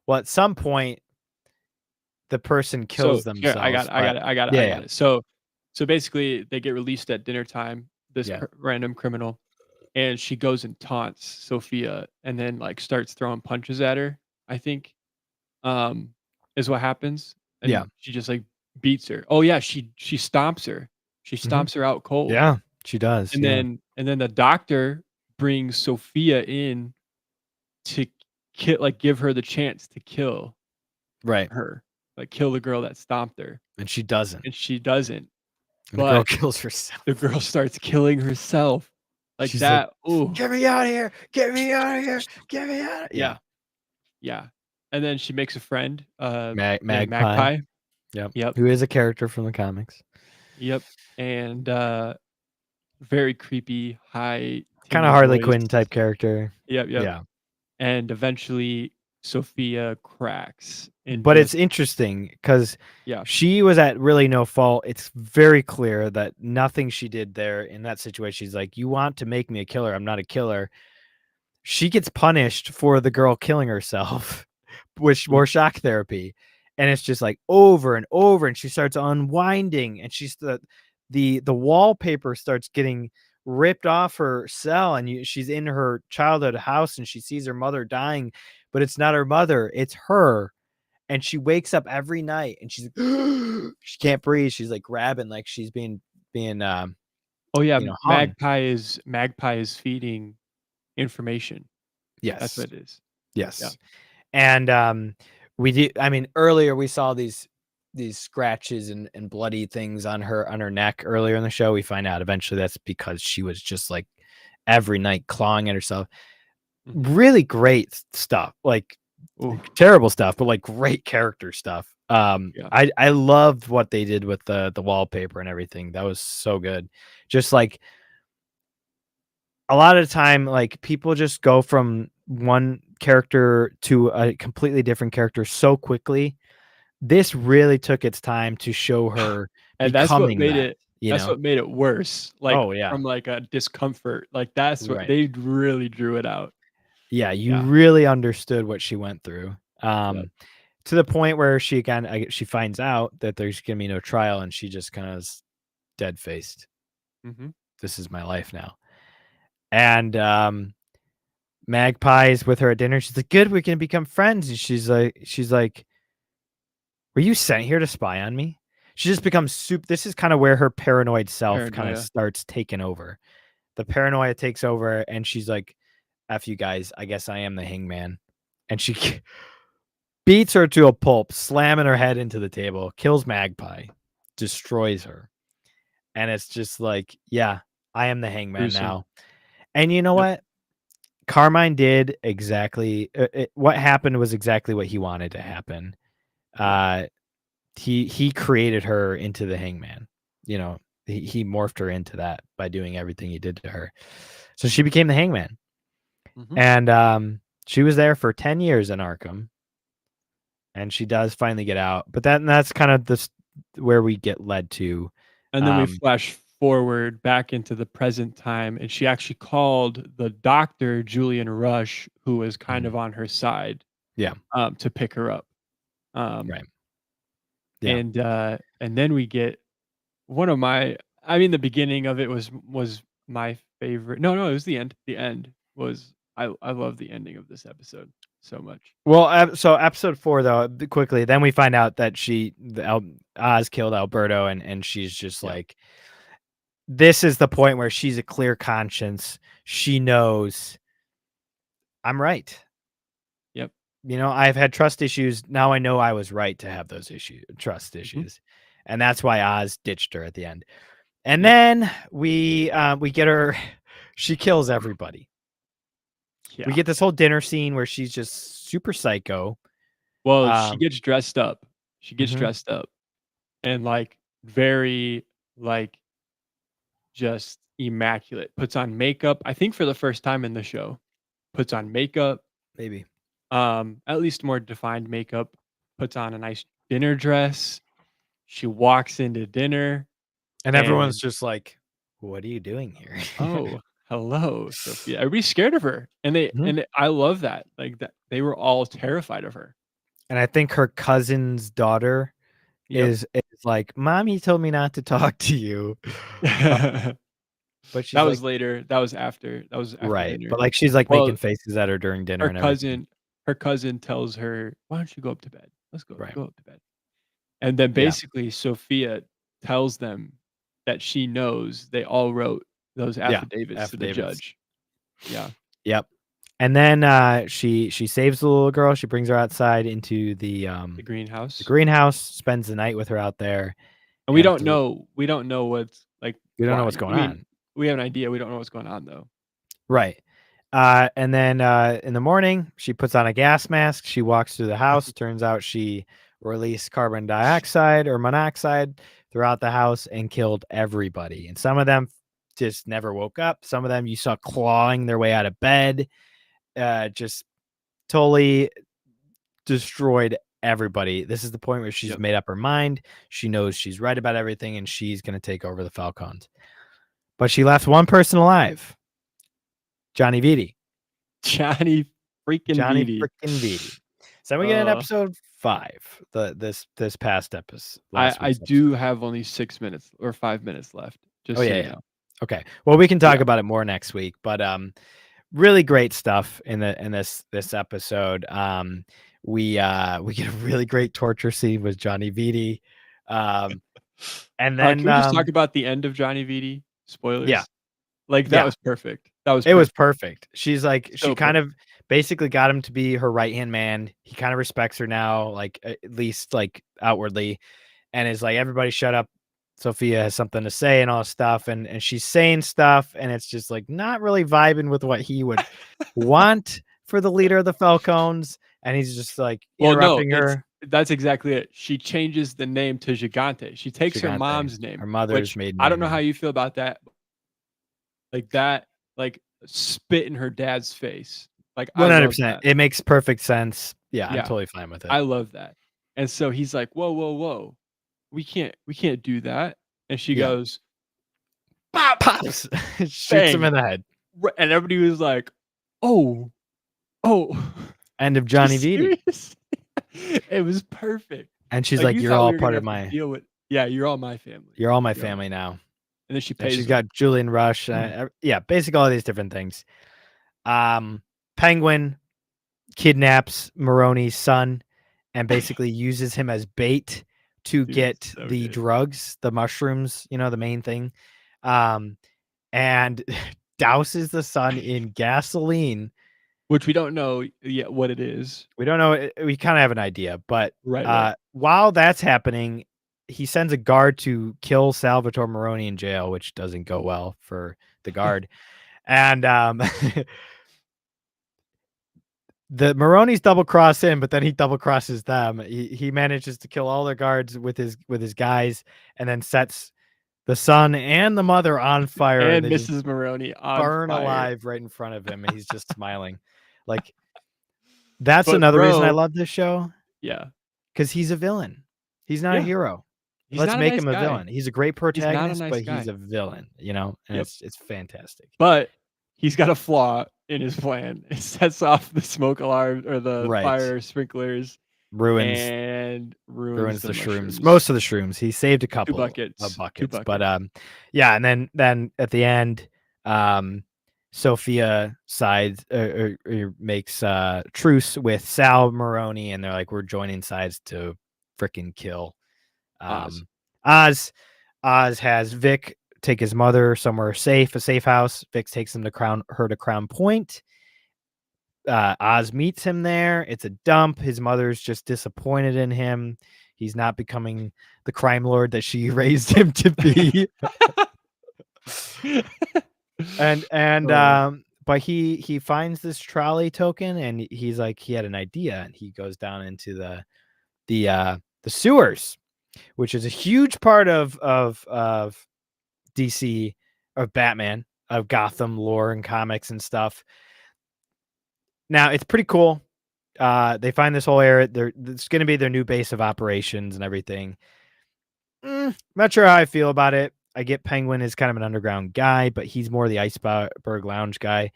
A: well, at some point, the person
B: So
A: kills
B: here, I got
A: themselves.
B: it, I
A: But
B: got it, I got it,
A: yeah,
B: I
A: yeah,
B: got it. So basically, they get released at dinner time. This
A: yeah,
B: random criminal, and she goes and taunts Sophia, and then like starts throwing punches at her. I think um, is what happens,
A: yeah,
B: and she just like beats her. Oh yeah, she stomps her. She
A: hmm,
B: stomps her out cold,
A: yeah. She does.
B: and
A: Yeah,
B: then the doctor brings Sophia in to give her the chance to kill
A: right.
B: her, like kill the girl that stomped her,
A: And she doesn't.
B: and she doesn't.
A: And the girl
B: But
A: kills herself.
B: the girl starts killing herself like
A: She's like,
B: that. Ooh,
A: "Get me out of here! Get me out of here! Get me out!" Yeah,
B: yeah, yeah. And then she makes a friend, named
A: Magpie.
B: Magpie.
A: Yep,
B: Yep,
A: who is a character from the comics.
B: yep. And very creepy, high
A: Kind of
B: timbre
A: Harley
B: voice.
A: Quinn type character.
B: Yep, yep.
A: Yeah,
B: And eventually, Sophia cracks and
A: but it's
B: just
A: interesting because
B: yeah,
A: she was at really no fault. It's very clear that nothing she did there in that situation. She's like, "You want to make me a killer? I'm not a killer." She gets punished for the girl killing herself, which
B: mm,
A: more shock therapy. and it's just like over and over, and she starts unwinding, and the wallpaper starts getting ripped off her cell, and she's in her childhood house, and she sees her mother dying, but it's not her mother, it's her. And she wakes up every night, and she's she can't breathe. She's like grabbing, like she's being
B: Oh, yeah,
A: hung.
B: Magpie is feeding information. That's
A: Yes,
B: what it is. Yeah.
A: yes. And we did. I mean, earlier we saw these scratches and bloody things on her neck earlier in the show. We find out eventually that's because she was just like every night clawing at herself.
B: Mhm.
A: Really great stuff, like
B: Ooh,
A: terrible stuff, but like great character stuff.
B: yeah.
A: I loved what they did with the wallpaper and everything. That was so good. Just like a lot of the time, like people just go from one character to a completely different character so quickly. This really took its time to show her
B: And
A: becoming that, you
B: that's
A: know?
B: what made it worse, like,
A: Oh, yeah.
B: from, like, a discomfort, like, that's what
A: Right.
B: they really drew it out.
A: Yeah, you
B: Yeah.
A: really understood what she went through.
B: Yep.
A: To the point where she finds out that there's gonna be no trial, and she just kinda is dead-faced.
B: Mhm.
A: "This is my life now." And, Magpie's with her at dinner. She's like, "Good, we can become friends." And she's like, "Were you sent here to spy on me?" She just becomes this is kinda where her paranoid self kinda
B: Paranoia.
A: starts taking over. The paranoia takes over, and she's like, "F you guys, I guess I am the hangman." And she beats her to a pulp, slamming her head into the table, kills Magpie, destroys her. And it's just like, yeah, I am the hangman
B: Gruesome.
A: now. And you know
B: Yep.
A: what? Carmine did exactly what happened was exactly what he wanted to happen.
B: Yep.
A: Uh, he created her into the hangman. You know, he morphed her into that by doing everything he did to her. So she became the hangman.
B: Mhm.
A: And she was there for 10 years in Arkham, and she does finally get out. But that's kind of this where we get led to.
B: And then we
A: Um,
B: flash forward back into the present time, and she actually called the doctor, Julian Rush, who was kind
A: mhm,
B: of on her side,
A: yeah,
B: to pick her up. Um,
A: right. Yeah.
B: and then we get one of my I mean, the beginning of it was my favorite. No, no, it was the end. The end was I love the ending of this episode so much.
A: Well, so episode 4 though, quickly, then we find out that Oz killed Alberto, and she's just
B: Yeah.
A: like, this is the point where she's a clear conscience. She knows I'm right.
B: Yep.
A: I've had trust issues. Now I know I was right to have those trust
B: Mhm.
A: issues. And that's why Oz ditched her at the end. And
B: Yep.
A: then we get her she kills everybody. We
B: Yeah.
A: get this whole dinner scene where she's just super psycho.
B: Well, she
A: Um,
B: gets dressed up. She gets
A: mhm,
B: dressed up and, like, very, like, just immaculate. Puts on makeup, I think for the first time in the show. Puts on makeup,
A: maybe.
B: at least more defined makeup, puts on a nice dinner dress. She walks into dinner
A: And everyone's
B: and,
A: just like, "What are you doing here?"
B: "Oh, hello, Sophia." Everybody's scared of her,
A: Mhm.
B: I love that, like, that they were all terrified of her.
A: And I think her cousin's daughter
B: Yep.
A: is like, "Mommy told me not to talk to you." Uh, but
B: That
A: she's like,
B: was later, that was after
A: right,
B: dinner.
A: but, like, she's, like,
B: Well,
A: making faces at her during dinner
B: her
A: and everything.
B: cousin her cousin tells her, "Why don't you go up to bed? Let's
A: Right.
B: go up to bed." And then
A: Yeah.
B: basically Sophia tells them that she knows they all wrote those
A: Yeah.
B: affidavits to the
A: Affidavits.
B: judge. Yeah,
A: Yep. And then, she saves the little girl, she brings her outside into
B: the
A: the
B: greenhouse.
A: greenhouse, spends the night with her out there,
B: And
A: and
B: we don't know what's like,
A: we don't know what's
B: why. I
A: going
B: mean,
A: on.
B: we have an idea, we don't know what's going on though.
A: Right. And then in the morning, she puts on a gas mask. She walks through the house. Turns out she released carbon dioxide or monoxide throughout the house and killed everybody. And some of them just never woke up. Some of them you saw clawing their way out of bed, just totally destroyed everybody. This is the point where she's
B: Yep.
A: made up her mind. She knows she's right about everything, and she's going to take over the Falcons. But she left one person alive, Johnny Vitti.
B: Johnny freaking
A: Johnny
B: Vitti.
A: freaking Vitti. So then we get an
B: Uh,
A: episode 5, this past episode, last
B: I
A: week's episode.
B: do have only 6 minutes or 5 minutes left,
A: Oh,
B: just so
A: yeah,
B: you
A: yeah.
B: know.
A: Okay. Well, we can talk
B: Yeah.
A: about it more next week, but, really great stuff in this episode. We get a really great torture scene with Johnny Vitti. Um, and
B: Can
A: then,
B: we just talk about the end of Johnny VD?
A: yeah,
B: Spoilers? Like, that
A: yeah.
B: was perfect. That was
A: It was
B: perfect.
A: perfect. She's like she
B: So
A: kind of
B: perfect.
A: basically got him to be her right-hand man. He kinda respects her now, like, at least, like, outwardly, and is like, "Everybody shut up. Sophia has something to say," and all this stuff, and she's saying stuff, and it's just, like, not really vibing with what he would want for the leader of the Falcons, and he's just, like,
B: Well, no,
A: interrupting
B: it's
A: her.
B: that's exactly it. She changes the name to Gigante. She takes her
A: Gigante,
B: mom's name,
A: her mother's
B: which
A: maiden
B: I don't
A: name,
B: know how
A: yeah.
B: you feel about that. Like, that, like, spit in her dad's face. Like, I love
A: 100%.
B: that.
A: It makes perfect sense. Yeah, I'm
B: Yeah,
A: totally fine with it.
B: I love that. And so he's like, "Whoa, whoa, whoa. We can't do that." And she
A: Yeah.
B: goes, "Pop!"
A: Pops! Shoots him
B: Bang.
A: in the head.
B: And everybody was like, "Oh, oh,
A: End of
B: are you
A: Johnny Vitti.
B: serious?" It was perfect.
A: And she's
B: Like,
A: like,
B: you
A: "You're
B: thought we
A: all
B: were gonna
A: part of
B: have to
A: my
B: deal with yeah, you're all my family.
A: you're all my
B: You're all my
A: family now."
B: and then she
A: And
B: pays
A: she's
B: him.
A: got Julian Rush, yeah, basically all these different things. Um, Penguin kidnaps Maroney's son and basically uses him as bait to
B: Dude,
A: get
B: so
A: the
B: good.
A: drugs, the mushrooms, the main thing, um, and douses the son in gasoline.
B: Which we don't know yet what it is.
A: We don't know, we kinda have an idea, but,
B: Right, right.
A: while that's happening, he sends a guard to kill Salvatore Maroni in jail, which doesn't go well for the guard, and, the Maronis double cross him, but then he double crosses them. He manages to kill all their guards with his guys, and then sets the son and the mother on fire, and
B: And
A: they just
B: Mrs. Maroney on
A: burn
B: fire.
A: alive right in front of him, and he's just smiling. Like, that's
B: But
A: another reason I
B: bro
A: love this show,
B: yeah.
A: 'cause he's a villain. He's not a
B: Yeah.
A: hero.
B: He's
A: Let's
B: not a
A: make
B: nice
A: him a
B: guy.
A: villain. He's a great
B: He's not a
A: protagonist,
B: nice
A: but he's
B: guy.
A: a villain, and
B: Yep.
A: it's fantastic.
B: But he's got a flaw in his plan. It sets off the smoke alarm or the
A: Right.
B: fire sprinklers
A: Ruins
B: and ruins
A: Ruins
B: the
A: the shrooms.
B: mushrooms.
A: Most of the shrooms. He saved a
B: 2
A: couple of
B: buckets, 2
A: buckets, but,
B: buckets.
A: yeah, and then at the end, um, Sophia sides or makes, truce with Sal Maroni, and they're like, "We're joining sides to fricking kill,
B: Oz.
A: um, Oz." Oz has Vic take his mother somewhere safe, a safe house. Vic takes him to Crown Point. Oz meets him there. It's a dump. His mother's just disappointed in him. He's not becoming the crime lord that she raised him to be. And
B: Oh,
A: but he finds this trolley token, and he's like, he had an idea, and he goes down into the sewers, which is a huge part of DC, of Batman, of Gotham lore and comics and stuff. Now it's pretty cool. They find this whole area. It's going to be their new base of operations and everything. Not sure how I feel about it. I get Penguin is kind of an underground guy, but he's more the Iceberg Lounge guy.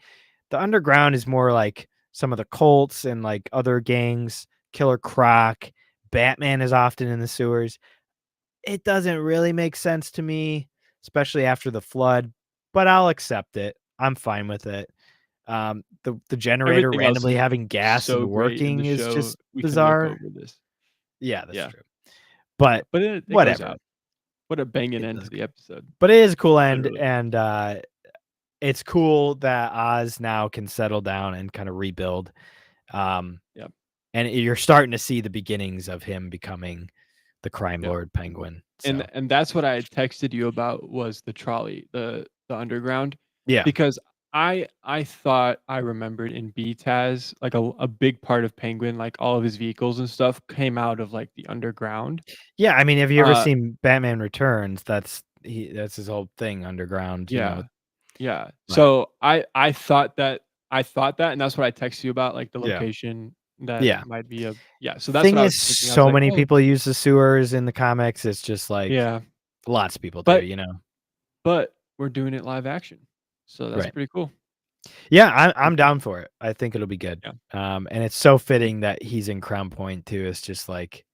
A: The underground is more like some of the cults and like other gangs. Killer Croc, Batman is often in the sewers. It doesn't really make sense to me, especially after the flood, but I'll accept it. I'm fine with it. The generator
B: everything else
A: randomly
B: is
A: having gas
B: so
A: and
B: great in the
A: working is
B: show,
A: just
B: we can look
A: bizarre.
B: over this.
A: Yeah, that's
B: Yeah,
A: true.
B: yeah,
A: But
B: but it goes
A: whatever.
B: out. What a banging
A: It
B: end
A: does
B: to the episode,
A: But it is a cool end,
B: literally.
A: and it's cool that Oz now can settle down and kind of rebuild. Um,
B: Yep,
A: and you're starting to see the beginnings of him becoming the crime
B: yep.
A: lord Penguin.
B: And
A: So
B: and that's what I had texted you about was the trolley, the underground,
A: yeah,
B: because I thought I remembered in BTAS, like, a big part of Penguin, like, all of his vehicles and stuff came out of, like, the underground.
A: yeah. I mean, have you ever
B: Uh,
A: seen Batman Returns? That's his whole thing underground.
B: yeah, yeah.
A: Right?
B: So, I thought that, and that's what I texted you about, like, the
A: Yeah,
B: location that
A: yeah.
B: might be a yeah, so that's
A: Thing
B: what I
A: is,
B: was thinking. I was
A: so
B: like,
A: many
B: "Oh,
A: people use the sewers in the comics. It's just like
B: yeah."
A: lots of people do.
B: But
A: You know?
B: but we're doing it live action, so that's
A: Right.
B: pretty cool.
A: Yeah, I'm down for it. I think it'll be good.
B: Yeah,
A: And it's so fitting that he's in Crown Point too. It's just like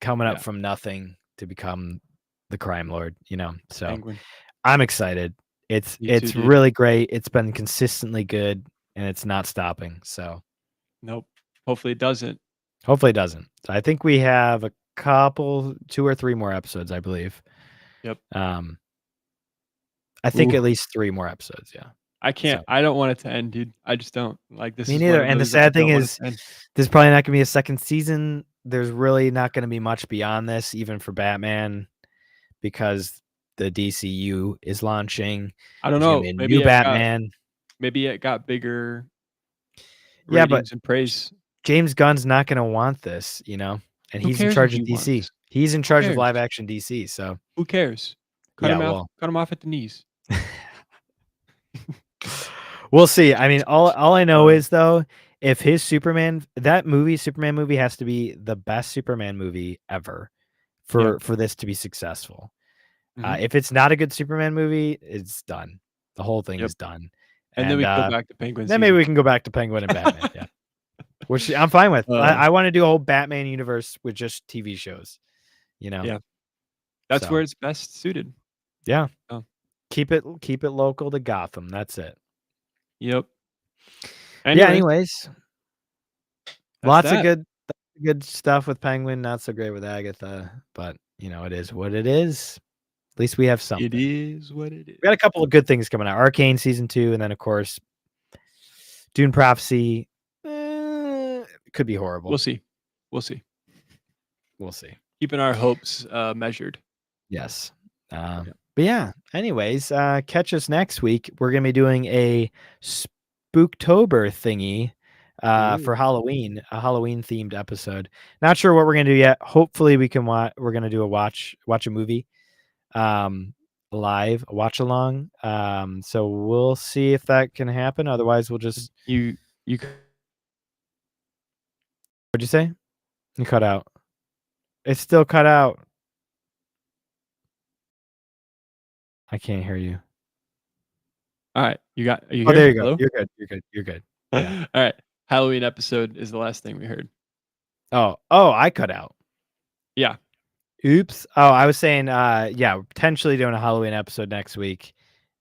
A: coming up
B: yeah,
A: from nothing to become the crime lord, you know. So
B: Penguin.
A: I'm excited.
B: Me too,
A: It's
B: dude.
A: really great. It's been consistently good and it's not stopping. So
B: Nope. Hopefully it doesn't.
A: hopefully it doesn't. So I think we have a couple, 2 or 3 more episodes, I believe.
B: Yep.
A: Um, I think
B: Ooh,
A: at least 3 more episodes, yeah.
B: I can't.
A: So
B: I don't want it to end, dude. I just don't. Like, this
A: me
B: is one
A: neither.
B: of
A: And the
B: those that I
A: sad thing
B: don't want it
A: is
B: to end.
A: there's probably not gonna be a second season. There's really not gonna be much beyond this, even for Batman, because the DCU is launching.
B: I don't
A: There's gonna be
B: know.
A: a new Batman.
B: Maybe it got bigger
A: Yeah, but
B: ratings and praise.
A: James Gunn's not gonna want this, you know? And
B: Who
A: he's in
B: cares what
A: charge
B: he
A: of DC.
B: wants?
A: He's in
B: Who
A: charge of live
B: cares?
A: action DC, so
B: Who cares? Cut
A: yeah,
B: him off.
A: well,
B: Cut him off at the knees.
A: we'll see. I mean, all I know
B: Uh,
A: is though, if his Superman movie has to be the best Superman movie ever
B: yeah.
A: for this to be successful.
B: Mhm.
A: If it's not a good Superman movie, it's done. The whole thing
B: Yep.
A: is done.
B: And then
A: And
B: we go back to Penguin
A: then maybe
B: season.
A: we can go back to Penguin and Batman, yeah. Which I'm fine with.
B: Uh,
A: I wanna do a whole Batman universe with just TV shows, you know?
B: yeah. That's
A: So,
B: where it's best suited.
A: yeah.
B: Oh,
A: Keep it local to Gotham, that's it.
B: yep.
A: Yeah,
B: Anyways,
A: anyways,
B: that's
A: lots of
B: that.
A: good stuff with Penguin, not so great with aGAYtha, but, you know, it is what it is. At least we have
B: It
A: something.
B: is what it
A: We got a
B: is.
A: couple of good things coming out. Arcane season 2, and then, of course, Dune Prophecy, could be
B: We'll
A: horrible.
B: see. We'll see.
A: We'll see.
B: Keeping our hopes, measured.
A: Yes.
B: Yeah.
A: But yeah, anyways, catch us next week. We're gonna be doing a Spooktober thingy for
B: Ooh.
A: Halloween, a Halloween themed episode. Not sure what we're gonna do yet. Hopefully we can we're gonna do a watch a movie live, a watch along. So we'll see if that can happen. Otherwise we'll just
B: You
A: what'd you say? You cut out. It's still cut out. I can't hear you.
B: alright. Are you
A: Oh, there
B: here?
A: you go.
B: Hello?
A: You're good. You're good. You're good. Yeah.
B: Alright. Halloween episode is the last thing we heard.
A: Oh, I cut out.
B: Yeah.
A: Oops. Oh, I was saying, yeah, we're potentially doing a Halloween episode next week,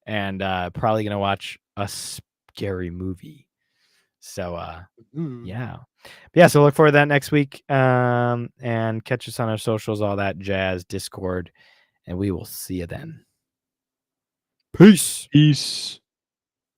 A: and probably gonna watch a scary movie. So,
B: Ooh.
A: yeah, yeah. So look forward to that next week. And catch us on our socials, all that jazz, Discord, and we will see you then. Peace.
B: Peace.